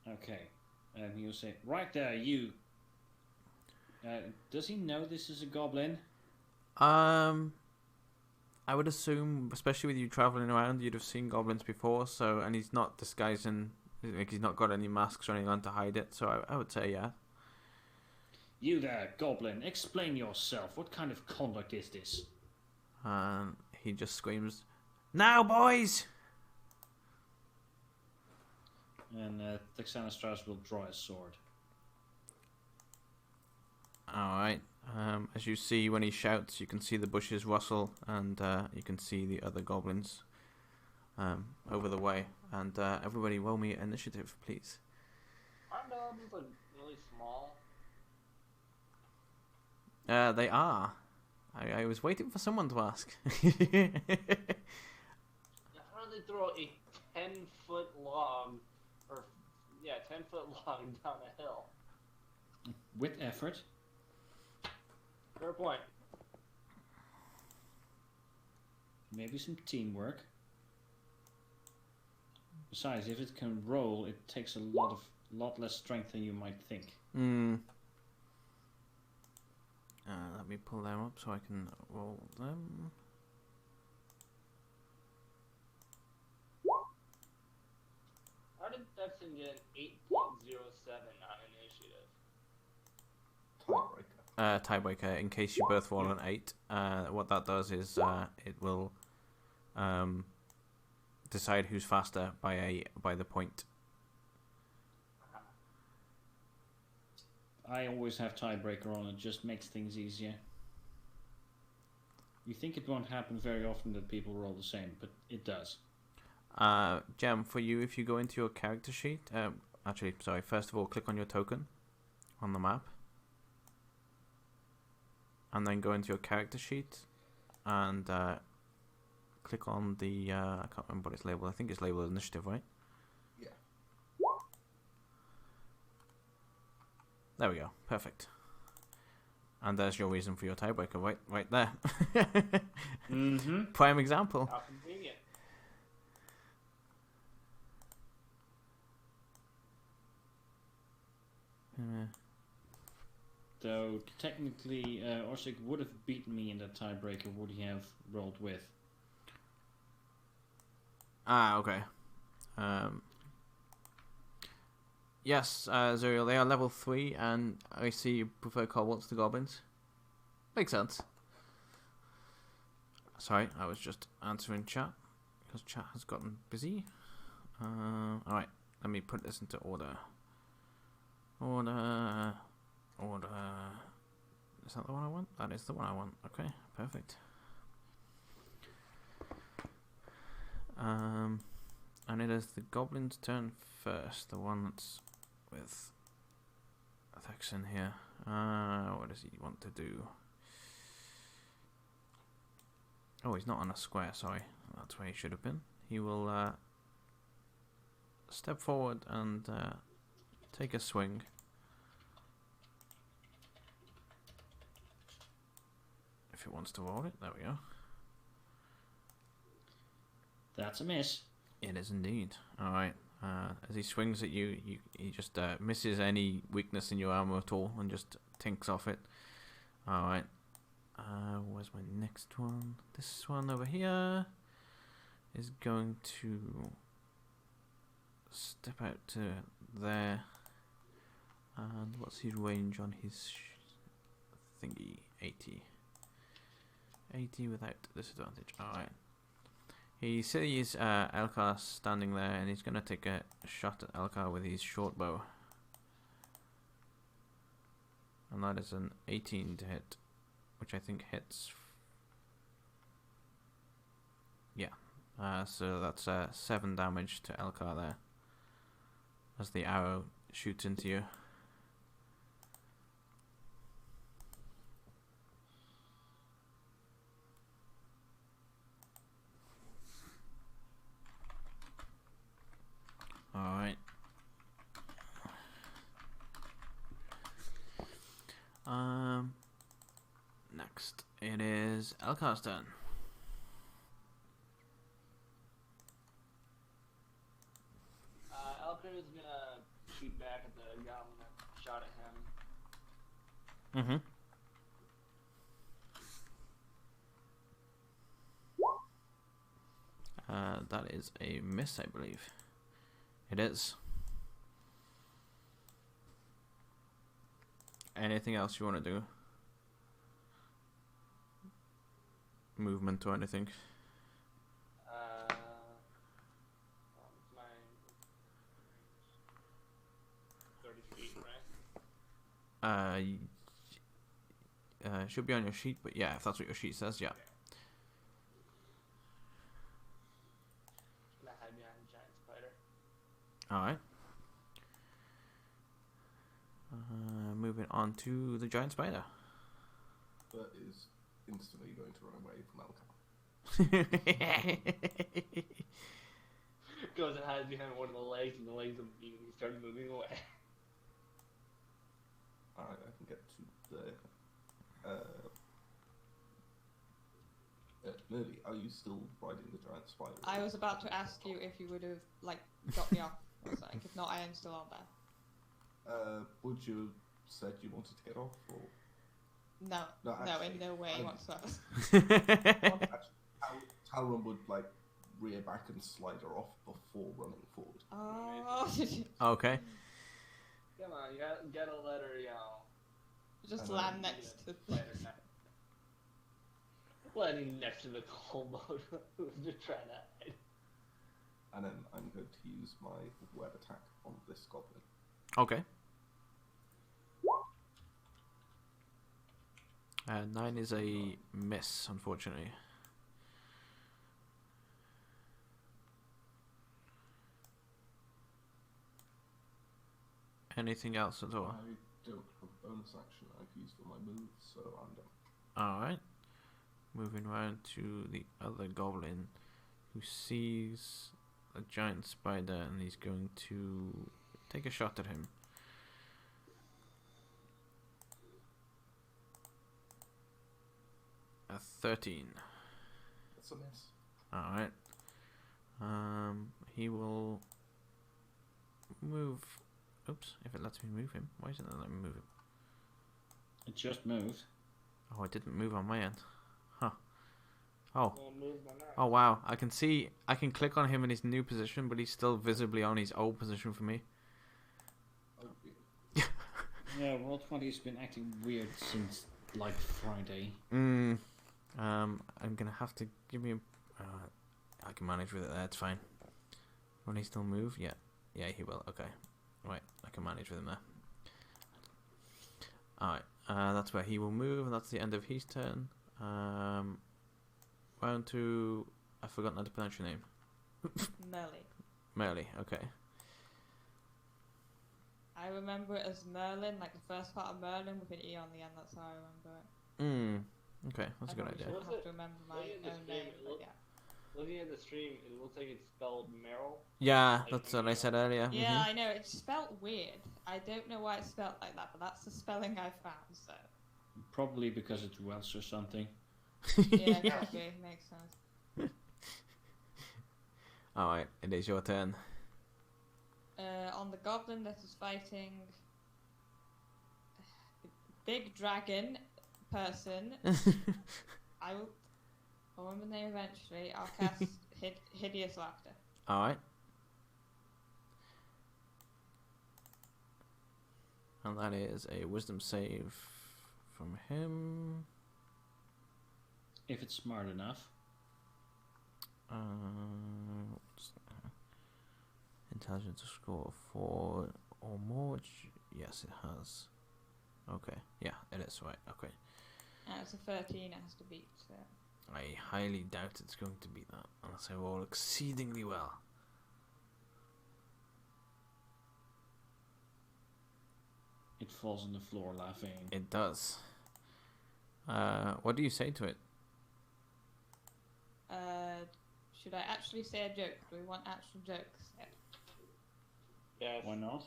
Okay, he'll say, "Right there, you." Does he know this is a goblin? I would assume, especially with you traveling around, you'd have seen goblins before. So, and he's not disguising. Like, he's not got any masks or anything on to hide it, so I would say yeah. You there, goblin, explain yourself. What kind of conduct is this? And he just screams, "Now, boys!" And Thexanastras will draw his sword. Alright. As you see, when he shouts, you can see the bushes rustle, and you can see the other goblins over the way. And everybody roll me initiative, please. Aren't goblins like really small? They are. I was waiting for someone to ask. How do they throw a 10-foot log, 10-foot log down a hill? With effort. Fair point. Maybe some teamwork. Besides, if it can roll, it takes a lot less strength than you might think. Let me pull them up so I can roll them. How did Dexon get an 8.07 on initiative? Tiebreaker. Tiebreaker. In case you both roll an 8, what that does is it will decide who's faster by the point. I always have tiebreaker on. It just makes things easier. You think it won't happen very often that people roll the same, but it does. Gem, for you, if you go into your character sheet, actually, sorry, first of all, click on your token on the map. And then go into your character sheet and click on the, I can't remember what it's labeled, I think it's labeled initiative, right? Yeah. There we go, perfect. And there's your reason for your tiebreaker, right there. Mm-hmm. Prime example. How convenient. Though technically, Orsik would have beaten me in that tiebreaker would he have rolled with. Okay. Yes, Zuriel, they are level 3, and I see you prefer kobolds to goblins. Makes sense. Sorry, I was just answering chat, because chat has gotten busy. Alright, let me put this into order. Order. Is that the one I want? That is the one I want. Okay, perfect. And it is the goblin's turn first, the one that's with Thexan here. What does he want to do? Oh, he's not on a square, sorry. That's where he should have been. He will step forward and take a swing. If it wants to roll it, there we go. That's a miss. It is indeed. Alright. As he swings at you, he just misses any weakness in your armor at all and just tinks off it. Alright. Where's my next one? This one over here is going to step out to there. And what's his range on his thingy? 80. 80 without disadvantage. Alright. He sees Elkar standing there, and he's going to take a shot at Elkar with his short bow. And that is an 18 to hit, which I think hits. Yeah. So that's 7 damage to Elkar there, as the arrow shoots into you. Alright. Next it is Elkar's turn. Elkar is gonna shoot back at the goblin that shot at him. Mm-hmm. That is a miss, I believe. It is. Anything else you want to do? Movement or anything? It's my 30 feet, right? Should be on your sheet, but yeah, if that's what your sheet says, yeah. Gonna hide behind a giant spider. Alright. Moving on to the giant spider. But is instantly going to run away from Elkar. Goes and hides behind one of the legs, and the legs immediately start moving away. Alright, I can get to there. Nerdy, are you still riding the giant spider? I was about to ask you if you would have, like, got me off. I was like, if not, I am still on there. Would you have said you wanted to get off, or? No, No, no, actually, in no way I- whatsoever. Actually, Talron would like rear back and slide her off before running forward. Oh, Okay. Come on, you gotta let her, just I know. land next to the. let her die. Landing next to the coal boat. Just try that. And then I'm going to use my web attack on this goblin. Okay. 9 is a miss, unfortunately. Anything else at all? I don't have a bonus action I've used for my move, so I'm done. Alright. Moving round to the other goblin who sees a giant spider and he's going to take a shot at him. A 13. That's a miss. Alright. He will move. Oops, if it lets me move him. Why isn't it letting me move him? It just moved. Oh, it didn't move on my end. Huh. Oh. Well, move my knife. Oh wow. I can click on him in his new position, but he's still visibly on his old position for me. Oh, yeah. Yeah, Roll20's been acting weird since like Friday. I'm gonna have to give me a. I can manage with it there, it's fine. Will he still move? Yeah. Yeah, he will. Okay. Right, I can manage with him there. Alright, that's where he will move, and that's the end of his turn. Round to... I've forgotten how to pronounce your name. Merlin. Merly, okay. I remember it as Merlin, like the first part of Merlin with an E on the end. That's how I remember it. Okay, that's a good I idea. probably Was should have it- to remember my was it in the own stream? name, It but looked- yeah. Looking at the stream, it looks like it's spelled Meryl. Yeah, that's what I said earlier. Yeah, I know, it's spelt weird. I don't know why it's spelt like that, but that's the spelling I found, so. Probably because it's Welsh or something. Yeah, probably. Makes sense. Alright, it is your turn. On the goblin that is fighting big dragon person, I'll remember the name eventually. I'll cast Hideous Laughter. Alright. And that is a wisdom save from him. If it's smart enough. Intelligence score of 4 or more. Yes, it has. Okay. Yeah, it is. Right. Okay. It's a 13, it has to beat, so. I highly doubt it's going to beat that unless I roll exceedingly well. It falls on the floor laughing. It does. What do you say to it? Should I actually say a joke? Do we want actual jokes? Yeah. Yes. Why not?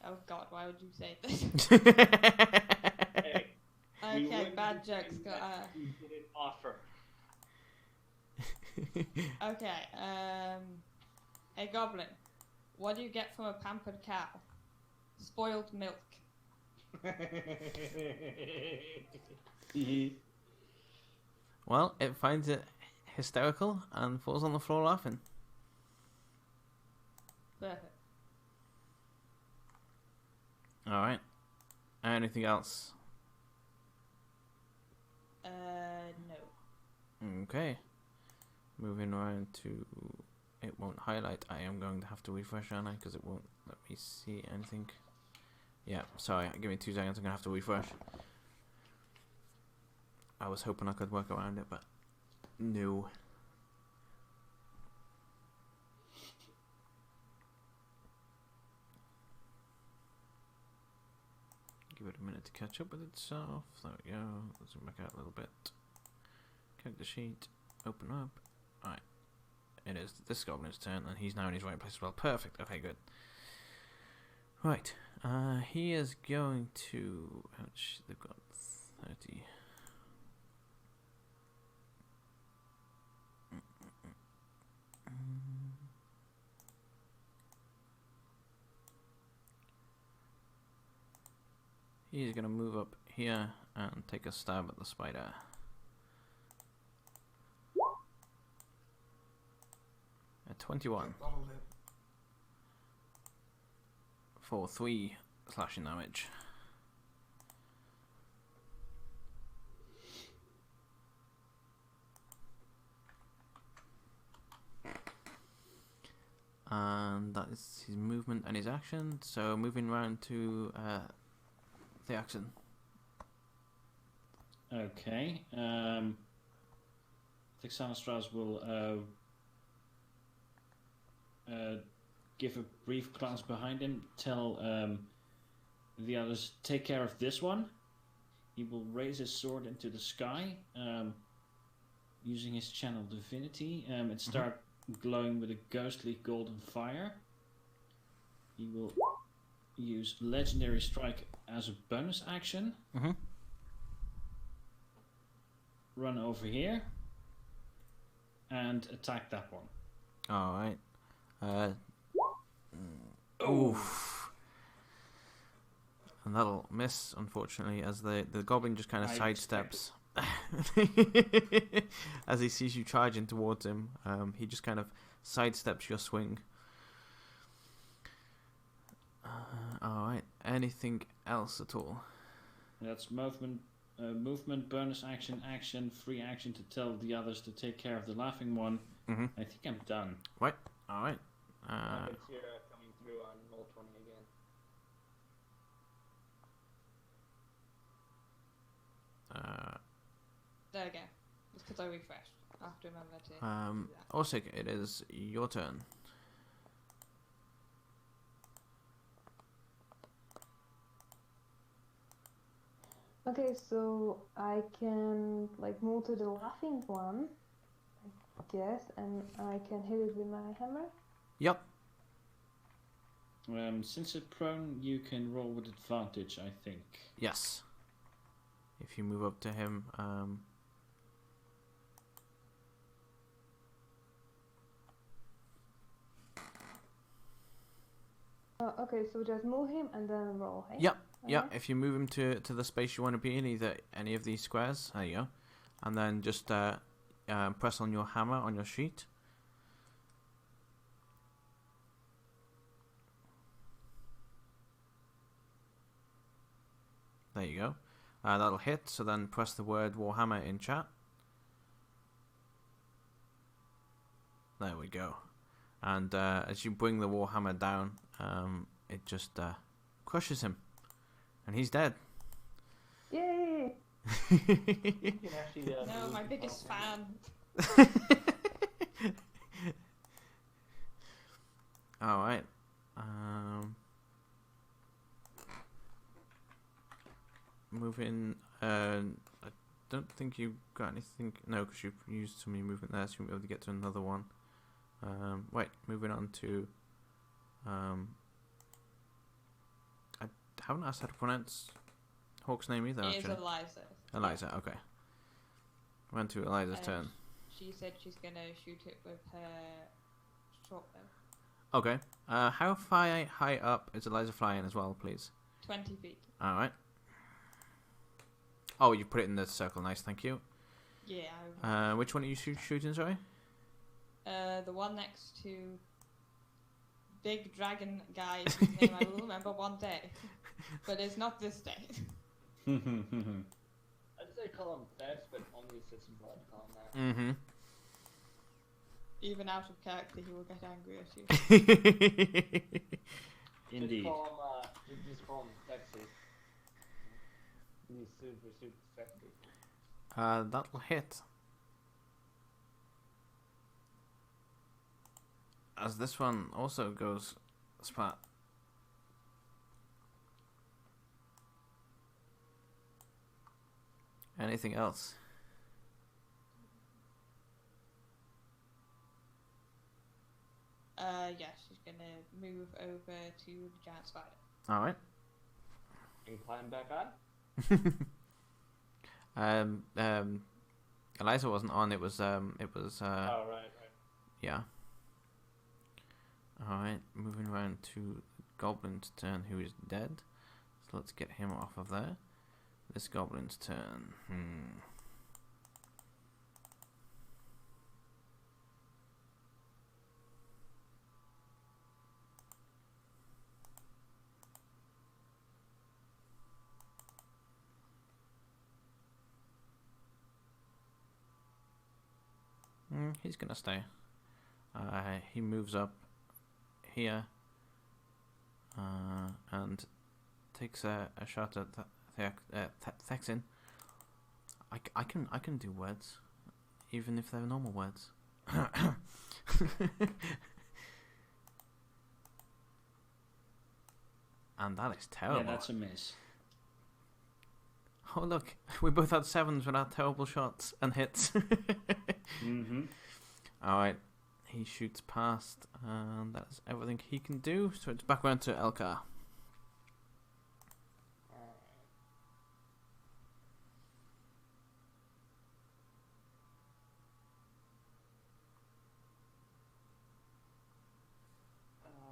Oh god, why would you say this? Hey, we Okay, wouldn't bad do jokes. things Got, that you didn't offer. okay, hey goblin, what do you get from a pampered cow? Spoiled milk. Well, it finds it hysterical and falls on the floor laughing. Perfect. Alright. Anything else? No. Okay. Moving around to... It won't highlight. I am going to have to refresh, aren't I? Because it won't let me see anything. Yeah, sorry. Give me 2 seconds. I'm going to have to refresh. I was hoping I could work around it, but... No. Give it a minute to catch up with itself. There we go. Let's zoom back out a little bit. Character sheet. Open up. Alright. It is this goblin's turn, and he's now in his right place as well. Perfect. Okay, good. Right. He is going to... Ouch, they've got 30. He's gonna move up here and take a stab at the spider. A 21 That'll hit. for 3 slashing damage. And that is his movement and his action. So moving round to the action. Okay. Texanastras will give a brief glance behind him, tell the others, take care of this one. He will raise his sword into the sky, using his channel divinity, and start glowing with a ghostly golden fire. He will use legendary strike as a bonus action. Run over here and attack that one. All right. Oof. And that'll miss, unfortunately, as the goblin just kind of sidesteps. As he sees you charging towards him, he just kind of sidesteps your swing. Alright, anything else at all? That's movement, bonus action, free action to tell the others to take care of the laughing one. I think I'm done. Right, alright. It's here coming through on roll 20 again. There we go. It's because I refreshed. I have to remember to do that. Osik, it is your turn. Okay, so I can like move to the laughing one, I guess, and I can hit it with my hammer. Yep. Since it's prone, you can roll with advantage, I think. Yes. If you move up to him, Okay, so just move him and then roll, hey? Yep. Yeah, Alright. if you move him to the space you want to be in, either any of these squares, there you go, and then just press on your hammer on your sheet. There you go. That'll hit, so then press the word Warhammer in chat. There we go. And as you bring the Warhammer down, it just crushes him. And he's dead. Yay! You can actually, No, move my the biggest button. fan. Alright. Moving. I don't think you got anything. No, because you've used so many movement there, so you won't be able to get to another one. Wait, moving on to. I haven't asked how to pronounce Hawk's name either. It is Actually, Eliza. Eliza. Okay. Went to Eliza's turn. She said she's gonna shoot it with her short bow. Okay. How high up is Eliza flying as well, please? 20 feet. All right. Oh, you put it in the circle. Nice, thank you. Yeah. Which one are you shooting? Sorry. The one next to big dragon guy whose name I will remember one day, but it's not this day. I'd say call him Fetch, but only Citizen Blood call him that. Mm-hmm. Even out of character, he will get angry at you. Indeed. Just call him Sexy. He's super, super sexy. That'll hit. As this one also goes splat. Anything else? Yeah, she's gonna move over to the giant spider. All right. And climb back on? Eliza wasn't on. It was. Oh, right. Yeah. All right. Moving around to Goblin's turn, who is dead. So let's get him off of there. This goblin's turn. He's gonna stay. He moves up here and takes a shot at Thexin. I can do words, even if they're normal words. And that is terrible. Yeah, that's a miss. Oh look, we both had 7s without terrible shots and hits. Alright, he shoots past, and that's everything he can do, so it's back round to Elkar.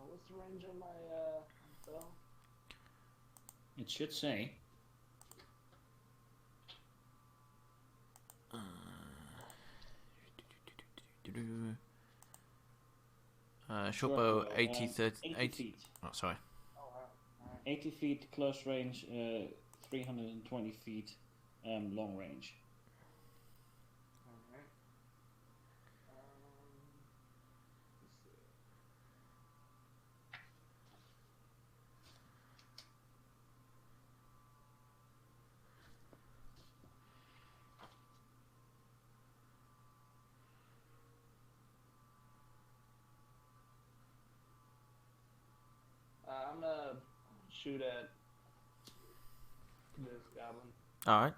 What's the range on my bow? It should say. Short bow 80 feet. Oh, sorry. Oh wow. Alright. 80 feet close range, 320 feet long range. Alright. Let's see. I'm gonna shoot at this goblin. Alright.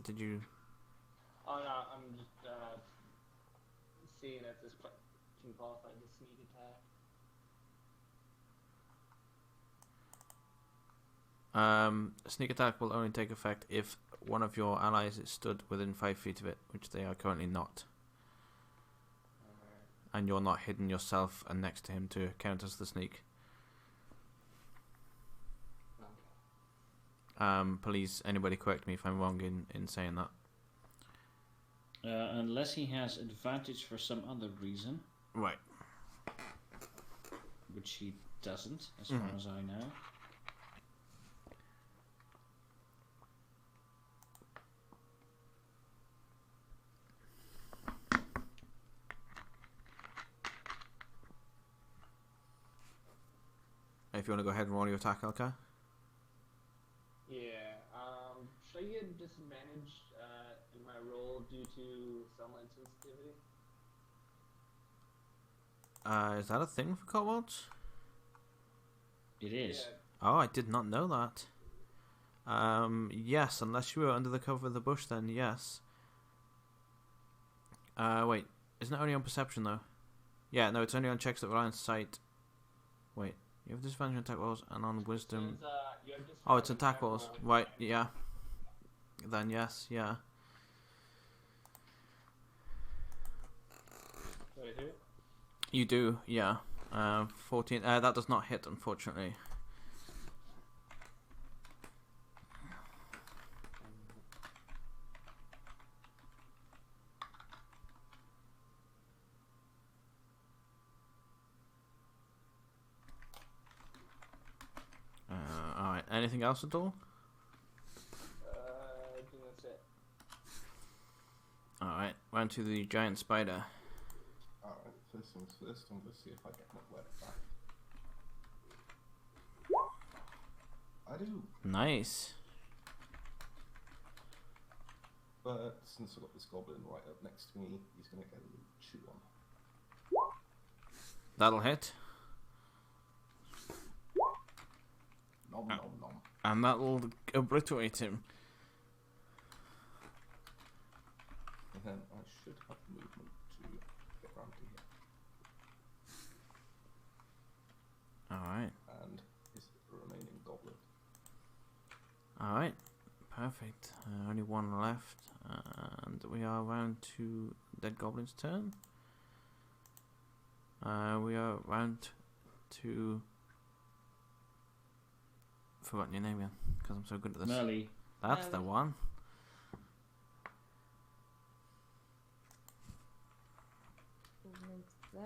Did you? Oh no, I'm just seeing if this can qualify the sneak attack. Sneak attack will only take effect if one of your allies is stood within 5 feet of it, which they are currently not. And you're not hidden yourself and next to him to count as the sneak. Please, anybody correct me if I'm wrong in saying that. Unless he has advantage for some other reason. Right. Which he doesn't, as far as I know. If you want to go ahead and roll your attack, Elka. Yeah. Should I get disadvantage in my roll due to sunlight sensitivity? Is that a thing for kobolds? It is. Yeah. Oh, I did not know that. Yes, unless you were under the cover of the bush, then yes. Wait, isn't it only on perception though? Yeah, no, it's only on checks that rely on sight. Wait, you have disadvantage on attack rolls and on wisdom. You have Oh, it's disadvantage attack on rolls, roll. right? Yeah. Then yes, yeah. Do I do it? You do, yeah. 14. That does not hit, unfortunately. Alright, anything else at all? I think that's it. Alright, round to the giant spider. Alright, first things first, I'm going to see if I get my web back. I do, Nice. but since I've got this goblin right up next to me, he's going to get a little chew on. That'll hit. Nom nom nom. And that'll obliterate him. then I should have movement to get round to here. Alright. And is the remaining goblin. Alright. Perfect. Only one left. And we are round to Dead Goblin's turn. We are round to... Forgotten your name again, because I'm so good at this. Merly. That's the one. Movement there. I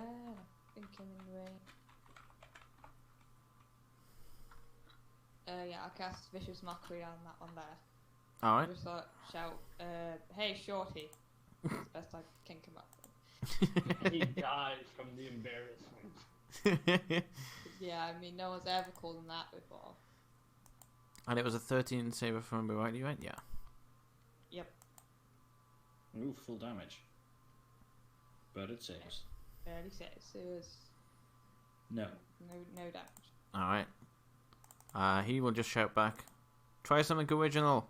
think I'm in the way. Yeah, I'll cast Vicious Mockery on that one there. Alright. Just thought, shout, hey, Shorty. That's the best I can come up with. And he dies from the embarrassment. Yeah, I mean, no one's ever called him that before. And it was a 13 saver from rightly, right? Yeah. Yep. Ooh, full damage. But it saves. Barely saves. It was No. no damage. Alright. He will just shout back, try something original.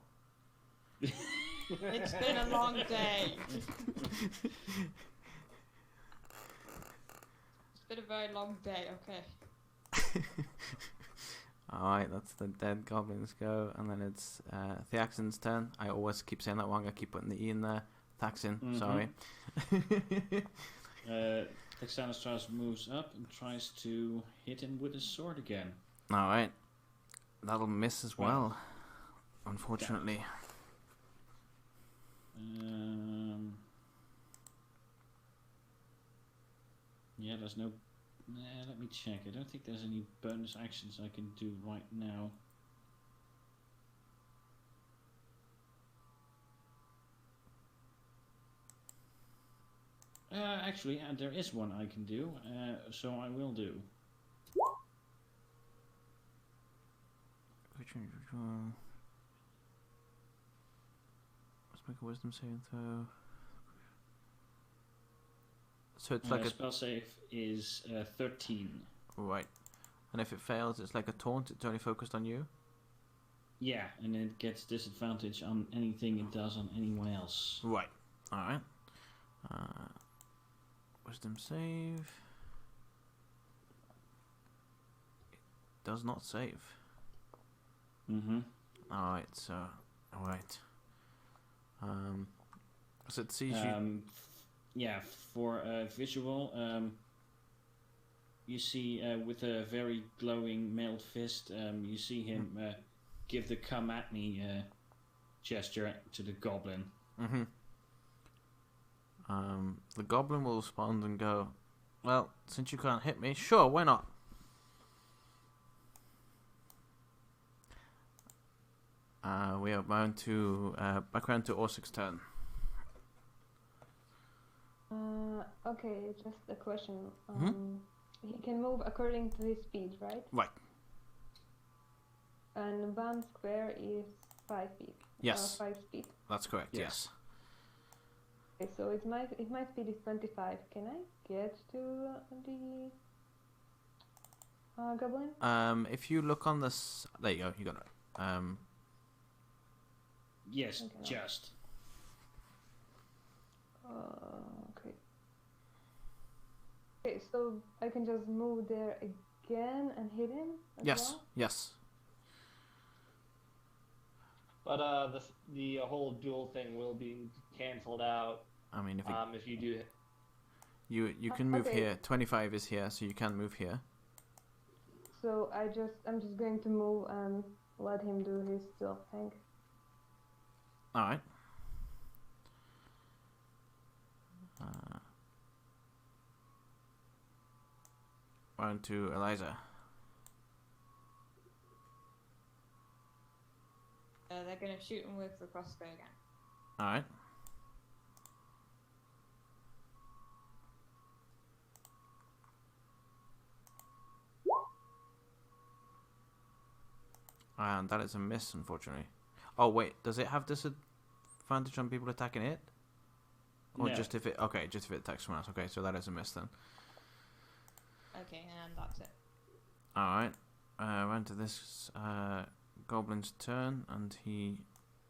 It's been a long day. It's been a very long day, okay. Alright, that's the Dead Goblins go. And then it's Theaxin's turn. I always keep saying that wrong. I keep putting the E in there. Thaxin, sorry. Texanastras moves up and tries to hit him with his sword again. Alright. That'll miss as well, unfortunately. Yeah, there's no... let me check. I don't think there's any bonus actions I can do right now. Actually, there is one I can do, so I will do. Let's make a wisdom saving throw. So it's like a spell save is 13. Right. And if it fails, it's like a taunt. It's only focused on you. Yeah, and it gets disadvantage on anything it does on anyone else. Right. All right. Wisdom save. It does not save. Mm-hmm. All right. So, all right. So it sees you. Yeah, for visual, you see with a very glowing mailed fist, you see him give the "come at me" gesture to the goblin. Mm-hmm. The goblin will respond and go, well, since you can't hit me, sure, why not? We are bound to back around to Orsik's turn. Okay, just a question. He can move according to his speed, right? Right. And 1 square is 5 feet. Yes. 5 speed. That's correct. Yes. Okay, so my speed is 25. Can I get to the goblin? If you look on this, there you go. You got it. Yes, Okay. just. Okay. Okay, so I can just move there again and hit him as Yes. well? Yes. But the whole duel thing will be cancelled out. I mean, if you do. you can move okay. here. 25 is here, so you can move here. So I'm just going to move and let him do his duel thing. All right. On to Eliza. They're gonna shoot him with the crossbow again. All right. And that is a miss, unfortunately. Oh wait, does it have disadvantage on people attacking it? Or No. just if it? Okay, just if it attacks someone else. Okay, so that is a miss then. Okay, and that's it. All right. Round to this goblin's turn, and he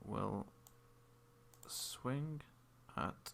will swing at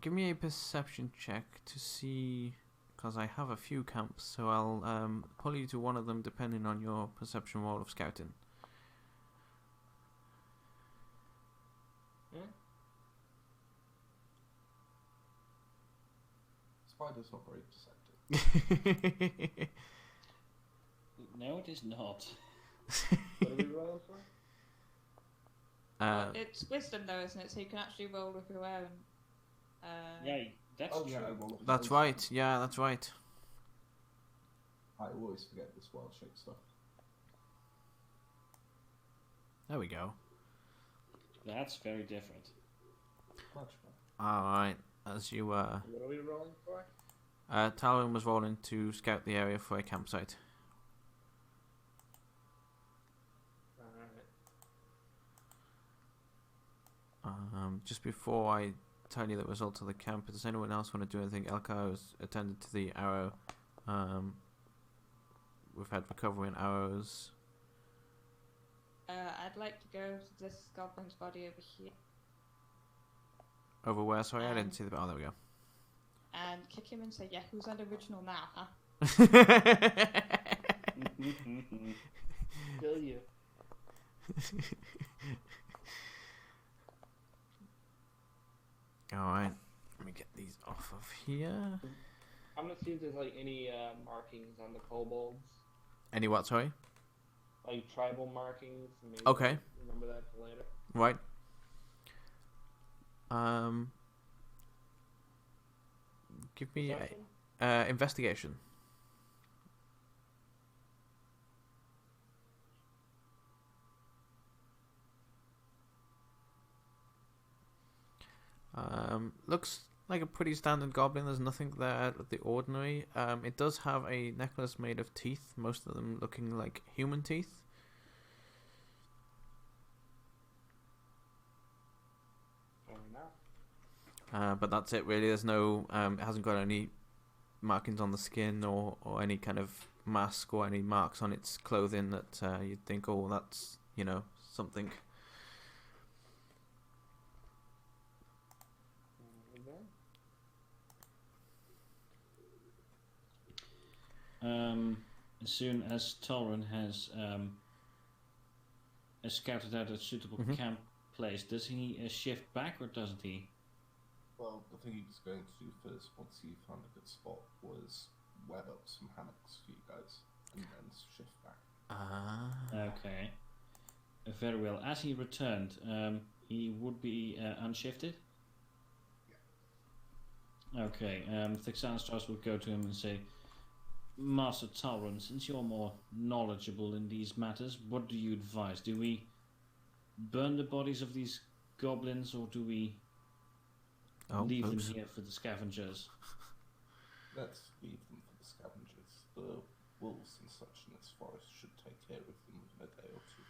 give me a perception check to see, because I have a few camps, so I'll pull you to one of them depending on your perception roll of scouting. Spider's not very perceptive. No, it is not. What are we rolling for? It's wisdom though, isn't it? So you can actually roll with your own. Yeah, that's Oh, true. yeah, I roll That's right. Yeah, that's right. I always forget this wild shape stuff. There we go. That's very different. Much better. All right. As you What are we rolling for? Talon was rolling to scout the area for a campsite. Alright. Just before I tell you the result of the camp, does anyone else want to do anything? Elka has attended to the arrow. We've had recovery in arrows. I'd like to go to this goblin's body over here Over where? Sorry, I didn't see the. Oh, there we go. and kick him and say, "Yeah, who's an original now, huh?" Kill you. Alright, let me get these off of here. I'm gonna see if there's like any markings on the kobolds, Any what, sorry? like tribal markings. Maybe Okay. Remember that for later. Right. Give me Perception? a investigation. Looks like a pretty standard goblin. There's nothing there out of the ordinary. It does have a necklace made of teeth, most of them looking like human teeth. Fair enough. But that's it really. There's no, it hasn't got any markings on the skin or any kind of mask or any marks on its clothing that you'd think, oh, that's, you know, something. As soon as Tauren has scouted out a suitable camp place, does he shift back or doesn't he? Well, the thing he was going to do first, once he found a good spot, was web up some hammocks for you guys, and then shift back. Okay. Very well. As he returned, he would be unshifted? Yeah. Okay. Thixanastros would go to him and say, Master Tauren, since you're more knowledgeable in these matters, what do you advise? Do we burn the bodies of these goblins, or do we leave them here for the scavengers? Let's leave them for the scavengers. The wolves and such in this forest should take care of them within a day or two.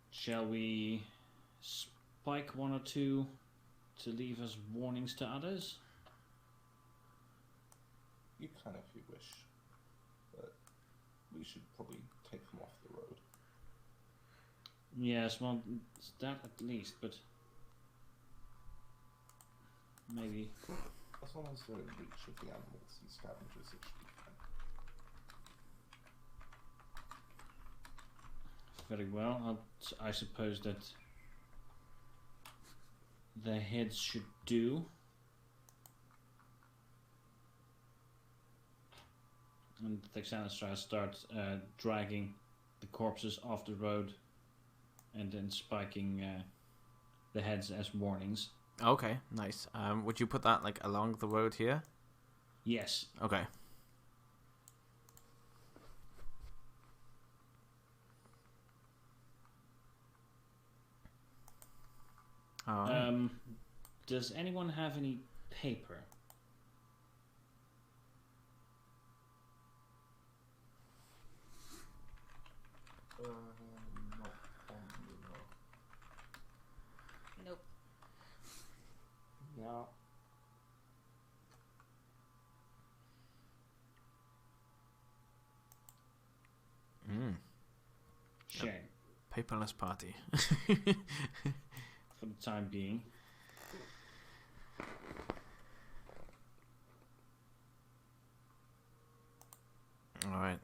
Shall we spike one or two to leave as warnings to others? You can if you wish, but we should probably take them off the road. Yes, well, that at least, but maybe. As long as they're in reach of the animals and scavengers, it should be fine. Very well. I suppose that their heads should do. And the Xanastras starts dragging the corpses off the road and then spiking the heads as warnings. Okay, nice. Would you put that like along the road here? Yes. Okay. Alright. Does anyone have any paper? Not on the road. Nope. No. Shame. Paperless party. for the time being. Alright.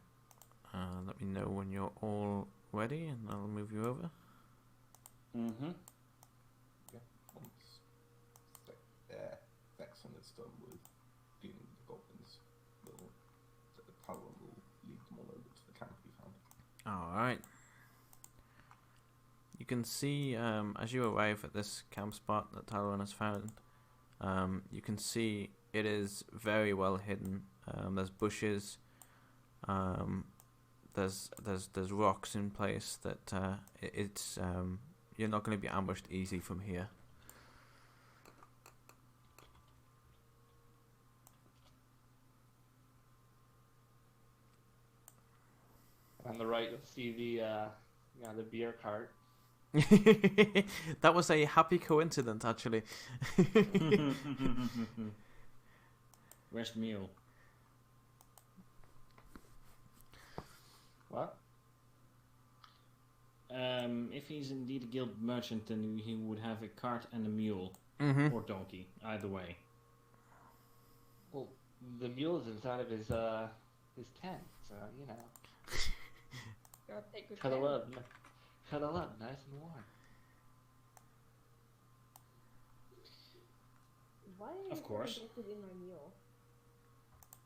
Let me know when you're all ready and I'll move you over. Mm-hmm. Yeah, once Vexen is done with dealing with the goblins, Talon will lead them all over to the camp we found. Alright. You can see, as you arrive at this camp spot that Talon has found, you can see it is very well hidden. There's bushes, there's rocks in place that it's you're not going to be ambushed easy from here. On the right, you'll see the beer cart. That was a happy coincidence, actually. Where's Mule? What? If he's indeed a guild merchant, then he would have a cart and a mule. Mm-hmm. Or donkey, either way. Well, the mule is inside of his tent, so you know. Gotta take good Cuddle care. up, cuddle up, nice and warm. Why are you Of course. interested in my mule?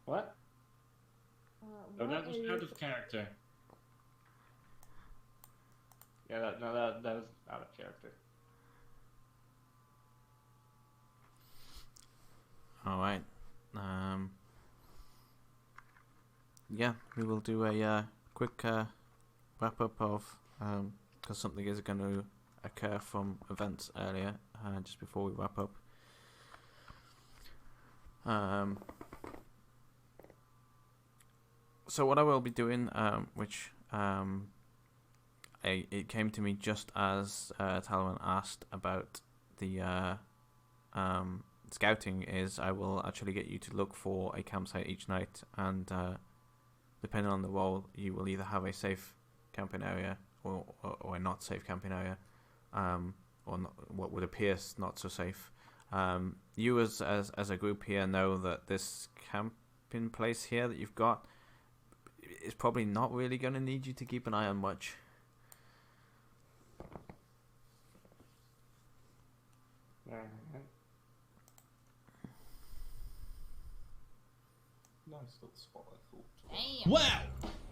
What? Oh, Why that was are you out of character. Yeah, that was out of character. Alright. Yeah, we will do a quick wrap up of, because something is going to occur from events earlier, just before we wrap up. So what I will be doing, which it came to me just as Talon asked about the scouting, is I will actually get you to look for a campsite each night, and depending on the role, you will either have a safe camping area or a not safe camping area, or not, what would appear not so safe. You as a group here know that this camping place here that you've got is probably not really going to need you to keep an eye on much. Alright. Nice little spot, I thought. Damn. Wow!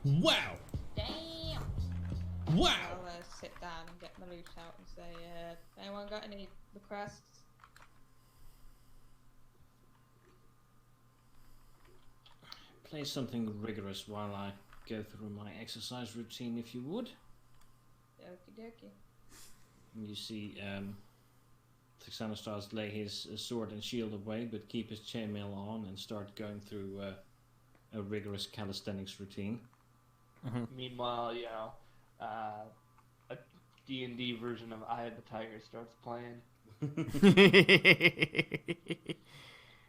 Wow! Damn. Wow! I'll sit down and get my loot out and say, anyone got any requests? Play something rigorous while I go through my exercise routine, if you would. Okie dokie. You see, Texana starts to lay his sword and shield away, but keep his chainmail on and start going through a rigorous calisthenics routine. Meanwhile, you know, a D&D version of Eye of the Tiger starts playing.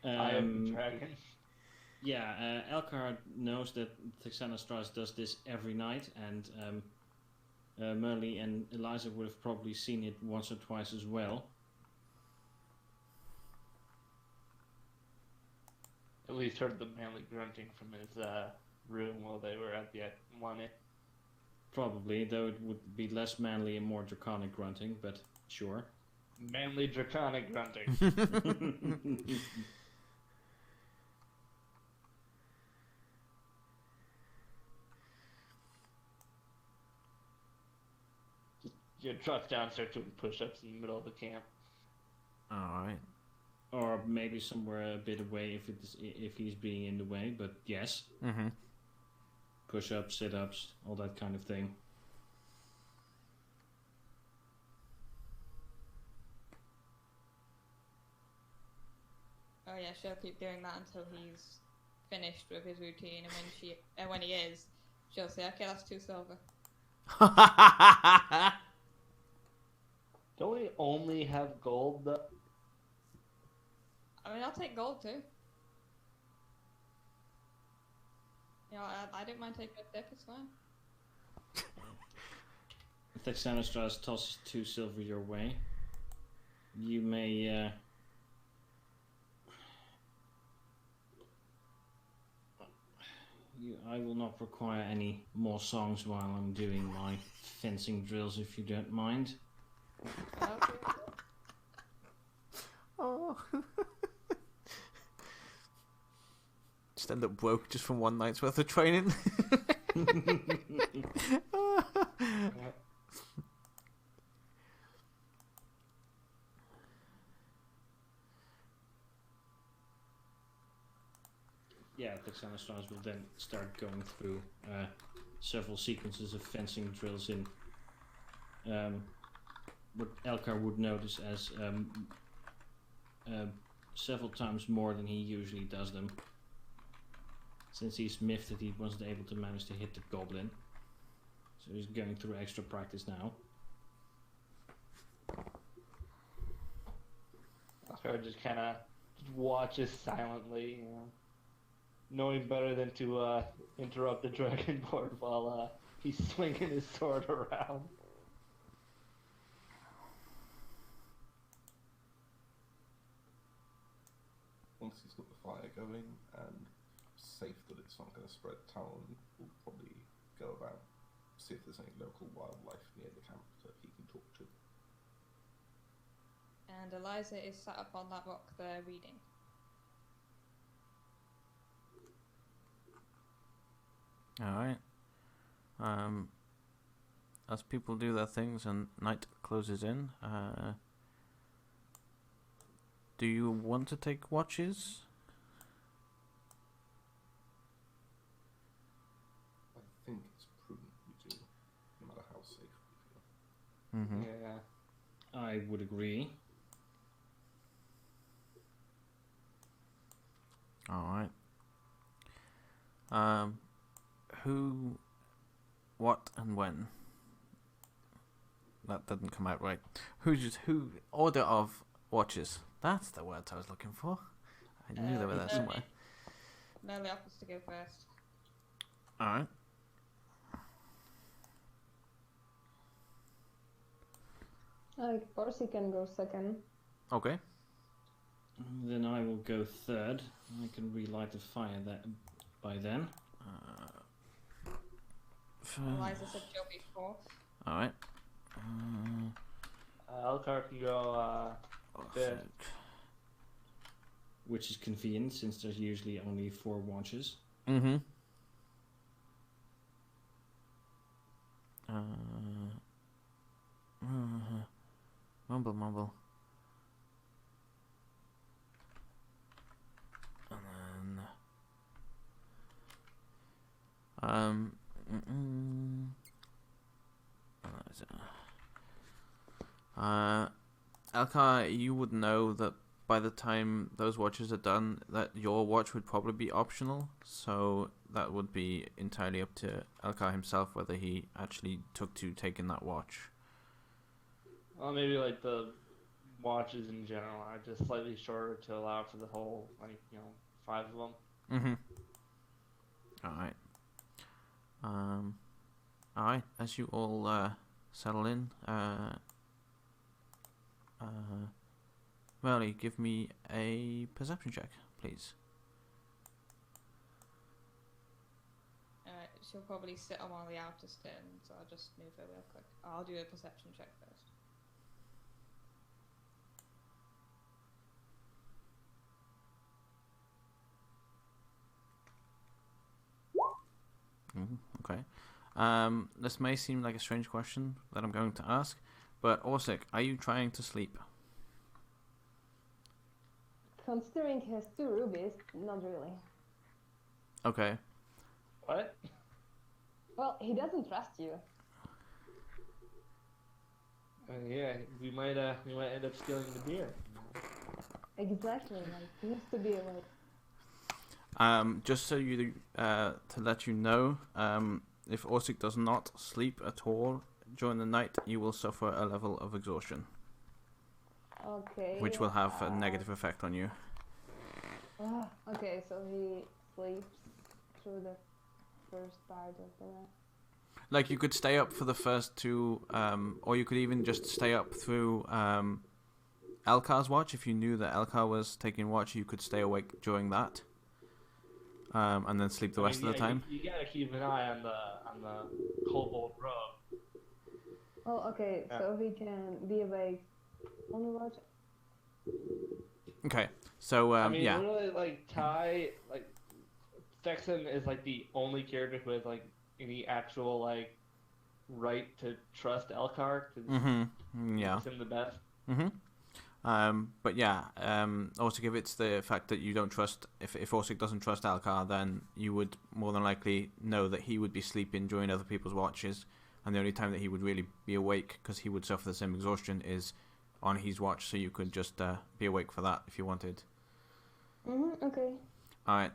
Eye of the Dragon. Yeah, Elkhart knows that Texana Strauss does this every night, and Merle and Eliza would have probably seen it once or twice as well. At least heard the manly grunting from his room while they were at the one. Probably, though it would be less manly and more draconic grunting, but sure. Manly draconic grunting. Your truck down, start doing push-ups in the middle of the camp. Alright. Or maybe somewhere a bit away if he's being in the way, but yes. Mm-hmm. Push-ups, sit-ups, all that kind of thing. Oh yeah, she'll keep doing that until he's finished with his routine, and when he is, she'll say, "Okay, that's 2 silver." Don't we only have gold, though? I mean, I'll take gold too. You know, I don't mind taking a tip. It's fine. Texana Strauss tosses 2 silver your way. You may. I will not require any more songs while I'm doing my fencing drills, if you don't mind. Okay. Oh. Just end up broke just from one night's worth of training. Yeah, the Xanastars will then start going through several sequences of fencing drills in what Elkar would notice as several times more than he usually does them. Since he's miffed that he wasn't able to manage to hit the goblin. So he's going through extra practice now. Oscar just kind of watches silently, knowing better than to interrupt the dragonborn while he's swinging his sword around. Once he's got the fire going and safe that it's not going to spread, Talon will probably go about, see if there's any local wildlife near the camp that he can talk to. And Eliza is sat up on that rock there reading. Alright. As people do their things and night closes in, do you want to take watches? I think it's prudent we do, no matter how safe we feel. Mm-hmm. Yeah. I would agree. Alright. Who, what, and when? That didn't come out right. Who order of watches? That's the word I was looking for. I knew they were there somewhere. Merely offers to go first. Alright. Of course he can go second. Okay. Then I will go third. I can relight the fire by then. Eliza said she'll be fourth. Alright. Elkar can go fifth. Which is convenient since there's usually only 4 watches. Mm-hmm. Mumble. And then Elkar, you would know that by the time those watches are done, that your watch would probably be optional, so that would be entirely up to Elkar himself whether he actually took to taking that watch. Well, maybe like the watches in general are just slightly shorter to allow for the whole, 5 of them. Mm-hmm. Alright, as you all settle in, Merle, give me a perception check, please. Alright, she'll probably sit on one of the outer stones, so I'll just move her real quick. I'll do a perception check first. Okay. This may seem like a strange question that I'm going to ask, but Orsic, are you trying to sleep? Considering he has 2 rubies, not really. Okay. What? Well, he doesn't trust you. Yeah, we might end up stealing the beer. Exactly, like, he has to be like... Just so you, to let you know, if Orsic does not sleep at all during the night, you will suffer a level of exhaustion, Okay. which will have a negative effect on you. Okay, so he sleeps through the first part of the night. Like, you could stay up for the first 2, or you could even just stay up through Elkar's watch. If you knew that Elkar was taking watch, you could stay awake during that, and then sleep the rest of the time. You gotta keep an eye on the Kobold Road. Well, okay, Yeah. so he can be awake on the watch. Okay, so I mean, yeah. really, like Ty, like Texan is like the only character who has like any actual like right to trust Elkar because Yeah. he's him the best. But yeah, also if it's the fact that you don't trust, if Orsik doesn't trust Elkar, then you would more than likely know that he would be sleeping during other people's watches, and the only time that he would really be awake, because he would suffer the same exhaustion, is on his watch, so you could just be awake for that if you wanted. Okay. Alright,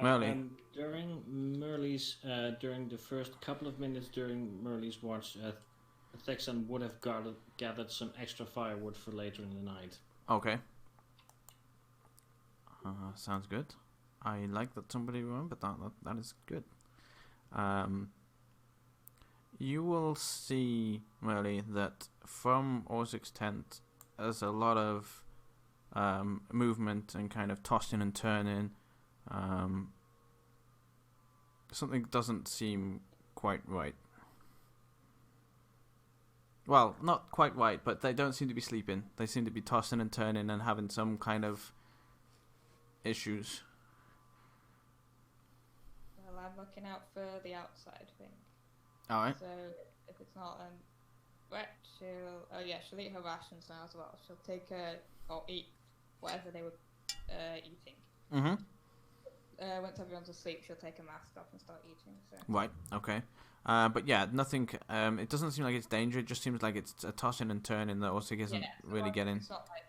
Merle. And during Merle's, during the first couple of minutes during Merle's watch, Thexan would have gathered some extra firewood for later in the night. Okay. Sounds good. I like that somebody remembered that. That is good. You will see, Merle, that from Orsik's tent, there's a lot of movement and kind of tossing and turning. Something doesn't seem quite right. Well, not quite right, but they don't seem to be sleeping. They seem to be tossing and turning and having some kind of issues. Well, I'm looking out for the outside thing. Alright. So if it's not wet, she'll eat her rations now as well. She'll take or eat whatever they were eating. Once everyone's asleep, she'll take a mask off and start eating. So. Right, okay. But yeah, nothing, it doesn't seem like it's danger, it just seems like it's a tossing and turning that Orsik isn't really getting. It's not like,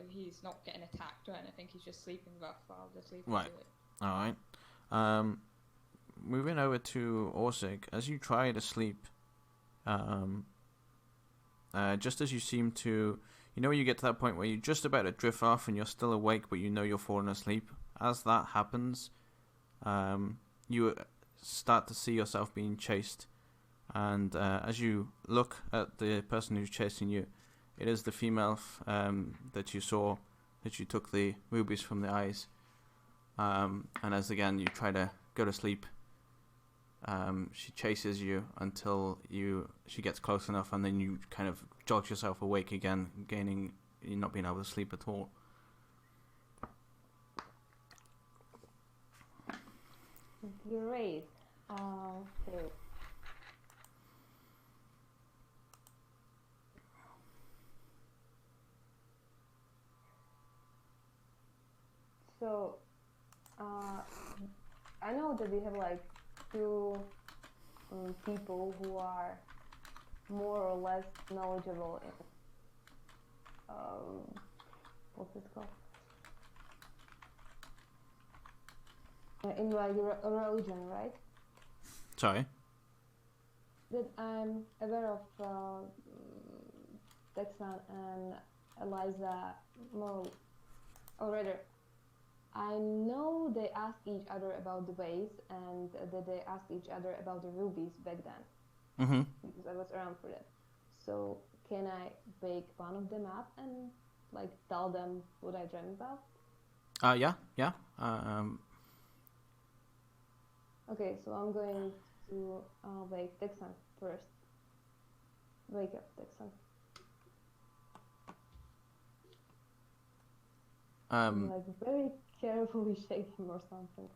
he's not getting attacked or anything, he's just sleeping rough while they're sleeping. Right, alright. Moving over to Orsik, as you try to sleep, just as you seem to, when you get to that point where you're just about to drift off and you're still awake but you know you're falling asleep, as that happens, you start to see yourself being chased, and as you look at the person who's chasing you, it is the female that you saw, that you took the rubies from the eyes, and as again you try to go to sleep, she chases you until she gets close enough, and then you kind of jolt yourself awake again, you're not being able to sleep at all. Great. Okay. So, I know that we have like two people who are more or less knowledgeable in what's it called? In like religion, right? Sorry? That I'm aware of Texan and Eliza more, or rather, I know they asked each other about the ways, and that they asked each other about the rubies back then. Because I was around for that. So can I wake one of them up and like tell them what I dreamt about? Yeah. Okay, so I'm going to wake Texan first. Wake up, Texan. Like very carefully shake him or something.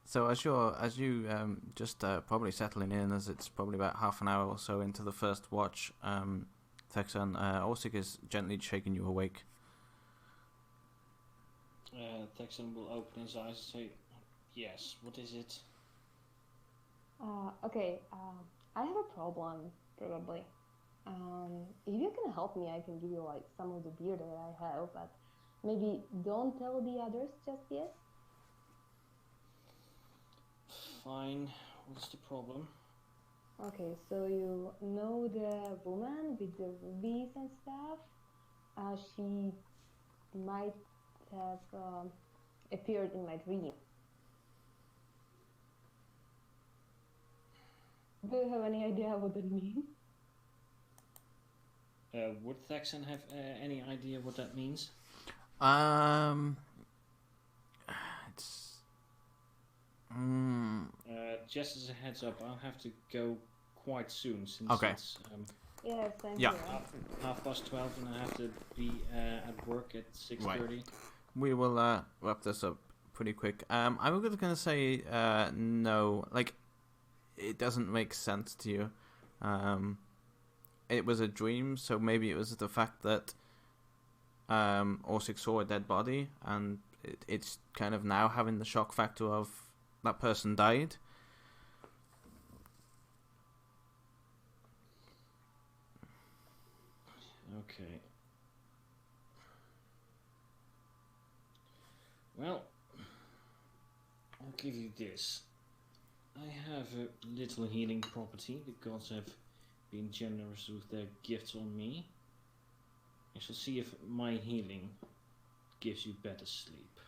So as you just probably settling in, as it's probably about half an hour or so into the first watch, Texan, Orsik is gently shaking you awake. Texan will open his eyes and say, "Yes, what is it?" Okay, I have a problem, probably. If you can help me, I can give you like some of the beer that I have, but maybe don't tell the others just yet. Fine, what's the problem? Okay, so you know the woman with the rubies and stuff? She might have appeared in my dream. Do you have any idea what that means? Would Thaxon have any idea what that means? It's. Just as a heads up, I'll have to go quite soon since Okay. it's Yes, thank Yeah. you. 12:30 and I have to be at work at 6:30. We will wrap this up pretty quick. I'm just gonna say no. Like, it doesn't make sense to you. It was a dream, so maybe it was the fact that Orsic saw a dead body, and it's kind of now having the shock factor of that person died. Okay. Well, I'll give you this. I have a little healing property. The gods have been generous with their gifts on me. I shall see if my healing gives you better sleep.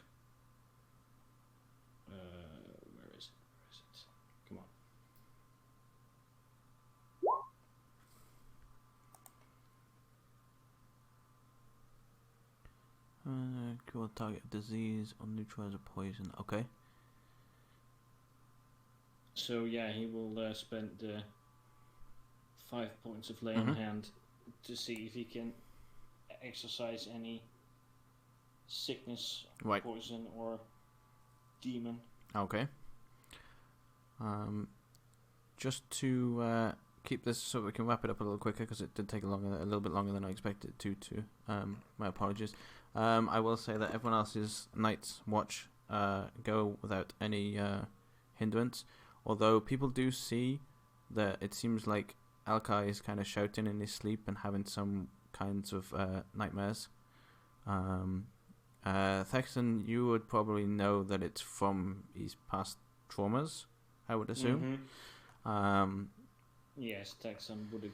Where is it? Where is it? Come on. Cure target disease or neutralize a poison. Okay. So yeah, he will spend 5 points of lay on hand to see if he can exercise any sickness, Right. poison, or demon. Okay. Just to keep this so we can wrap it up a little quicker, because it did take a little bit longer than I expected it to. My apologies. I will say that everyone else's night's watch go without any hindrance. Although people do see that it seems like Alkai is kind of shouting in his sleep and having some kinds of nightmares. Thexan, you would probably know that it's from his past traumas, I would assume. Yes, Texan would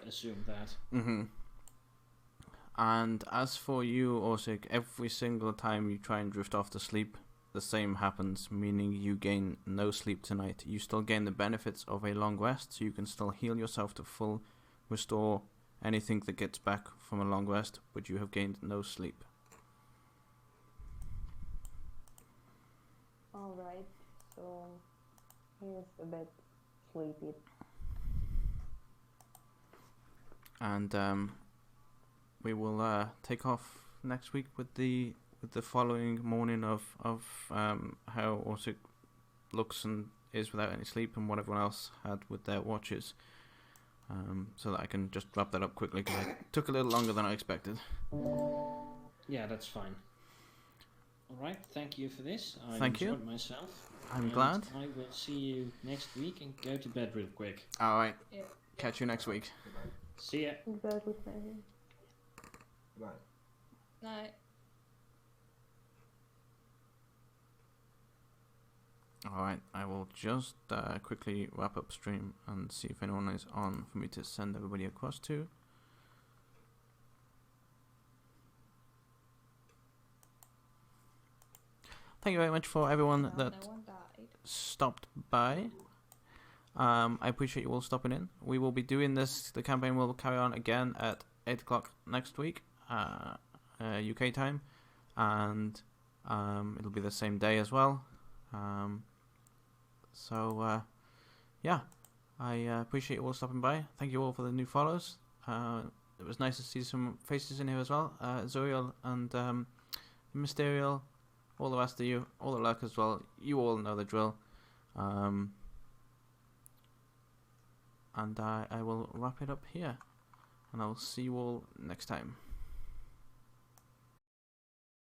assume that. And as for you, Orsic, every single time you try and drift off to sleep, the same happens, meaning you gain no sleep tonight. You still gain the benefits of a long rest, so you can still heal yourself to full, restore anything that gets back from a long rest, but you have gained no sleep. Alright, so he's a bit sleepy. And we will take off next week with the following morning of how Orsic looks and is without any sleep, and what everyone else had with their watches. So that I can just wrap that up quickly, because it took a little longer than I expected. Yeah, that's fine. Alright, thank you for this. I Thank enjoyed you. myself. I'm and glad. I will see you next week and go to bed real quick. Alright, Yeah. catch you next week. See ya. Exactly, maybe. Right. Night. Alright, I will just quickly wrap up stream and see if anyone is on for me to send everybody across to. Thank you very much for everyone No, that no one died. stopped by. I appreciate you all stopping in. We will be doing this, the campaign will carry on again at 8 o'clock next week, UK time, and it'll be the same day as well. Yeah, I appreciate you all stopping by. Thank you all for the new follows. It was nice to see some faces in here as well. Zuriel and Mysterial, all the rest of you, all the luck as well. You all know the drill. And I will wrap it up here, and I will see you all next time.